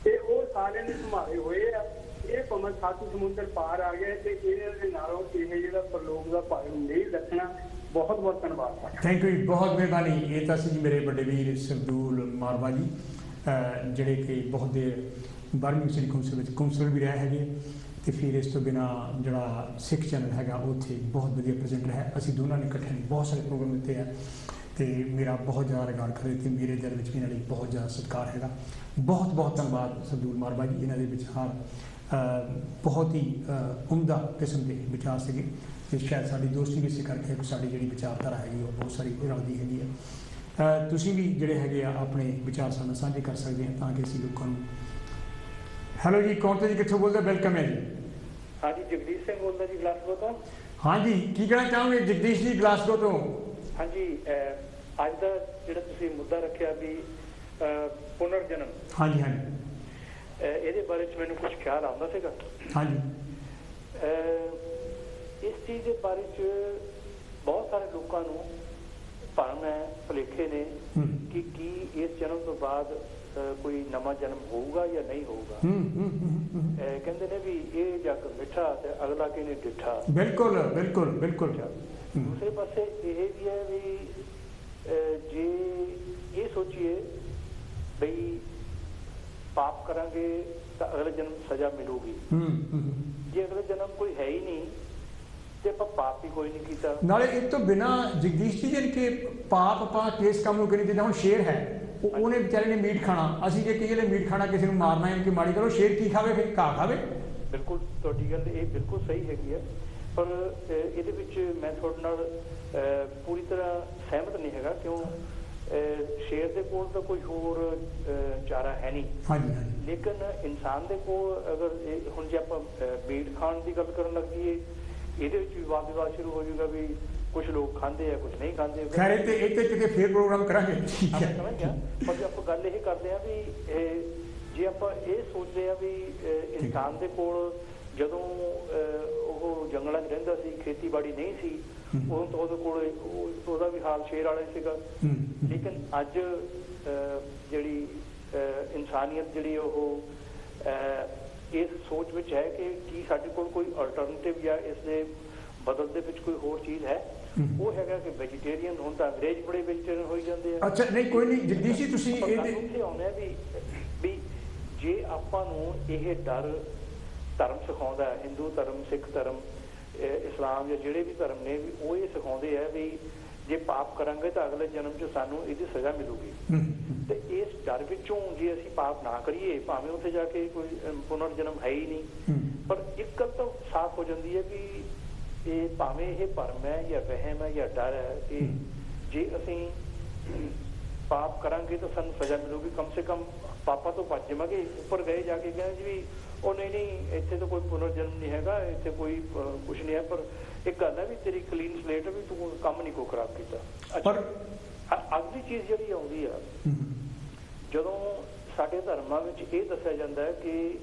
ਤੇ ਉਹ ਸਾਰਿਆਂ ਨੇ ਸੰਭਾਲੇ ਹੋਏ ਆ। ਇਹ ਭਾਵੇਂ 7 ਸਮੁੰਦਰ ਪਾਰ ਆ ਗਏ, ਤੇ ਇਹਨਾਂ ਦੇ ਨਾਲੋਂ ਇਹ ਜਿਹੜਾ ਪ੍ਰਲੋਕ ਦਾ ਭਾਈ ਨਹੀਂ ਰੱਖਣਾ। ਬਹੁਤ ਬਹੁਤ ਧੰਨਵਾਦ। ਥੈਂਕ ਯੂ, ਬਹੁਤ ਮਿਹਰਬਾਨੀ। ਇਹ ਤਾਂ ਸੀ ਮੇਰੇ ਵੱਡੇ ਵੀਰ ਸਰਦੂਲ ਮਾਰਵਾ ਜੀ, ਜਿਹੜੇ ਕਿ ਬਹੁਤ ਦੇਰ 12ਵੀਂ ਸ੍ਰੀ ਕੌਂਸਲ ਵਿੱਚ ਕੌਂਸਲਰ ਵੀ ਰਹੇ ਹੈਗੇ, ਤੇ ਫਿਰ ਇਸ ਤੋਂ ਬਿਨਾਂ ਜਿਹੜਾ ਸਿੱਖ ਚੈਨਲ ਹੈਗਾ ਉੱਥੇ ਬਹੁਤ ਵਧੀਆ ਪ੍ਰੈਜ਼ੈਂਟਰ ਹੈ। ਅਸੀਂ ਦੋਨਾਂ ਨੇ ਇਕੱਠੇ ਬਹੁਤ ਸਾਰੇ ਪ੍ਰੋਗਰਾਮ ਦਿੱਤੇ ਆ, ਤੇ ਮੇਰਾ ਬਹੁਤ ਜ਼ਿਆਦਾ ਰਿਗਾਰਡ ਕਰੇ, ਤੇ ਮੇਰੇ ਦਿਲ ਵਿੱਚ ਵੀ ਇਹਨਾਂ ਲਈ ਬਹੁਤ ਜ਼ਿਆਦਾ ਸਤਿਕਾਰ ਹੈਗਾ। ਬਹੁਤ ਬਹੁਤ ਧੰਨਵਾਦ ਸਰਦੂਲ ਮਾਰਵਾ ਜੀ। ਇਹਨਾਂ ਦੇ ਵਿਚਾਰ ਬਹੁਤ ਹੀ ਉਮਦਾ ਕਿਸਮ ਦੇ ਵਿਚਾਰ ਸੀਗੇ, ਤੇ ਸ਼ਾਇਦ ਸਾਡੀ ਦੋਸਤੀ ਵੀ ਇਸੇ ਕਰਕੇ ਸਾਡੀ ਜਿਹੜੀ ਵਿਚਾਰਧਾਰਾ ਹੈਗੀ ਉਹ ਬਹੁਤ ਸਾਰੀ ਰਲਦੀ ਹੈਗੀ ਹੈ। ਤੁਸੀਂ ਵੀ ਜਿਹੜੇ ਹੈਗੇ ਆ ਆਪਣੇ ਵਿਚਾਰ ਸਾਨੂੰ ਸਾਂਝੇ ਕਰ ਸਕਦੇ ਆ, ਤਾਂ ਕਿ ਅਸੀਂ ਲੋਕਾਂ ਨੂੰ। ਹੈਲੋ ਜੀ, ਕੌਣ ਤੋਂ ਜੀ, ਕਿੱਥੋਂ ਬੋਲਦੇ? ਵੈਲਕਮ ਹੈ ਜੀ। ਹਾਂਜੀ, ਜਗਦੀਸ਼ ਸਿੰਘ ਬੋਲਦਾ ਜੀ, ਗਲਾਸਗੋ ਤੋਂ। ਹਾਂਜੀ, ਕੀ ਕਹਿਣਾ ਚਾਹੋਗੇ ਜਗਦੀਸ਼ ਜੀ ਗਲਾਸਗੋ ਤੋਂ? ਹਾਂਜੀ, ਅੱਜ ਦਾ ਜਿਹੜਾ ਤੁਸੀਂ ਮੁੱਦਾ ਰੱਖਿਆ ਵੀ ਪੁਨਰ ਜਨਮ, ਹਾਂਜੀ ਹਾਂਜੀ, ਇਹਦੇ ਬਾਰੇ 'ਚ ਮੈਨੂੰ ਕੁਝ ਖਿਆਲ ਆਉਂਦਾ ਸੀਗਾ। ਹਾਂਜੀ, ਇਸ ਚੀਜ਼ ਦੇ ਬਾਰੇ 'ਚ ਬਹੁਤ ਸਾਰੇ ਲੋਕਾਂ ਨੂੰ ਭਰਮ ਹੈ, ਭੁਲੇਖੇ ਨੇ ਕਿ ਕੀ ਇਸ ਜਨਮ ਤੋਂ ਬਾਅਦ ਕੋਈ ਨਵਾਂ ਜਨਮ ਹੋਊਗਾ ਜਾਂ ਨਹੀਂ ਹੋਊਗਾ। ਕਹਿੰਦੇ ਨੇ ਵੀ ਇਹ ਜੱਗ ਮਿੱਠਾ ਤੇ ਅਗਲਾ ਕਿਹਨੇ ਡਿੱਠਾ। ਬਿਲਕੁਲ ਬਿਲਕੁਲ ਬਿਲਕੁਲ। ਦੂਸਰੇ ਪਾਸੇ ਇਹ ਵੀ ਹੈ ਵੀ ਜੇ ਇਹ ਸੋਚੀਏ ਬਈ ਪਾਪ ਕਰਾਂਗੇ ਤਾਂ ਅਗਲੇ ਜਨਮ ਸਜ਼ਾ ਮਿਲੂਗੀ, ਜੇ ਅਗਲੇ ਜਨਮ ਕੋਈ ਹੈ ਹੀ ਨਹੀਂ ਤੇ ਆਪਾਂ ਪਾਪ ਵੀ ਕੋਈ ਨਹੀਂ ਕੀਤਾ। ਨਾਲੇ ਇਹ ਤੋਂ ਬਿਨਾਂ ਜਗਦੀਸ਼ ਜੀ, ਜਾਣੀ ਕਿ ਪਾਪ ਆਪਾਂ ਕਿਸ ਕੰਮ ਨੂੰ ਕਰੀ, ਜਿੱਦਾਂ ਹੁਣ ਸ਼ੇਰ ਹੈ, ਉਹਨੇ ਵਿਚਾਰੇ ਨੇ ਮੀਟ ਖਾਣਾ, ਅਸੀਂ ਜੇ ਕਹੀਏ ਮੀਟ ਖਾਣਾ ਕਿਸੇ ਨੂੰ ਮਾਰਨਾ ਹੈ ਕਿ ਮਾੜੀ ਕਰੋ, ਸ਼ੇਰ ਕੀ ਖਾਵੇ? ਫਿਰ ਘਾਹ ਖਾਵੇ। ਬਿਲਕੁਲ ਤੁਹਾਡੀ ਗੱਲ ਇਹ ਬਿਲਕੁਲ ਸਹੀ ਹੈਗੀ ਹੈ, ਪਰ ਇਹਦੇ ਵਿੱਚ ਮੈਂ ਤੁਹਾਡੇ ਨਾਲ ਪੂਰੀ ਤਰ੍ਹਾਂ ਸਹਿਮਤ ਨਹੀਂ ਹੈਗਾ। ਕਿਉਂ? ਸ਼ੇਰ ਦੇ ਕੋਲ ਤਾਂ ਕੋਈ ਹੋਰ ਚਾਰਾ ਹੈ ਨਹੀਂ। ਹਾਂਜੀ ਹਾਂਜੀ। ਲੇਕਿਨ ਇਨਸਾਨ ਦੇ ਕੋਲ ਅਗਰ ਹੁਣ ਜੇ ਆਪਾਂ ਮੀਟ ਖਾਣ ਦੀ ਗੱਲ ਕਰਨ ਲੱਗ ਜਾਈਏ, ਇਹਦੇ ਵਿੱਚ ਵੀ ਵਾਦ ਵਿਵਾਦ ਸ਼ੁਰੂ ਹੋ ਜਾਊਗਾ ਵੀ ਕੁਝ ਲੋਕ ਖਾਂਦੇ ਆ, ਕੁਝ ਨਹੀਂ ਖਾਂਦੇ। ਖੈਰ ਇਹ ਤੇ ਕਿਤੇ ਫੇਰ ਪ੍ਰੋਗਰਾਮ ਕਰਾਂਗੇ। ਠੀਕ ਹੈ, ਸਮਝ ਗਿਆ। ਪਰ ਆਪਾਂ ਗੱਲ ਇਹ ਕਰਦੇ ਆ ਵੀ ਜੇ ਆਪਾਂ ਇਹ ਸੋਚਦੇ ਆ ਵੀ ਇਨਸਾਨ ਦੇ ਕੋਲ ਜਦੋਂ ਉਹ ਜੰਗਲਾਂ 'ਚ ਰਹਿੰਦਾ ਸੀ, ਖੇਤੀਬਾੜੀ ਨਹੀਂ ਸੀ, ਉਦੋਂ ਤੋਂ ਉਹਦੇ ਕੋਲ ਉਹਦਾ ਵੀ ਹਾਲ ਸ਼ੇਰ ਵਾਲਾ ਸੀਗਾ। ਲੇਕਿਨ ਅੱਜ ਜਿਹੜੀ ਇਨਸਾਨੀਅਤ ਜਿਹੜੀ ਉਹ ਇਸ ਸੋਚ ਵਿੱਚ ਹੈ ਕਿ ਕੀ ਸਾਡੇ ਕੋਲ ਕੋਈ ਅਲਟਰਨੇਟਿਵ ਜਾਂ ਇਸ ਦੇ ਬਦਲ ਦੇ ਵਿੱਚ ਕੋਈ ਹੋਰ ਚੀਜ਼ ਹੈ। ਉਹ ਹੈਗਾ ਕਿ ਵੈਜੀਟੇਰੀਅਨ। ਹੁਣ ਤਾਂ ਅੰਗਰੇਜ਼ ਬੜੇ ਵੈਜੀਟੇਰੀਅਨ ਹੋਈ ਜਾਂਦੇ ਆ। ਅੱਛਾ, ਨਹੀਂ ਕੋਈ ਨਹੀਂ ਜਗਦੀਸ਼ ਜੀ, ਤੁਸੀਂ ਇੱਥੇ ਆਉਂਦੇ ਆ ਵੀ ਜੇ ਆਪਾਂ ਨੂੰ ਇਹ ਡਰ ਧਰਮ ਸਿਖਾਉਂਦਾ, ਹਿੰਦੂ ਧਰਮ, ਸਿੱਖ ਧਰਮ, ਇਸਲਾਮ ਜਾਂ ਜਿਹੜੇ ਵੀ ਧਰਮ ਨੇ, ਵੀ ਉਹ ਇਹ ਸਿਖਾਉਂਦੇ ਆ ਵੀ ਜੇ ਪਾਪ ਕਰਾਂਗੇ ਤਾਂ ਅਗਲੇ ਜਨਮ 'ਚ ਸਾਨੂੰ ਇਹਦੀ ਸਜ਼ਾ ਮਿਲੂਗੀ। ਤੇ ਇਸ ਡਰ ਵਿੱਚੋਂ ਜੇ ਅਸੀਂ ਪਾਪ ਨਾ ਕਰੀਏ, ਭਾਵੇਂ ਉੱਥੇ ਜਾ ਕੇ ਕੋਈ ਪੁਨਰ ਜਨਮ ਹੈ ਹੀ ਨਹੀਂ, ਪਰ ਇੱਕ ਗੱਲ ਤਾਂ ਸਾਫ਼ ਹੋ ਜਾਂਦੀ ਹੈ ਵੀ ਇਹ ਭਾਵੇਂ ਇਹ ਭਰਮ ਹੈ ਜਾਂ ਵਹਿਮ ਹੈ ਜਾਂ ਡਰ ਹੈ ਕਿ ਜੇ ਅਸੀਂ ਪਾਪ ਕਰਾਂਗੇ ਤਾਂ ਸਾਨੂੰ ਸਜ਼ਾ ਮਿਲੂਗੀ, ਕਮ ਸੇ ਕਮ ਪਾਪਾਂ ਤੋਂ ਬਚ ਜਾਵਾਂਗੇ। ਉੱਪਰ ਗਏ ਜਾ ਕੇ ਕਹਿੰਦੇ ਜੀ ਵੀ ਉਹ ਨਹੀਂ ਇੱਥੇ ਤਾਂ ਕੋਈ ਪੁਨਰ ਜਨਮ ਨਹੀਂ ਹੈਗਾ, ਇੱਥੇ ਕੋਈ ਕੁਛ ਨਹੀਂ ਹੈ। ਪਰ ਇੱਕ ਗੱਲ ਹੈ ਵੀ ਤੇਰੀ ਕਲੀਨ ਸਲੇਟ ਹੈ, ਵੀ ਤੂੰ ਕੰਮ ਨਹੀਂ ਕੋਈ ਖਰਾਬ ਕੀਤਾ। ਪਰ ਅਗਲੀ ਚੀਜ਼ ਜਿਹੜੀ ਆਉਂਦੀ ਆ, ਜਦੋਂ ਸਾਡੇ ਧਰਮਾਂ ਵਿੱਚ ਇਹ ਦੱਸਿਆ ਜਾਂਦਾ ਹੈ ਕਿ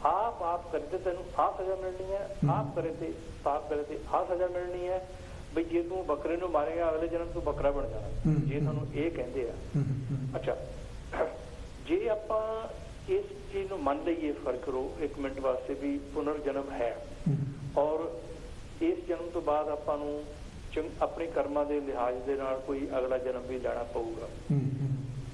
ਆਪ ਪਾਪ ਕਰੇ ਤੇ ਤੈਨੂੰ ਆਹ ਸਜ਼ਾ ਮਿਲਣੀ ਹੈ, ਆਪ ਕਰੇ ਤੇ ਪਾਪ ਕਰੇ ਤੇ ਆਹ ਸਜ਼ਾ ਮਿਲਣੀ ਹੈ। ਬਈ ਜੇ ਤੂੰ ਬੱਕਰੇ ਨੂੰ ਮਾਰੇਗਾ ਅਗਲੇ ਜਨਮ ਤੂੰ ਬੱਕਰਾ ਬਣ ਜਾਣਾ, ਜੇ ਤੁਹਾਨੂੰ ਇਹ ਕਹਿੰਦੇ ਆ। ਅੱਛਾ, ਜੇ ਆਪਾਂ ਇਸ ਚੀਜ਼ ਨੂੰ ਮੰਨ ਲਈਏ, ਫਰਕ ਕਰੋ ਇੱਕ ਮਿੰਟ ਵਾਸਤੇ ਵੀ ਪੁਨਰ ਜਨਮ ਹੈ, ਔਰ ਇਸ ਜਨਮ ਤੋਂ ਬਾਅਦ ਆਪਾਂ ਨੂੰ ਆਪਣੇ ਕਰਮਾਂ ਦੇ ਲਿਹਾਜ਼ ਦੇ ਨਾਲ ਕੋਈ ਅਗਲਾ ਜਨਮ ਵੀ ਲੈਣਾ ਪਊਗਾ,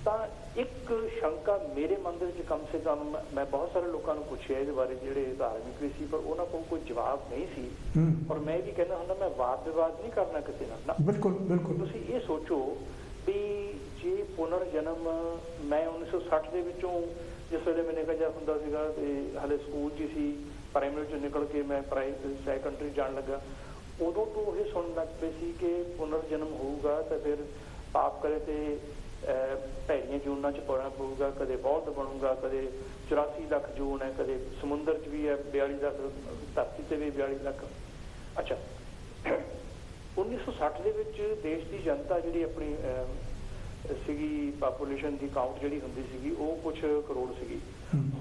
ਤਾਂ ਇੱਕ ਸ਼ੰਕਾ ਮੇਰੇ ਮਨ ਦੇ ਵਿੱਚ ਕਮ ਸੇ ਕਮ, ਮੈਂ ਬਹੁਤ ਸਾਰੇ ਲੋਕਾਂ ਨੂੰ ਪੁੱਛਿਆ ਇਹਦੇ ਬਾਰੇ ਜਿਹੜੇ ਧਾਰਮਿਕ ਵੀ ਸੀ, ਪਰ ਉਹਨਾਂ ਕੋਲ ਕੋਈ ਜਵਾਬ ਨਹੀਂ ਸੀ। ਔਰ ਮੈਂ ਵੀ ਕਹਿੰਦਾ ਹੁੰਦਾ, ਮੈਂ ਵਾਦ ਵਿਵਾਦ ਨਹੀਂ ਕਰਨਾ ਕਿਸੇ ਨਾਲ। ਬਿਲਕੁਲ ਬਿਲਕੁਲ। ਤੁਸੀਂ ਇਹ ਸੋਚੋ ਵੀ ਜੇ ਪੁਨਰ ਜਨਮ, ਮੈਂ 1960 ਦੇ ਵਿੱਚੋਂ ਜਿਸ ਵੇਲੇ ਮੈਂ ਨਿਕਲ ਜਾ ਹੁੰਦਾ ਸੀਗਾ ਤੇ ਹਾਲੇ ਸਕੂਲ 'ਚ ਸੀ, ਪ੍ਰਾਇਮਰੀ 'ਚੋਂ ਨਿਕਲ ਕੇ ਮੈਂ ਸੈਕੰਡਰੀ ਜਾਣ ਲੱਗਾ, ਉਦੋਂ ਤੋਂ ਇਹ ਸੁਣਨ ਲੱਗ ਪਏ ਸੀ ਕਿ ਪੁਨਰ ਜਨਮ ਹੋਊਗਾ ਤਾਂ ਫਿਰ ਪਾਪ ਕਰੇ ਤੇ ਭੈੜੀਆਂ ਜੂਨਾਂ 'ਚ ਪਾਉਣਾ ਪਊਗਾ, ਕਦੇ ਬਲਦ ਬਣੂਗਾ, ਕਦੇ 84 ਲੱਖ ਜੂਨ ਹੈ, ਕਦੇ ਸਮੁੰਦਰ 'ਚ ਵੀ ਹੈ 42 ਲੱਖ, ਧਰਤੀ 'ਤੇ ਵੀ 42 ਲੱਖ। ਅੱਛਾ, 1960 ਦੇ ਵਿੱਚ ਦੇਸ਼ ਦੀ ਜਨਤਾ ਜਿਹੜੀ ਆਪਣੀ ਸੀਗੀ, ਪਾਪੂਲੇਸ਼ਨ ਦੀ ਕਾਊਂਟ ਜਿਹੜੀ ਹੁੰਦੀ ਸੀਗੀ ਉਹ ਕੁਝ ਕਰੋੜ ਸੀਗੀ।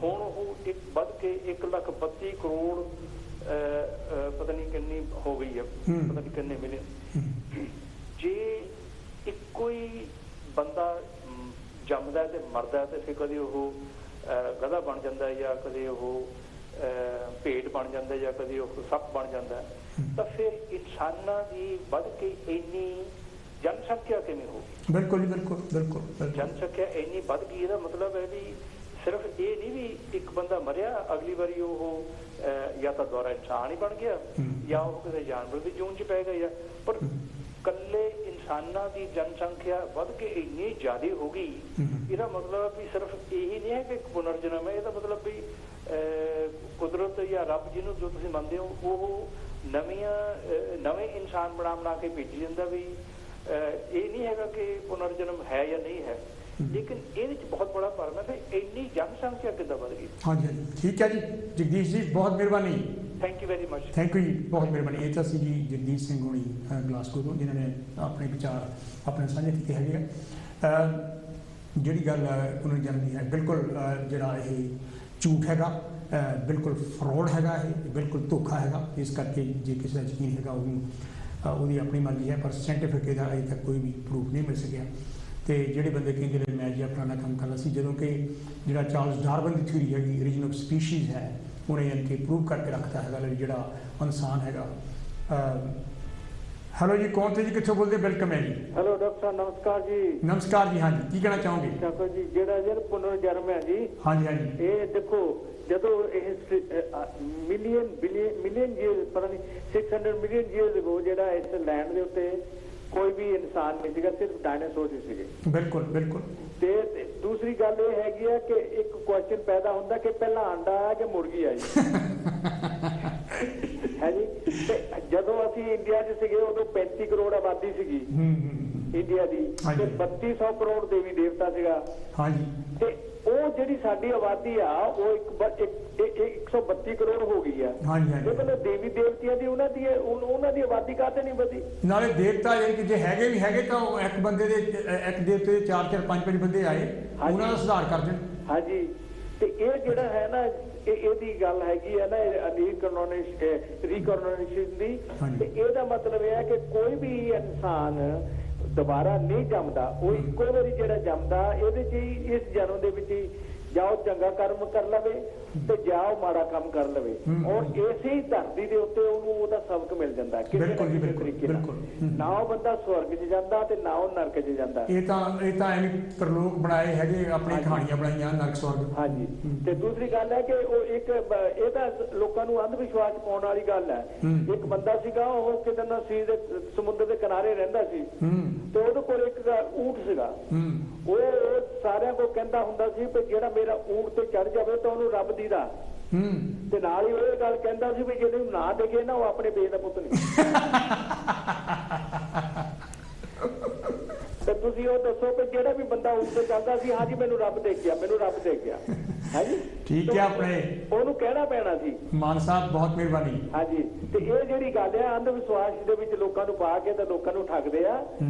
ਹੁਣ ਉਹ ਵੱਧ ਕੇ 1,32 ਕਰੋੜ ਪਤਾ ਨਹੀਂ ਕਿੰਨੀ ਹੋ ਗਈ ਹੈ, ਪਤਾ ਨਹੀਂ ਕਿੰਨੇ ਮਿਲੀਅਨ। ਜੇ ਇੱਕੋ ਹੀ ਬੰਦਾ ਜੰਮਦਾ ਤੇ ਮਰਦਾ ਤੇ ਫਿਰ ਕਦੇ ਉਹ ਗਧਾ ਬਣ ਜਾਂਦਾ ਜਾਂ ਕਦੇ ਉਹ ਭੇਡ ਬਣ ਜਾਂਦਾ ਜਾਂ ਕਦੇ ਉਹ ਸੱਪ ਬਣ ਜਾਂਦਾ, ਤਾਂ ਫਿਰ ਇਨਸਾਨਾਂ ਦੀ ਵੱਧ ਕੇ ਇੰਨੀ ਜਨਸੰਖਿਆ ਕਿਵੇਂ ਹੋ ਗਈ? ਬਿਲਕੁਲ ਬਿਲਕੁਲ ਬਿਲਕੁਲ। ਜਨਸੰਖਿਆ ਇੰਨੀ ਵੱਧ ਗਈ, ਇਹਦਾ ਮਤਲਬ ਹੈ ਵੀ ਸਿਰਫ ਇਹ ਨਹੀਂ ਵੀ ਇੱਕ ਬੰਦਾ ਮਰਿਆ, ਅਗਲੀ ਵਾਰੀ ਉਹ ਜਾਂ ਤਾਂ ਦੁਬਾਰਾ ਇਨਸਾਨ ਹੀ ਬਣ ਗਿਆ ਜਾਂ ਉਹ ਕਿਸੇ ਜਾਨਵਰ ਦੀ ਜੂਨ 'ਚ ਪੈ ਗਿਆ। ਪਰ ਇਕੱਲੇ ਇਨਸਾਨਾਂ ਦੀ ਜਨਸੰਖਿਆ ਵੱਧ ਕੇ ਇੰਨੀ ਜ਼ਿਆਦਾ ਹੋ ਗਈ, ਇਹਦਾ ਮਤਲਬ ਵੀ ਸਿਰਫ ਇਹੀ ਨਹੀਂ ਹੈ ਕਿ ਇੱਕ ਪੁਨਰਜਨਮ ਹੈ, ਇਹਦਾ ਮਤਲਬ ਵੀ ਕੁਦਰਤ ਜਾਂ ਰੱਬ ਜਿਹਨੂੰ ਜੋ ਤੁਸੀਂ ਮੰਨਦੇ ਹੋ ਉਹ ਨਵੇਂ ਇਨਸਾਨ ਬਣਾ ਕੇ ਭੇਜੀ ਜਾਂਦਾ। ਵੀ ਇਹ ਨਹੀਂ ਹੈਗਾ ਕਿ ਪੁਨਰਜਨਮ ਹੈ ਜਾਂ ਨਹੀਂ ਹੈ, ਲੇਕਿਨ ਇਹਦੇ ਵਿੱਚ ਬਹੁਤ ਬੜਾ ਭਰਮ ਹੈ ਕਿ ਇੰਨੀ ਜਨਸੰਖਿਆ ਕਿੱਦਾਂ ਵੱਧ ਗਈ। ਹਾਂਜੀ ਹਾਂਜੀ, ਠੀਕ ਹੈ ਜੀ ਜਗਦੀਸ਼ ਜੀ, ਬਹੁਤ ਮਿਹਰਬਾਨੀ। Thank you very much. Thank you ਜੀ, ਬਹੁਤ ਮਿਹਰਬਾਨੀ। ਇਹ ਤਾਂ ਸੀ ਜੀ ਜਗਦੀਸ਼ ਸਿੰਘ ਹੋਣੀ ਗਲਾਸਗੋ ਤੋਂ, ਜਿਨ੍ਹਾਂ ਨੇ ਆਪਣੇ ਵਿਚਾਰ ਆਪਣੇ ਸਾਂਝੇ ਕੀਤੇ ਹੈਗੇ ਆ। ਜਿਹੜੀ ਗੱਲ ਪੁਨਰ ਜਨਮ ਦੀ ਹੈ, ਬਿਲਕੁਲ ਜਿਹੜਾ ਇਹ ਝੂਠ ਹੈਗਾ, ਬਿਲਕੁਲ ਫਰੋਡ ਹੈਗਾ, ਇਹ ਬਿਲਕੁਲ ਧੋਖਾ ਹੈਗਾ। ਇਸ ਕਰਕੇ ਜੇ ਕਿਸੇ ਦਾ ਯਕੀਨ ਹੈਗਾ ਉਹਨੂੰ ਉਹਦੀ ਆਪਣੀ ਮਰਜ਼ੀ ਹੈ, ਪਰ ਸਾਇੰਟੀਫਿਕ ਇਹਦਾ ਅਜੇ ਤੱਕ ਕੋਈ ਵੀ ਪ੍ਰੂਫ ਨਹੀਂ ਮਿਲ ਸਕਿਆ। ਤੇ ਜਿਹੜੇ ਬੰਦੇ ਕਹਿੰਦੇ ਨੇ ਮੈਂ ਜੀ ਆਪਣਾ ਕੰਮ ਕਰਨਾ ਸੀ, ਜਦੋਂ ਕਿ ਜਿਹੜਾ ਚਾਰਲਸ ਡਾਰਵਨ ਦੀ ਥਿਊਰੀ ਹੈਗੀ ਓਰੀਜਨ ਆਫ ਸਪੀਸ਼ੀਜ਼ ਹੈ, ਉਹਨੇ ਯਾਨੀ ਕਿ ਪ੍ਰੂਵ ਕਰਕੇ ਰੱਖਤਾ ਹੈਗਾ ਜਿਹੜਾ ਇਨਸਾਨ ਹੈਗਾ। ਹੈਲੋ ਜੀ, ਕੌਣ ਤੇ ਜੀ, ਕਿੱਥੋਂ ਬੋਲਦੇ? ਵੈਲਕਮ ਹੈ ਜੀ। ਹੈਲੋ ਡਾਕਟਰ ਸਾਹਿਬ, ਨਮਸਕਾਰ ਜੀ। ਨਮਸਕਾਰ ਜੀ, ਹਾਂਜੀ ਕੀ ਕਹਿਣਾ ਚਾਹੋਗੇ? ਦੇਖੋ ਜੀ, ਜਿਹੜਾ ਯਾਰ ਪੁਨਰ ਜਨਮ ਹੈ ਜੀ, ਹਾਂਜੀ ਹਾਂਜੀ, ਇਹ ਦੇਖੋ ਜਦੋਂ ਇਹ ਮਿਲੀਅਨ ਈਅਰ, ਪਤਾ ਨਹੀਂ 600 ਮਿਲੀਅਨ ਈਅਰਸ ਅਗੋ ਜਿਹੜਾ ਇਸ ਲੈਂਡ ਦੇ ਉੱਤੇ ਕੋਈ ਵੀ ਇਨਸਾਨ ਨਹੀਂ ਸੀਗਾ, ਸਿਰਫ ਡਾਇਨਾਸੌਰ ਹੀ ਸੀਗੇ। ਬਿਲਕੁਲ ਬਿਲਕੁਲ। ਤੇ ਦੂਸਰੀ ਗੱਲ ਇਹ ਹੈਗੀ ਆ ਕਿ ਇੱਕ ਕੁਐਸਚਨ ਪੈਦਾ ਹੁੰਦਾ ਕਿ ਪਹਿਲਾਂ ਆਂਡਾ ਆਇਆ ਕਿ ਮੁਰਗੀ ਆਈ ਹੈ ਜੀ। ਤੇ ਜਦੋਂ ਅਸੀਂ ਇੰਡੀਆ 'ਚ ਸੀਗੇ ਉਦੋਂ 35 ਕਰੋੜ ਆਬਾਦੀ ਸੀਗੀ ਇੰਡੀਆ ਦੀ, ਤੇ 3200 ਕਰੋੜ ਦੇਵੀ ਦੇਵਤਾ ਸੀਗਾ। ਹਾਂਜੀ। ਤੇ ਉਹ ਜਿਹੜੀ ਸਾਡੀ ਆਬਾਦੀ ਆ ਉਹ 132 ਕਰੋੜ ਹੋ ਗਈ ਆ। ਹਾਂਜੀ ਹਾਂਜੀ। ਮਤਲਬ ਦੇਵੀ ਦੇਵਤਿਆਂ ਦੀ ਉਹਨਾਂ ਦੀ ਆਬਾਦੀ ਕਾਹਤੇ ਨਹੀਂ ਵਧੀ? ਨਾਲੇ ਦੇਵਤਾ ਜਿਹੜੇ ਜੇ ਹੈਗੇ ਵੀ ਹੈਗੇ ਤਾਂ ਇੱਕ ਬੰਦੇ ਦੇ ਇੱਕ ਦੇਵਤੇ ਦੇ 4-4 5-5 ਬੰਦੇ ਆਏ, ਉਹਨਾਂ ਦਾ ਸੁਧਾਰ ਕਰ ਦੇਣ। ਹਾਂਜੀ। ਤੇ ਇਹ ਜਿਹੜਾ ਹੈ ਨਾ, ਇਹਦੀ ਗੱਲ ਹੈਗੀ ਹੈ ਨਾ ਰੀਕਨੋਨੇਸ਼ਨ ਦੀ। ਤੇ ਇਹਦਾ ਮਤਲਬ ਇਹ ਹੈ ਕਿ ਕੋਈ ਵੀ ਇਨਸਾਨ ਦੁਬਾਰਾ ਨਹੀਂ ਜੰਮਦਾ, ਉਹ ਇੱਕੋ ਵਾਰੀ ਜਿਹੜਾ ਜੰਮਦਾ ਇਹਦੇ 'ਚ ਹੀ, ਇਸ ਜਨਮ ਦੇ ਵਿੱਚ ਹੀ ਜਾਂ ਉਹ ਚੰਗਾ ਕਰਮ ਕਰ ਲਵੇ ਤੇ ਜਾਂ ਉਹ ਮਾੜਾ ਕੰਮ ਕਰ ਲਵੇ, ਔਰ ਇਸੇ ਹੀ ਧਰਤੀ ਦੇ ਉੱਤੇ ਉਹਨੂੰ ਉਹਦਾ ਸਬਕ ਮਿਲ ਜਾਂਦਾ ਕਿਸੇ ਨਾ ਕਿਸੇ ਤਰੀਕੇ ਨਾਲ। ਨਾ ਉਹ ਬੰਦਾ ਸਵਰਗ 'ਚ ਜਾਂਦਾ ਤੇ ਨਾ ਉਹ ਨਰਕ 'ਚ ਜਾਂਦਾ। ਇਹ ਤਾਂ ਐਵੇਂ ਪ੍ਰਲੋਕ ਬਣਾਏ ਹੈਗੇ, ਆਪਣੀ ਕਹਾਣੀਆਂ ਬਣਾਈਆਂ ਨਰਕ ਸਵਰਗ। ਹਾਂਜੀ। ਤੇ ਦੂਸਰੀ ਗੱਲ ਹੈ ਕਿ ਉਹ ਇਹ ਤਾਂ ਲੋਕਾਂ ਨੂੰ ਅੰਧ ਵਿਸ਼ਵਾਸ ਪਾਉਣ ਵਾਲੀ ਗੱਲ ਹੈ। ਇੱਕ ਬੰਦਾ ਸੀਗਾ, ਉਹ ਕਿਤੇ ਨਾ ਸੀ ਸਮੁੰਦਰ ਦੇ ਕਿਨਾਰੇ ਰਹਿੰਦਾ ਸੀ, ਤੇ ਉਹਦੇ ਕੋਲ ਇੱਕ ਊਂਠ ਸੀਗਾ। ਉਹ ਸਾਰਿਆਂ ਕੋਲ ਕਹਿੰਦਾ ਹੁੰਦਾ ਸੀ ਕਿ ਜਿਹੜਾ ਮੇਰਾ ਊਂਠ ਤੇ ਚੜ ਜਾਵੇ ਤਾਂ ਉਹਨੂੰ ਰੱਬ ਦੀਦਾ। ਤੇ ਨਾਲ ਹੀ ਉਹ ਇਹ ਗੱਲ ਕਹਿੰਦਾ ਸੀ ਵੀ ਜਿਹਨੂੰ ਨਾ ਦੇਖੇ ਨਾ ਉਹ ਆਪਣੇ ਬੇਟ ਦਾ ਪੁੱਤ ਨਹੀਂ। ਤੇ ਤੁਸੀਂ ਉਹ ਦੱਸੋ ਕਿ ਜਿਹੜਾ ਵੀ ਬੰਦਾ ਊਂਠ ਤੇ ਚੜਦਾ ਸੀ, ਹਾਂਜੀ ਮੈਨੂੰ ਰੱਬ ਦੇਖ ਗਿਆ, ਮੈਨੂੰ ਰੱਬ ਦੇਖ ਗਿਆ। ਹਾਂਜੀ ਠੀਕ ਹੈ, ਆਪਣੇ ਉਹਨੂੰ ਕਹਿਣਾ ਪੈਣਾ ਸੀ। ਮਾਨ ਸਾਹਿਬ ਬਹੁਤ ਮਿਹਰਬਾਨੀ। ਹਾਂਜੀ। ਤੇ ਇਹ ਜਿਹੜੀ ਗੱਲ ਹੈ ਅੰਧ ਵਿਸ਼ਵਾਸ ਦੇ ਵਿੱਚ ਲੋਕਾਂ ਨੂੰ ਪਾ ਕੇ ਤਾਂ ਲੋਕਾਂ ਨੂੰ ਠੱਗਦੇ ਆ।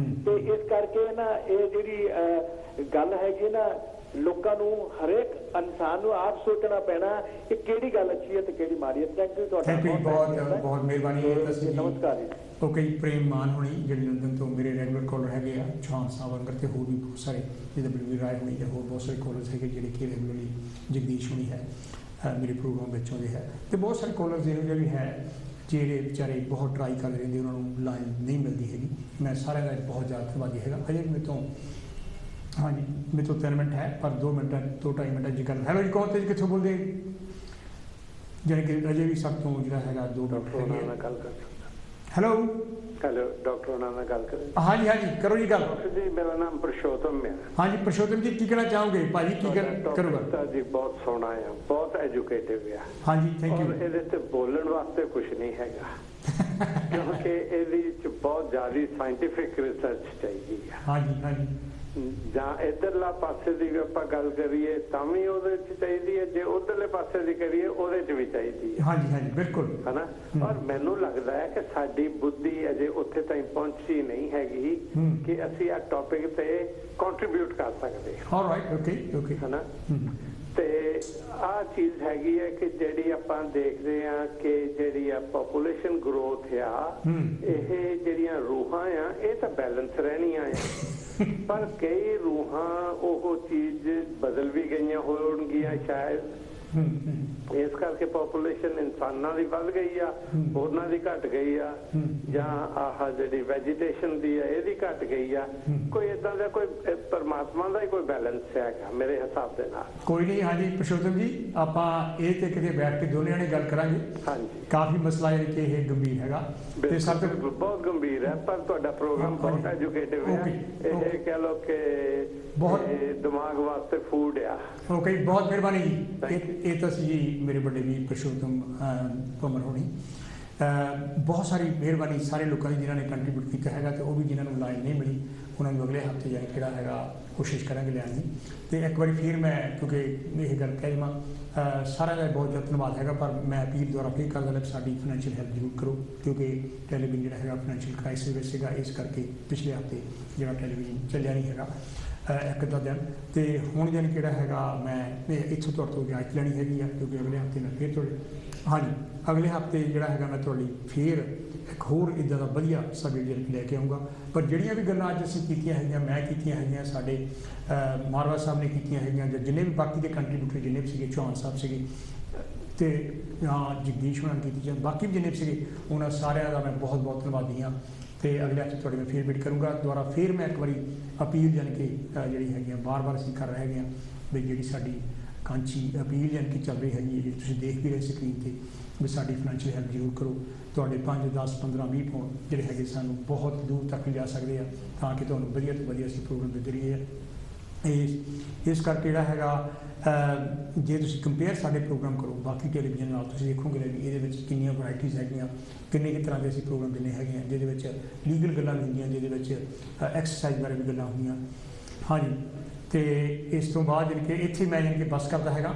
ਤੇ ਇਸ ਕਰਕੇ ਨਾ ਇਹ ਜਿਹੜੀ ਗੱਲ ਹੈਗੀ ਨਾ, ਲੋਕਾਂ ਨੂੰ ਹਰੇਕ ਇਨਸਾਨ ਨੂੰ ਆਪ ਸੋਚਣਾ ਪੈਣਾ ਕਿ ਕਿਹੜੀ ਗੱਲ ਅੱਛੀ ਹੈ ਤੇ ਕਿਹੜੀ ਮਾੜੀ ਹੈ। ਥੈਂਕ ਯੂ ਤੁਹਾਡਾ ਬਹੁਤ ਬਹੁਤ ਮਿਹਰਬਾਨੀ। ਨਮਸਕਾਰ ਜੀ। ਓਕੇ ਜੀ, ਪ੍ਰੇਮ ਮਾਨ ਹੋਣੀ ਜਿਹੜੇ ਲੰਡਨ ਤੋਂ ਮੇਰੇ ਰੈਗੂਲਰ ਕਾਲਰ ਹੈਗੇ ਆ, ਚੌਹਾਨ ਸਾਹਿਬ ਵਰਗਰ ਤੇ ਹੋਰ ਵੀ ਬਹੁਤ ਸਾਰੇ, ਜਿੱਦਾਂ ਬਲਵੀਰ ਰਾਏ ਹੋਣੀ ਜਾਂ ਹੋਰ ਬਹੁਤ ਸਾਰੇ ਕਾਲਰਸ ਹੈਗੇ ਜਿਹੜੇ ਕਿ ਰੈਗੂਲਰਲੀ ਜਗਦੀਸ਼ ਹੋਣੀ ਹੈ ਮੇਰੇ ਪ੍ਰੋਗਰਾਮ ਵਿੱਚ ਆਉਂਦੇ ਹੈ। ਤੇ ਬਹੁਤ ਸਾਰੇ ਕਾਲਰਸ ਇਹੋ ਜਿਹੇ ਵੀ ਹੈ ਜਿਹੜੇ ਵਿਚਾਰੇ ਬਹੁਤ ਟਰਾਈ ਕਰਦੇ ਰਹਿੰਦੇ, ਉਹਨਾਂ ਨੂੰ ਲਾਈਨ ਨਹੀਂ ਮਿਲਦੀ ਹੈਗੀ। ਮੈਂ ਸਾਰਿਆਂ ਦਾ ਬਹੁਤ ਜ਼ਿਆਦਾ ਧੰਨਵਾਦੀ ਹੈਗਾ। ਅਜੇ ਮੇਰੇ ਤੋਂ ਹਾਂਜੀ ਮੇਰੇ ਤੋਂ 3 ਮਿੰਟ ਹੈ, ਪਰ 2 ਮਿੰਟ 2-2.5 ਮਿੰਟ ਜੀ ਗੱਲ। ਹੈਲੋ ਜੀ, ਕੌਣ ਤੇ ਕਿੱਥੋਂ ਬੋਲਦੇ? ਜਾਣੀ ਕਿ ਅਜੇ ਵੀ ਸਭ ਤੋਂ ਜਿਹੜਾ ਹੈਗਾ 2 ਡਾਕਟਰ ਨਾਲ ਗੱਲ ਕਰ। ਹੈਲੋ ਡਾਕਟਰ ਨਾਲ ਗੱਲ ਕਰ। ਹਾਂਜੀ ਹਾਂਜੀ ਕਰੋ ਜੀ ਗੱਲ। ਜੀ ਮੇਰਾ ਨਾਮ ਪ੍ਰਸ਼ੋਤਮ ਹੈ। ਹਾਂਜੀ ਪ੍ਰਸ਼ੋਤਮ ਜੀ, ਕੀ ਕਹਿਣਾ ਚਾਹੋਗੇ ਭਾਜੀ? ਕੀ ਕਰੂਗਾ ਜੀ? ਬਹੁਤ ਸੋਹਣਾ ਆ, ਬਹੁਤ ਐਜੂਕੇਟਿਵ ਆ। ਹਾਂਜੀ ਥੈਂਕ ਯੂ। ਇਹਦੇ ਤੇ ਬੋਲਣ ਵਾਸਤੇ ਕੁਝ ਨਹੀਂ ਹੈਗਾ ਕਿਉਂਕਿ ਇਹਦੇ ਵਿੱਚ ਬਹੁਤ ਜ਼ਿਆਦਾ ਸਾਇੰਟੀਫਿਕ ਰਿਸਰਚ ਚਾਹੀਦੀ ਹੈ। ਹਾਂਜੀ ਹਾਂਜੀ। ਜਾਂ ਇਧਰਲਾ ਪਾਸੇ ਦੀ ਵੀ ਆਪਾਂ ਗੱਲ ਕਰੀਏ ਤਾਂ ਵੀ ਉਹਦੇ 'ਚ ਚਾਹੀਦੀ ਹੈ, ਜੇ ਉਧਰਲੇ ਪਾਸੇ ਦੀ ਕਰੀਏ ਉਹਦੇ 'ਚ ਵੀ ਚਾਹੀਦੀ ਹੈ। ਹਾਂਜੀ ਹਾਂਜੀ ਬਿਲਕੁਲ ਹਨਾ। ਔਰ ਮੈਨੂੰ ਲੱਗਦਾ ਹੈ ਕਿ ਸਾਡੀ ਬੁੱਧੀ ਅਜੇ ਉੱਥੇ ਤਾਈਂ ਪਹੁੰਚੀ ਨਹੀਂ ਹੈਗੀ ਕਿ ਅਸੀਂ ਆ ਟੌਪਿਕ ਤੇ ਕੰਟਰੀਬਿਊਟ ਕਰ ਸਕਦੇ ਹਾਂ। All right, okay okay. ਹਨਾ। ਤੇ ਆਹ ਚੀਜ਼ ਹੈਗੀ ਹੈ ਕਿ ਜਿਹੜੀ ਆਪਾਂ ਦੇਖਦੇ ਹਾਂ ਕਿ ਜਿਹੜੀ ਆ ਪੋਪੂਲੇਸ਼ਨ ਗਰੋਥ ਆ, ਇਹ ਜਿਹੜੀਆਂ ਰੂਹਾਂ ਆ ਇਹ ਤਾਂ ਬੈਲੈਂਸ ਰਹਿਣੀਆਂ ਆ, ਪਰ ਕਈ ਰੂਹਾਂ ਉਹ ਚੀਜ਼ ਬਦਲ ਵੀ ਗਈਆਂ ਹੋਣਗੀਆਂ ਸ਼ਾਇਦ, ਇਸ ਕਰਕੇ ਪੋਪੂਲੇਸ਼ਨ ਇਨਸਾਨਾਂ ਦੀ ਵੱਧ ਗਈ ਆ, ਹੋਰਨਾਂ ਦੀ ਘਟ ਗਈ ਆ, ਜਾਂ ਆਹ ਜਿਹੜੀ ਵੈਜੀਟੇਸ਼ਨ ਦੀ ਆ ਇਹਦੀ ਘਟ ਗਈ ਆ। ਕੋਈ ਇਦਾਂ ਦਾ ਕੋਈ ਪਰਮਾਤਮਾ ਦਾ ਹੀ ਕੋਈ ਬੈਲੈਂਸ ਹੈਗਾ ਮੇਰੇ ਹਿਸਾਬ ਦੇ ਨਾਲ। ਕੋਈ ਨਹੀਂ। ਹਾਂਜੀ ਪੁਰਸ਼ੋਤਮ ਜੀ, ਆਪਾਂ ਇਹ ਤੇ ਕਿਤੇ ਬੈਠ ਕੇ ਦੋਨਿਆਂ ਨੇ ਗੱਲ ਕਰਾਂਗੇ। ਹਾਂਜੀ, ਕਾਫੀ ਮਸਲਾ ਹੈ ਕਿ ਇਹ ਗੰਭੀਰ ਹੈਗਾ ਤੇ ਸਭ ਤੋਂ ਬਹੁਤ ਗੰਭੀਰ ਹੈ, ਪਰ ਤੁਹਾਡਾ ਪ੍ਰੋਗਰਾਮ ਬਹੁਤ ਐਜੂਕੇਟਿਵ ਹੈ। ਇਹ ਕਹਿ ਲਓ ਕਿ ਬਹੁਤ ਦਿਮਾਗ ਵਾਸਤੇ ਫੂਡ ਆ। ਓਕੇ, ਬਹੁਤ ਮਿਹਰਬਾਨੀ ਜੀ। ਇਹ ਤਾਂ ਸੀ ਜੀ ਮੇਰੇ ਵੱਡੇ ਵੀਰ ਪੁਰਸ਼ੋਤਮ ਭੰਮਰ ਹੋਣੀ। ਬਹੁਤ ਸਾਰੀ ਮਿਹਰਬਾਨੀ ਸਾਰੇ ਲੋਕਾਂ ਦੀ ਜਿਨ੍ਹਾਂ ਨੇ ਕੰਟਰੀਬਿਊਟ ਕੀਤਾ ਹੈਗਾ, ਤੇ ਉਹ ਵੀ ਜਿਨ੍ਹਾਂ ਨੂੰ ਲਾਈਨ ਨਹੀਂ ਮਿਲੀ ਉਹਨਾਂ ਨੂੰ ਅਗਲੇ ਹਫ਼ਤੇ ਜਾਈ ਕਿਹੜਾ ਹੈਗਾ ਕੋਸ਼ਿਸ਼ ਕਰਾਂਗੇ ਲਿਆਉਣ ਦੀ। ਤੇ ਇੱਕ ਵਾਰੀ ਫਿਰ ਮੈਂ ਕਿਉਂਕਿ ਇਹ ਗੱਲ ਕਹਿ ਦੇਵਾਂ, ਸਾਰਿਆਂ ਦਾ ਬਹੁਤ ਜ਼ਿਆਦਾ ਧੰਨਵਾਦ ਹੈਗਾ, ਪਰ ਮੈਂ ਅਪੀਲ ਦੁਆਰਾ ਫਿਰ ਕਰਦਾ ਕਿ ਸਾਡੀ ਫਾਈਨੈਂਸ਼ੀਅਲ ਹੈਲਪ ਜ਼ਰੂਰ ਕਰੋ, ਕਿਉਂਕਿ ਟੈਲੀਵਿਜ਼ਨ ਜਿਹੜਾ ਹੈਗਾ ਫਾਈਨੈਂਸ਼ੀਅਲ ਕ੍ਰਾਈਸਿਸ ਵਿੱਚ ਸੀਗਾ, ਇਸ ਕਰਕੇ ਪਿਛਲੇ ਹਫ਼ਤੇ ਜਿਹੜਾ ਟੈਲੀਵਿਜ਼ਨ ਚੱਲਿਆ ਨਹੀਂ ਹੈਗਾ ਇੱਕ ਅੱਧਾ ਦਿਨ। ਤੇ ਹੁਣ ਜਾਣੀ ਕਿਹੜਾ ਹੈਗਾ ਮੈਂ ਇੱਥੋਂ ਤੁਹਾਡੇ ਤੋਂ ਇਜਾਜ਼ਤ ਲੈਣੀ ਹੈਗੀ ਆ, ਕਿਉਂਕਿ ਅਗਲੇ ਹਫ਼ਤੇ ਮੈਂ ਫਿਰ ਹਾਂਜੀ ਅਗਲੇ ਹਫ਼ਤੇ ਜਿਹੜਾ ਹੈਗਾ ਮੈਂ ਤੁਹਾਡੀ ਫਿਰ ਇੱਕ ਹੋਰ ਇੱਦਾਂ ਦਾ ਵਧੀਆ ਸਬਜੈਕਟ ਲੈ ਕੇ ਆਊਂਗਾ। ਪਰ ਜਿਹੜੀਆਂ ਵੀ ਗੱਲਾਂ ਅੱਜ ਅਸੀਂ ਕੀਤੀਆਂ ਹੈਗੀਆਂ, ਮੈਂ ਕੀਤੀਆਂ ਹੈਗੀਆਂ, ਸਾਡੇ ਮਾਰਵਾ ਸਾਹਿਬ ਨੇ ਕੀਤੀਆਂ ਹੈਗੀਆਂ, ਜਾਂ ਜਿੰਨੇ ਵੀ ਬਾਕੀ ਦੇ ਕੰਟਰੀਬਿਊਟਰ ਜਿੰਨੇ ਵੀ ਸੀਗੇ, ਚੌਹਾਨ ਸਾਹਿਬ ਸੀਗੇ ਤੇ ਜਗਦੀਸ਼ ਹੋਣਾ ਕੀਤੀ, ਜਾਂ ਬਾਕੀ ਵੀ ਜਿੰਨੇ ਵੀ ਸੀਗੇ, ਉਹਨਾਂ ਸਾਰਿਆਂ ਦਾ ਮੈਂ ਬਹੁਤ ਬਹੁਤ ਧੰਨਵਾਦੀ ਹਾਂ। ਤੇ ਅਗਲੇ ਹਫ਼ਤੇ ਤੁਹਾਡੇ ਮੈਂ ਫਿਰ ਵੇਟ ਕਰੂੰਗਾ ਦੁਬਾਰਾ। ਫਿਰ ਮੈਂ ਇੱਕ ਵਾਰੀ ਅਪੀਲ ਜਾਣੀ ਕਿ ਜਿਹੜੀ ਹੈਗੀ ਬਾਰ-ਬਾਰ ਅਸੀਂ ਕਰ ਰਹੇ ਹੈਗੇ ਹਾਂ ਵੀ ਜਿਹੜੀ ਸਾਡੀ ਕਾਂਚੀ ਅਪੀਲ ਜਾਣੀ ਕਿ ਚੱਲ ਰਹੀ ਹੈਗੀ ਹੈ, ਜਿਹੜੀ ਤੁਸੀਂ ਦੇਖ ਵੀ ਰਹੇ ਸਕਰੀਨ 'ਤੇ, ਵੀ ਸਾਡੀ ਫਾਈਨੈਂਸ਼ੀਅਲ ਹੈਲਪ ਜ਼ਰੂਰ ਕਰੋ। ਤੁਹਾਡੇ 5, 10, 15, 20 ਪਾਉਂਡ ਜਿਹੜੇ ਹੈਗੇ ਸਾਨੂੰ ਬਹੁਤ ਦੂਰ ਤੱਕ ਲਿਜਾ ਸਕਦੇ ਆ, ਤਾਂ ਕਿ ਤੁਹਾਨੂੰ ਵਧੀਆ ਤੋਂ ਵਧੀਆ ਅਸੀਂ ਪ੍ਰੋਗਰਾਮ ਦਿੰਦੇ ਰਹੀਏ। ਇਸ ਕਰਕੇ ਜਿਹੜਾ ਹੈਗਾ ਜੇ ਤੁਸੀਂ ਕੰਪੇਅਰ ਸਾਡੇ ਪ੍ਰੋਗਰਾਮ ਕਰੋ ਬਾਕੀ ਟੈਲੀਵਿਜ਼ਨ ਨਾਲ, ਤੁਸੀਂ ਦੇਖੋਗੇ ਵੀ ਇਹਦੇ ਵਿੱਚ ਕਿੰਨੀਆਂ ਵੈਰਾਈਟੀਜ਼ ਹੈਗੀਆਂ, ਕਿੰਨੇ ਕੁ ਤਰ੍ਹਾਂ ਦੇ ਅਸੀਂ ਪ੍ਰੋਗਰਾਮ ਦਿੰਦੇ ਹੈਗੇ ਹਾਂ, ਜਿਹਦੇ ਵਿੱਚ ਲੀਗਲ ਗੱਲਾਂ ਵੀ ਹੁੰਦੀਆਂ, ਜਿਹਦੇ ਵਿੱਚ ਐਕਸਰਸਾਈਜ਼ ਬਾਰੇ ਵੀ ਗੱਲਾਂ ਹੁੰਦੀਆਂ। ਹਾਂਜੀ, ਤੇ ਇਸ ਤੋਂ ਬਾਅਦ ਜਾਣੀ ਕਿ ਇੱਥੇ ਮੈਂ ਜਾਣੀ ਕਿ ਬੱਸ ਕਰਦਾ ਹੈਗਾ।